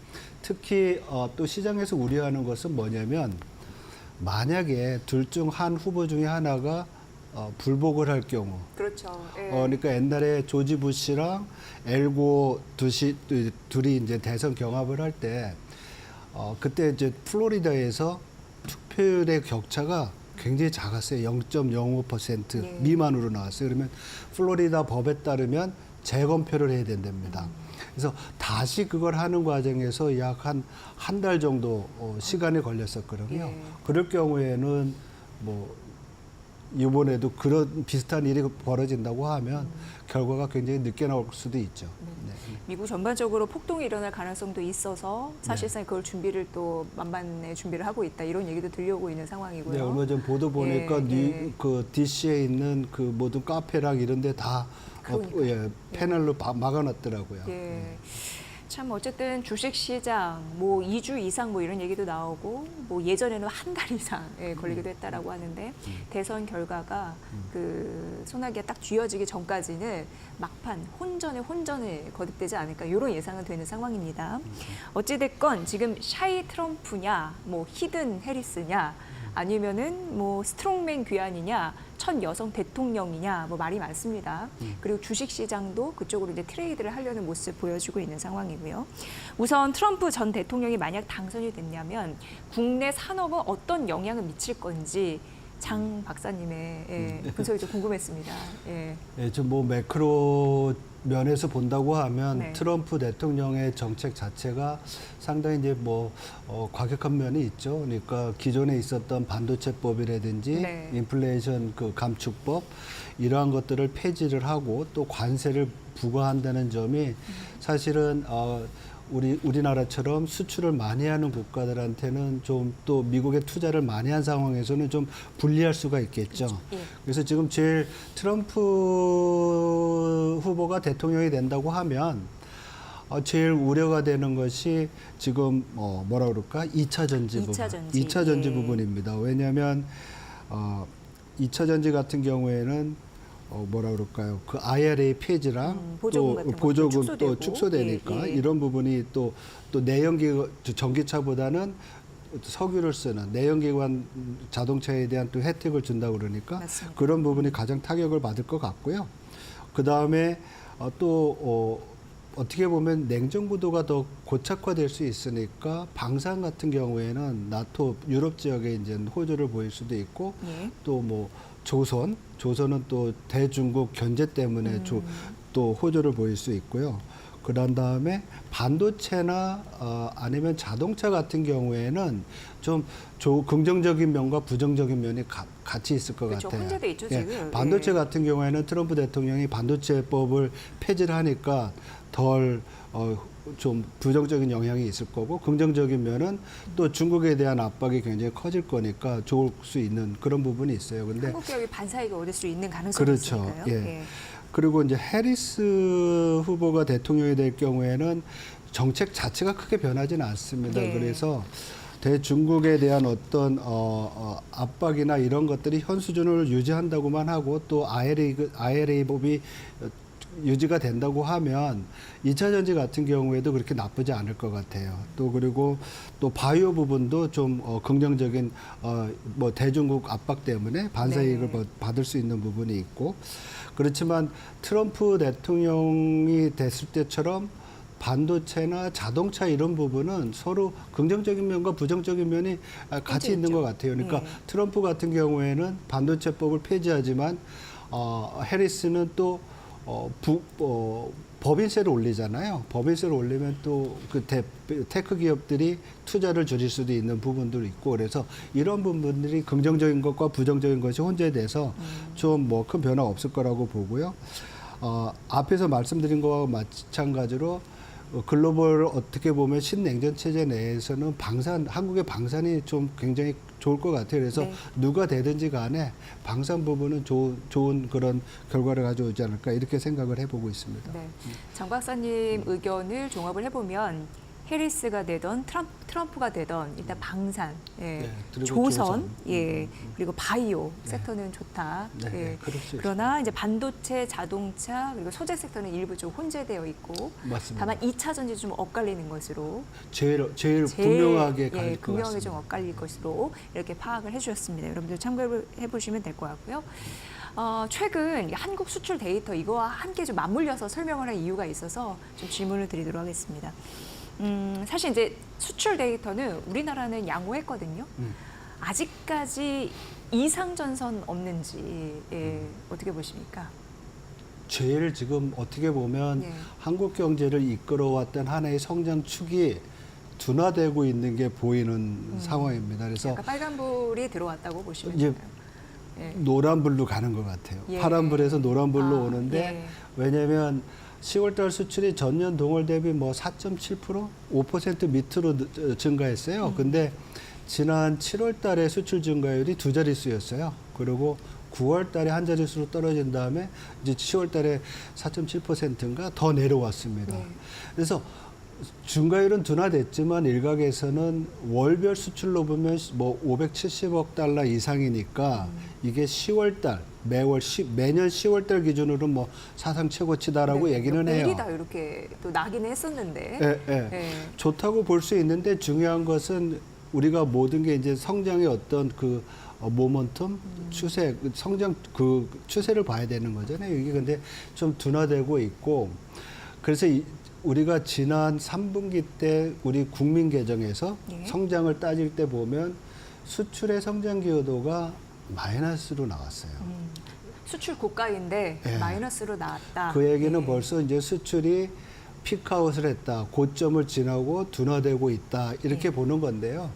특히 또 시장에서 우려하는 것은 뭐냐면 만약에 둘 중 한 후보 중에 하나가 불복을 할 경우. 그렇죠. 그러니까 옛날에 조지 부시랑 엘고 둘이 이제 대선 경합을 할 때 그때 이제 플로리다에서 투표율의 격차가 굉장히 작았어요. 0.05% 미만으로 나왔어요. 그러면 플로리다 법에 따르면 재검표를 해야 된답니다. 그래서 다시 그걸 하는 과정에서 약 한 달 정도 시간이 걸렸었거든요. 그럴 경우에는 뭐 이번에도 그런 비슷한 일이 벌어진다고 하면 결과가 굉장히 늦게 나올 수도 있죠. 네. 미국 전반적으로 폭동이 일어날 가능성도 있어서 사실상 그걸 준비를 또 만반의 준비를 하고 있다 이런 얘기도 들려오고 있는 상황이고요. 네, 얼마 전 보도 보니까 그 DC에 있는 그 모든 카페랑 이런 데 다 패널로 막아놨더라고요. 참 어쨌든 주식시장 뭐 2주 이상 뭐 이런 얘기도 나오고 뭐 예전에는 한 달 이상 걸리기도 했다라고 하는데 대선 결과가 그 소나기가 딱 쥐어지기 전까지는 막판 혼전에 거듭되지 않을까 이런 예상은 되는 상황입니다. 어찌됐건 지금 샤이 트럼프냐 뭐 히든 해리스냐 아니면은 뭐 스트롱맨 귀환이냐 첫 여성 대통령이냐 뭐 말이 많습니다. 그리고 주식시장도 그쪽으로 이제 트레이드를 하려는 모습 보여주고 있는 상황이고요. 우선 트럼프 전 대통령이 만약 당선이 됐냐면 국내 산업은 어떤 영향을 미칠 건지 장 박사님의 분석이 좀 궁금했습니다. 좀 뭐 매크로 면에서 본다고 하면 트럼프 대통령의 정책 자체가 상당히 이제 뭐 과격한 면이 있죠. 그러니까 기존에 있었던 반도체법이라든지 인플레이션 그 감축법 이러한 것들을 폐지를 하고 또 관세를 부과한다는 점이 사실은 우리나라처럼 수출을 많이 하는 국가들한테는 좀 또 미국에 투자를 많이 한 상황에서는 좀 불리할 수가 있겠죠. 그래서 지금 제일 트럼프 후보가 대통령이 된다고 하면 제일 우려가 되는 것이 지금 뭐라 그럴까? 2차 전지 부분. 2차 전지 부분입니다. 왜냐하면 2차 전지 같은 경우에는 뭐라 그럴까요? 그 IRA 폐지랑 또 보조금 또 축소되니까 이런 부분이 또 내연기 전기차보다는 석유를 쓰는 내연기관 자동차에 대한 또 혜택을 준다고 그러니까 그런 부분이 가장 타격을 받을 것 같고요. 그 다음에 또 어떻게 보면 냉정 구도가 더 고착화될 수 있으니까 방산 같은 경우에는 나토 유럽 지역에 이제 호조를 보일 수도 있고 또 뭐 조선은 또 대중국 견제 때문에 또 호조를 보일 수 있고요. 그런 다음에 반도체나 아니면 자동차 같은 경우에는 좀 긍정적인 면과 부정적인 면이 같이 있을 것 같아요. 혼재돼 있죠, 지금. 반도체 같은 경우에는 트럼프 대통령이 반도체법을 폐지를 하니까 덜 좀 부정적인 영향이 있을 거고 긍정적인 면은 또 중국에 대한 압박이 굉장히 커질 거니까 좋을 수 있는 그런 부분이 있어요. 근데 한국 기업이 반사이익을 얻을 수 있는 가능성이 있으니까요. 그리고 이제 해리스 후보가 대통령이 될 경우에는 정책 자체가 크게 변하지는 않습니다. 그래서 대중국에 대한 어떤 압박이나 이런 것들이 현 수준을 유지한다고만 하고 또 IRA 법이 유지가 된다고 하면 2차 전지 같은 경우에도 그렇게 나쁘지 않을 것 같아요. 또 그리고 또 바이오 부분도 좀 긍정적인 뭐 대중국 압박 때문에 반사이익을 받을 수 있는 부분이 있고 그렇지만 트럼프 대통령이 됐을 때처럼 반도체나 자동차 이런 부분은 서로 긍정적인 면과 부정적인 면이 같이 있는 것 같아요. 그러니까 트럼프 같은 경우에는 반도체법을 폐지하지만 해리스는 또 법인세를 올리잖아요. 법인세를 올리면 또 그 테크 기업들이 투자를 줄일 수도 있는 부분도 있고 그래서 이런 부분들이 긍정적인 것과 부정적인 것이 혼재돼서 좀 뭐 큰 변화 없을 거라고 보고요. 앞에서 말씀드린 거와 마찬가지로 글로벌 어떻게 보면 신냉전 체제 내에서는 한국의 방산이 좀 굉장히 좋을 것 같아요. 그래서 누가 되든지 간에 방산 부분은 좋은 그런 결과를 가져오지 않을까 이렇게 생각을 해보고 있습니다. 네. 장 박사님 의견을 종합을 해보면 해리스가 되던 트럼프가 되던 일단 방산, 그리고 조선, 그리고 바이오 섹터는 좋다. 그럴 수 그러나 이제 반도체, 자동차 그리고 소재 섹터는 일부 좀 혼재되어 있고, 맞습니다. 다만 2차 전지 좀 엇갈리는 것으로 제일 분명하게 갈릴 것 분명하게 같습니다. 좀 엇갈릴 것으로 이렇게 파악을 해주셨습니다. 여러분들 참고해 보시면 될 것 같고요. 최근 한국 수출 데이터 이거와 함께 좀 맞물려서 설명을 할 이유가 있어서 좀 질문을 드리도록 하겠습니다. 사실 이제 수출 데이터는 우리나라는 양호했거든요. 아직까지 이상 전선 없는지 어떻게 보십니까? 제일 지금 어떻게 보면 한국 경제를 이끌어왔던 하나의 성장 축이 둔화되고 있는 게 보이는 상황입니다. 그래서 약간 빨간불이 들어왔다고 보시면 이제 되나요? 노란불로 가는 것 같아요. 파란불에서 노란불로 오는데 왜냐하면 10월달 수출이 전년 동월 대비 뭐 4.7%, 5% 밑으로 증가했어요. 근데 지난 7월달에 수출 증가율이 두 자릿수였어요. 그리고 9월달에 한 자릿수로 떨어진 다음에 이제 10월달에 4.7%인가 더 내려왔습니다. 그래서 증가율은 둔화됐지만 일각에서는 월별 수출로 보면 뭐 570억 달러 이상이니까 이게 10월달 매년 10월달 기준으로 뭐 사상 최고치다라고 얘기는 해요. 일이다 이렇게 또 나기는 했었는데. 좋다고 볼 수 있는데 중요한 것은 우리가 모든 게 이제 성장의 어떤 그 모먼텀 추세, 성장 그 추세를 봐야 되는 거잖아요. 이게 근데 좀 둔화되고 있고 그래서 우리가 지난 3분기 때 우리 국민 계정에서 성장을 따질 때 보면 수출의 성장 기여도가 마이너스로 나왔어요. 수출 고가인데 마이너스로 나왔다. 그 얘기는 벌써 이제 수출이 피크아웃을 했다. 고점을 지나고 둔화되고 있다. 이렇게 보는 건데요.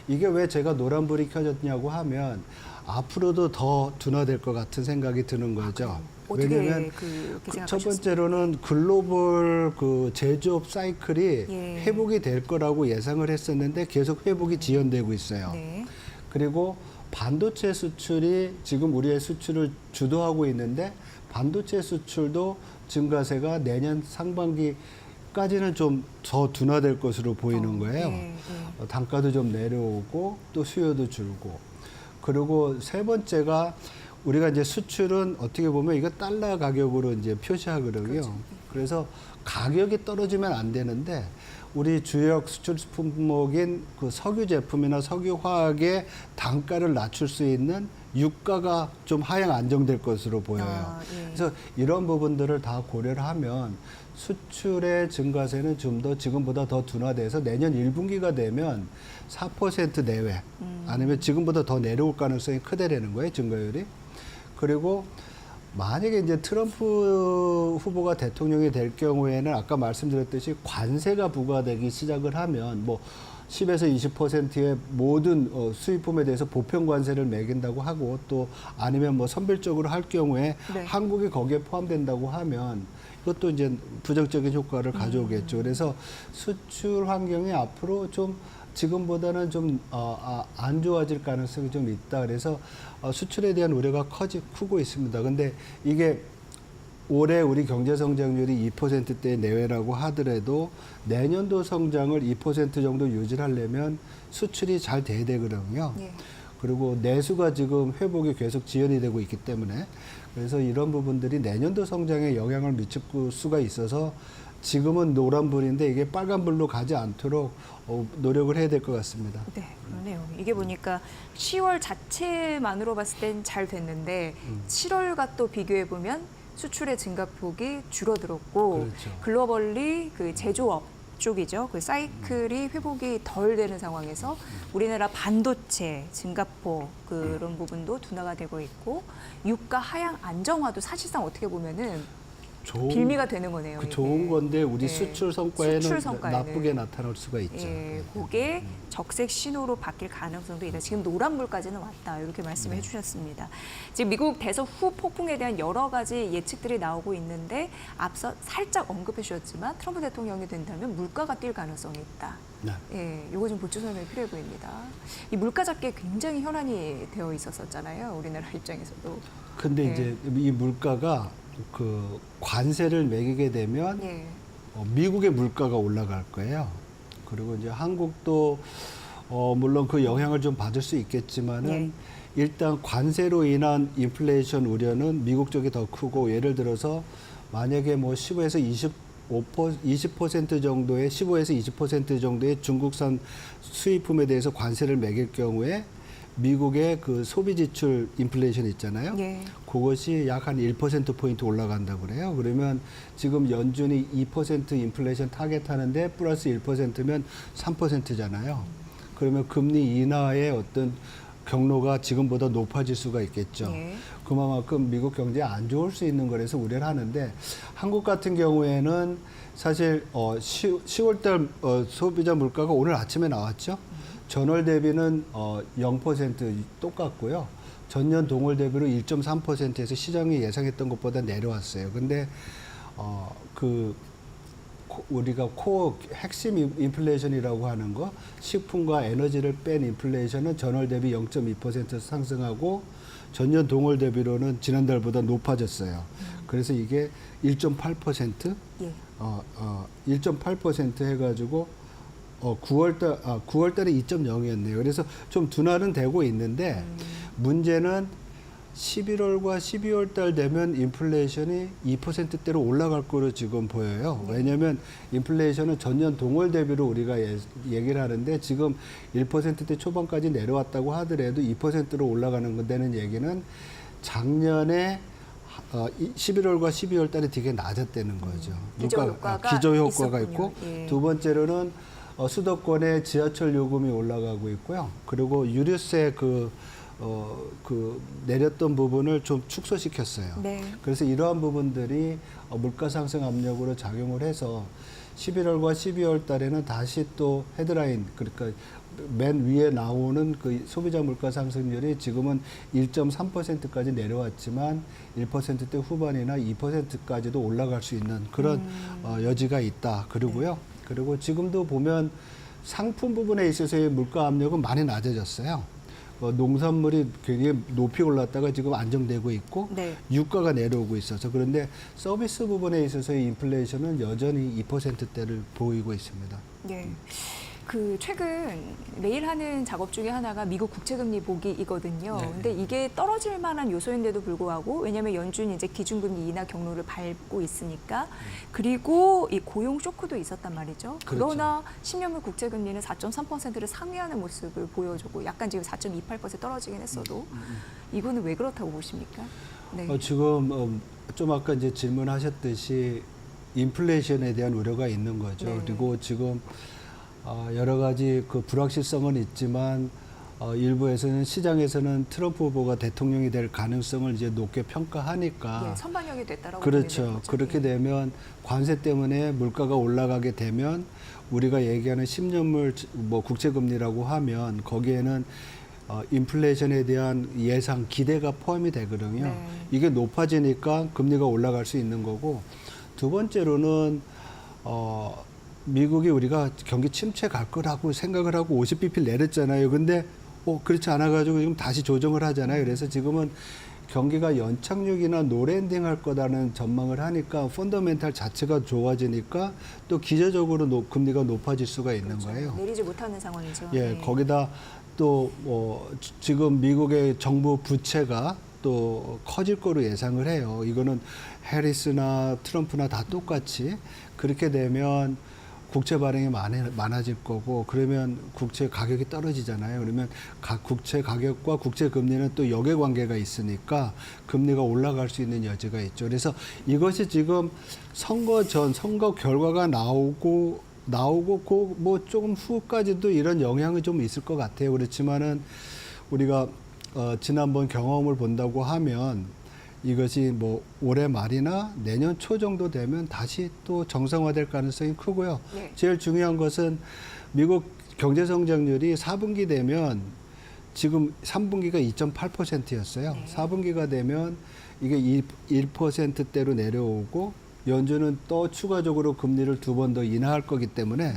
이게 왜 제가 노란불이 켜졌냐고 하면 앞으로도 더 둔화될 것 같은 생각이 드는 거죠. 왜냐하면 첫 번째로는 글로벌 그 제조업 사이클이 회복이 될 거라고 예상을 했었는데 계속 회복이 지연되고 있어요. 그리고 반도체 수출이 지금 우리의 수출을 주도하고 있는데 반도체 수출도 증가세가 내년 상반기까지는 좀 더 둔화될 것으로 보이는 거예요. 단가도 좀 내려오고 또 수요도 줄고. 그리고 세 번째가 우리가 이제 수출은 어떻게 보면 이거 달러 가격으로 이제 표시하거든요. 그래서 가격이 떨어지면 안 되는데 우리 주력 수출 품목인 그 석유 제품이나 석유 화학의 단가를 낮출 수 있는 유가가 좀 하향 안정될 것으로 보여요. 그래서 이런 부분들을 다 고려를 하면 수출의 증가세는 좀 더 지금보다 더 둔화돼서 내년 1분기가 되면 4% 내외 아니면 지금보다 더 내려올 가능성이 크다라는 거예요, 증가율이. 그리고 만약에 이제 트럼프 후보가 대통령이 될 경우에는 아까 말씀드렸듯이 관세가 부과되기 시작을 하면 뭐 10에서 20%의 모든 수입품에 대해서 보편 관세를 매긴다고 하고 또 아니면 뭐 선별적으로 할 경우에 한국이 거기에 포함된다고 하면 이것도 이제 부정적인 효과를 가져오겠죠. 그래서 수출 환경이 앞으로 좀 지금보다는 좀 안 좋아질 가능성이 좀 있다. 그래서 수출에 대한 우려가 크고 있습니다. 근데 이게 올해 우리 경제 성장률이 2%대 내외라고 하더라도 내년도 성장을 2% 정도 유지하려면 수출이 잘 돼야 되거든요. 그리고 내수가 지금 회복이 계속 지연이 되고 있기 때문에 그래서 이런 부분들이 내년도 성장에 영향을 미칠 수가 있어서 지금은 노란불인데 이게 빨간불로 가지 않도록 노력을 해야 될 것 같습니다. 네, 그러네요. 이게 보니까 10월 자체만으로 봤을 땐 잘 됐는데 7월과 또 비교해 보면 수출의 증가폭이 줄어들었고 그렇죠. 글로벌리 그 제조업 쪽이죠. 그 사이클이 회복이 덜 되는 상황에서 우리나라 반도체 증가폭 그런 부분도 둔화가 되고 있고 유가 하향 안정화도 사실상 어떻게 보면은 빌미가 되는 거네요. 그 이게. 좋은 건데 우리 예. 수출 성과에는 수출 성과에는. 나쁘게 나타날 수가 있죠. 예, 그게 적색 신호로 바뀔 가능성도 있다. 지금 노란불까지는 왔다. 이렇게 말씀해 주셨습니다. 지금 미국 대선 후 폭풍에 대한 여러 가지 예측들이 나오고 있는데 앞서 살짝 언급해 주셨지만 트럼프 대통령이 된다면 물가가 뛸 가능성이 있다. 네. 예, 요거 좀 보충 설명이 필요해 보입니다. 이 물가 잡기에 굉장히 현안이 되어 있었잖아요. 우리나라 입장에서도. 근데 예. 이제 이 물가가 그 관세를 매기게 되면 예. 미국의 물가가 올라갈 거예요. 그리고 이제 한국도 물론 그 영향을 좀 받을 수 있겠지만은 예. 일단 관세로 인한 인플레이션 우려는 미국 쪽이 더 크고 예를 들어서 만약에 뭐 15에서 20% 정도의 15에서 20% 정도의 중국산 수입품에 대해서 관세를 매길 경우에 미국의 그 소비 지출 인플레이션 있잖아요. 예. 그것이 약 한 1%포인트 올라간다고 그래요. 그러면 지금 연준이 2% 인플레이션 타겟 하는데 플러스 1%면 3%잖아요. 그러면 금리 인하의 어떤 경로가 지금보다 높아질 수가 있겠죠. 예. 그만큼 미국 경제에 안 좋을 수 있는 거라서 우려를 하는데 한국 같은 경우에는 사실 10월달 소비자 물가가 오늘 아침에 나왔죠. 전월 대비는 0% 똑같고요. 전년 동월 대비로 1.3%에서 시장이 예상했던 것보다 내려왔어요. 근데 우리가 코어 핵심 인플레이션이라고 하는 거 식품과 에너지를 뺀 인플레이션은 전월 대비 0.2% 상승하고 전년 동월 대비로는 지난달보다 높아졌어요. 그래서 이게 1.8% 예. 1.8% 해가지고 9월 달에 2.0이었네요. 그래서 좀 둔화는 되고 있는데 문제는 11월과 12월 달 되면 인플레이션이 2%대로 올라갈 거로 지금 보여요. 왜냐하면 인플레이션은 전년 동월 대비로 우리가 얘기를 하는데 지금 1%대 초반까지 내려왔다고 하더라도 2%로 올라가는 데는 얘기는 작년에 11월과 12월 달에 되게 낮았다는 거죠. 기저 효과가 있고 예. 두 번째로는 수도권의 지하철 요금이 올라가고 있고요. 그리고 유류세 내렸던 부분을 좀 축소시켰어요. 네. 그래서 이러한 부분들이 물가 상승 압력으로 작용을 해서 11월과 12월 달에는 다시 또 헤드라인, 그러니까 맨 위에 나오는 그 소비자 물가 상승률이 지금은 1.3%까지 내려왔지만 1%대 후반이나 2%까지도 올라갈 수 있는 그런 여지가 있다. 그리고요. 그리고 지금도 보면 상품 부분에 있어서의 물가 압력은 많이 낮아졌어요. 농산물이 굉장히 높이 올랐다가 지금 안정되고 있고 네. 유가가 내려오고 있어서 그런데 서비스 부분에 있어서의 인플레이션은 여전히 2%대를 보이고 있습니다. 네. 그 최근 매일 하는 작업 중에 하나가 미국 국채금리 보기이거든요. 네. 근데 이게 떨어질 만한 요소인데도 불구하고 왜냐하면 연준이 이제 기준금리 인하 경로를 밟고 있으니까 그리고 이 고용 쇼크도 있었단 말이죠. 그렇죠. 그러나 10년물 국채금리는 4.3%를 상회하는 모습을 보여주고 약간 지금 4.28% 떨어지긴 했어도 이거는 왜 그렇다고 보십니까? 네. 지금 좀 아까 이제 질문하셨듯이 인플레이션에 대한 우려가 있는 거죠. 네. 그리고 지금 여러 가지 그 불확실성은 있지만 일부에서는 시장에서는 트럼프 후보가 대통령이 될 가능성을 이제 높게 평가하니까 예, 선반영이 됐다라고 그렇죠. 보면 되죠. 그렇게 예. 되면 관세 때문에 물가가 올라가게 되면 우리가 얘기하는 10년물 뭐 국채금리라고 하면 거기에는 인플레이션에 대한 예상 기대가 포함이 되거든요. 네. 이게 높아지니까 금리가 올라갈 수 있는 거고 두 번째로는 미국이 우리가 경기 침체 갈 거라고 생각을 하고 50bp 내렸잖아요. 근데 그렇지 않아가지고 지금 다시 조정을 하잖아요. 그래서 지금은 경기가 연착륙이나 노랜딩 할 거다는 전망을 하니까 펀더멘탈 자체가 좋아지니까 또 기저적으로 금리가 높아질 수가 있는 거예요. 내리지 못하는 상황이죠. 예, 네. 거기다 또 지금 미국의 정부 부채가 또 커질 거로 예상을 해요. 이거는 해리스나 트럼프나 다 똑같이 그렇게 되면 국채 발행이 많아질 거고 그러면 국채 가격이 떨어지잖아요. 그러면 국채 가격과 국채 금리는 또 역의 관계가 있으니까 금리가 올라갈 수 있는 여지가 있죠. 그래서 이것이 지금 선거 전 선거 결과가 나오고 뭐 조금 후까지도 이런 영향이 좀 있을 것 같아요. 그렇지만은 우리가 지난번 경험을 본다고 하면 이것이 뭐 올해 말이나 내년 초 정도 되면 다시 또 정상화될 가능성이 크고요. 네. 제일 중요한 것은 미국 경제 성장률이 4분기 되면 지금 3분기가 2.8%였어요. 네. 4분기가 되면 이게 1%대로 내려오고 연준은 또 추가적으로 금리를 2번 더 인하할 거기 때문에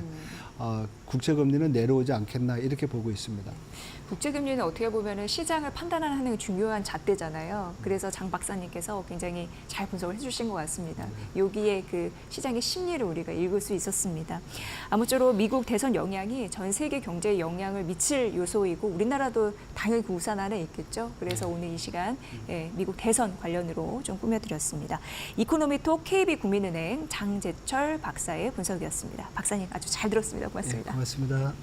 국채 금리는 내려오지 않겠나 이렇게 보고 있습니다. 국제금리는 어떻게 보면 시장을 판단하는 중요한 잣대잖아요. 그래서 장 박사님께서 굉장히 잘 분석을 해주신 것 같습니다. 여기에 그 시장의 심리를 우리가 읽을 수 있었습니다. 아무쪼록 미국 대선 영향이 전 세계 경제에 영향을 미칠 요소이고 우리나라도 당연히 그 우산 안에 있겠죠. 그래서 오늘 이 시간 미국 대선 관련으로 좀 꾸며드렸습니다. 이코노미톡 KB국민은행 장재철 박사의 분석이었습니다. 박사님 아주 잘 들었습니다. 고맙습니다. 네, 고맙습니다.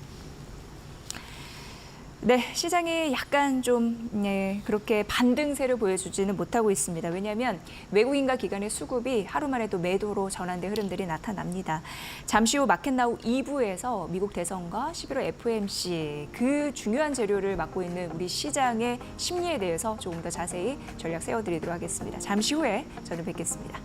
네, 시장이 약간 좀 그렇게 반등세를 보여주지는 못하고 있습니다. 왜냐하면 외국인과 기관의 수급이 하루 만에 또 매도로 전환된 흐름들이 나타납니다. 잠시 후 마켓나우 2부에서 미국 대선과 11월 FOMC 그 중요한 재료를 맡고 있는 우리 시장의 심리에 대해서 조금 더 자세히 전략 세워드리도록 하겠습니다. 잠시 후에 저는 뵙겠습니다.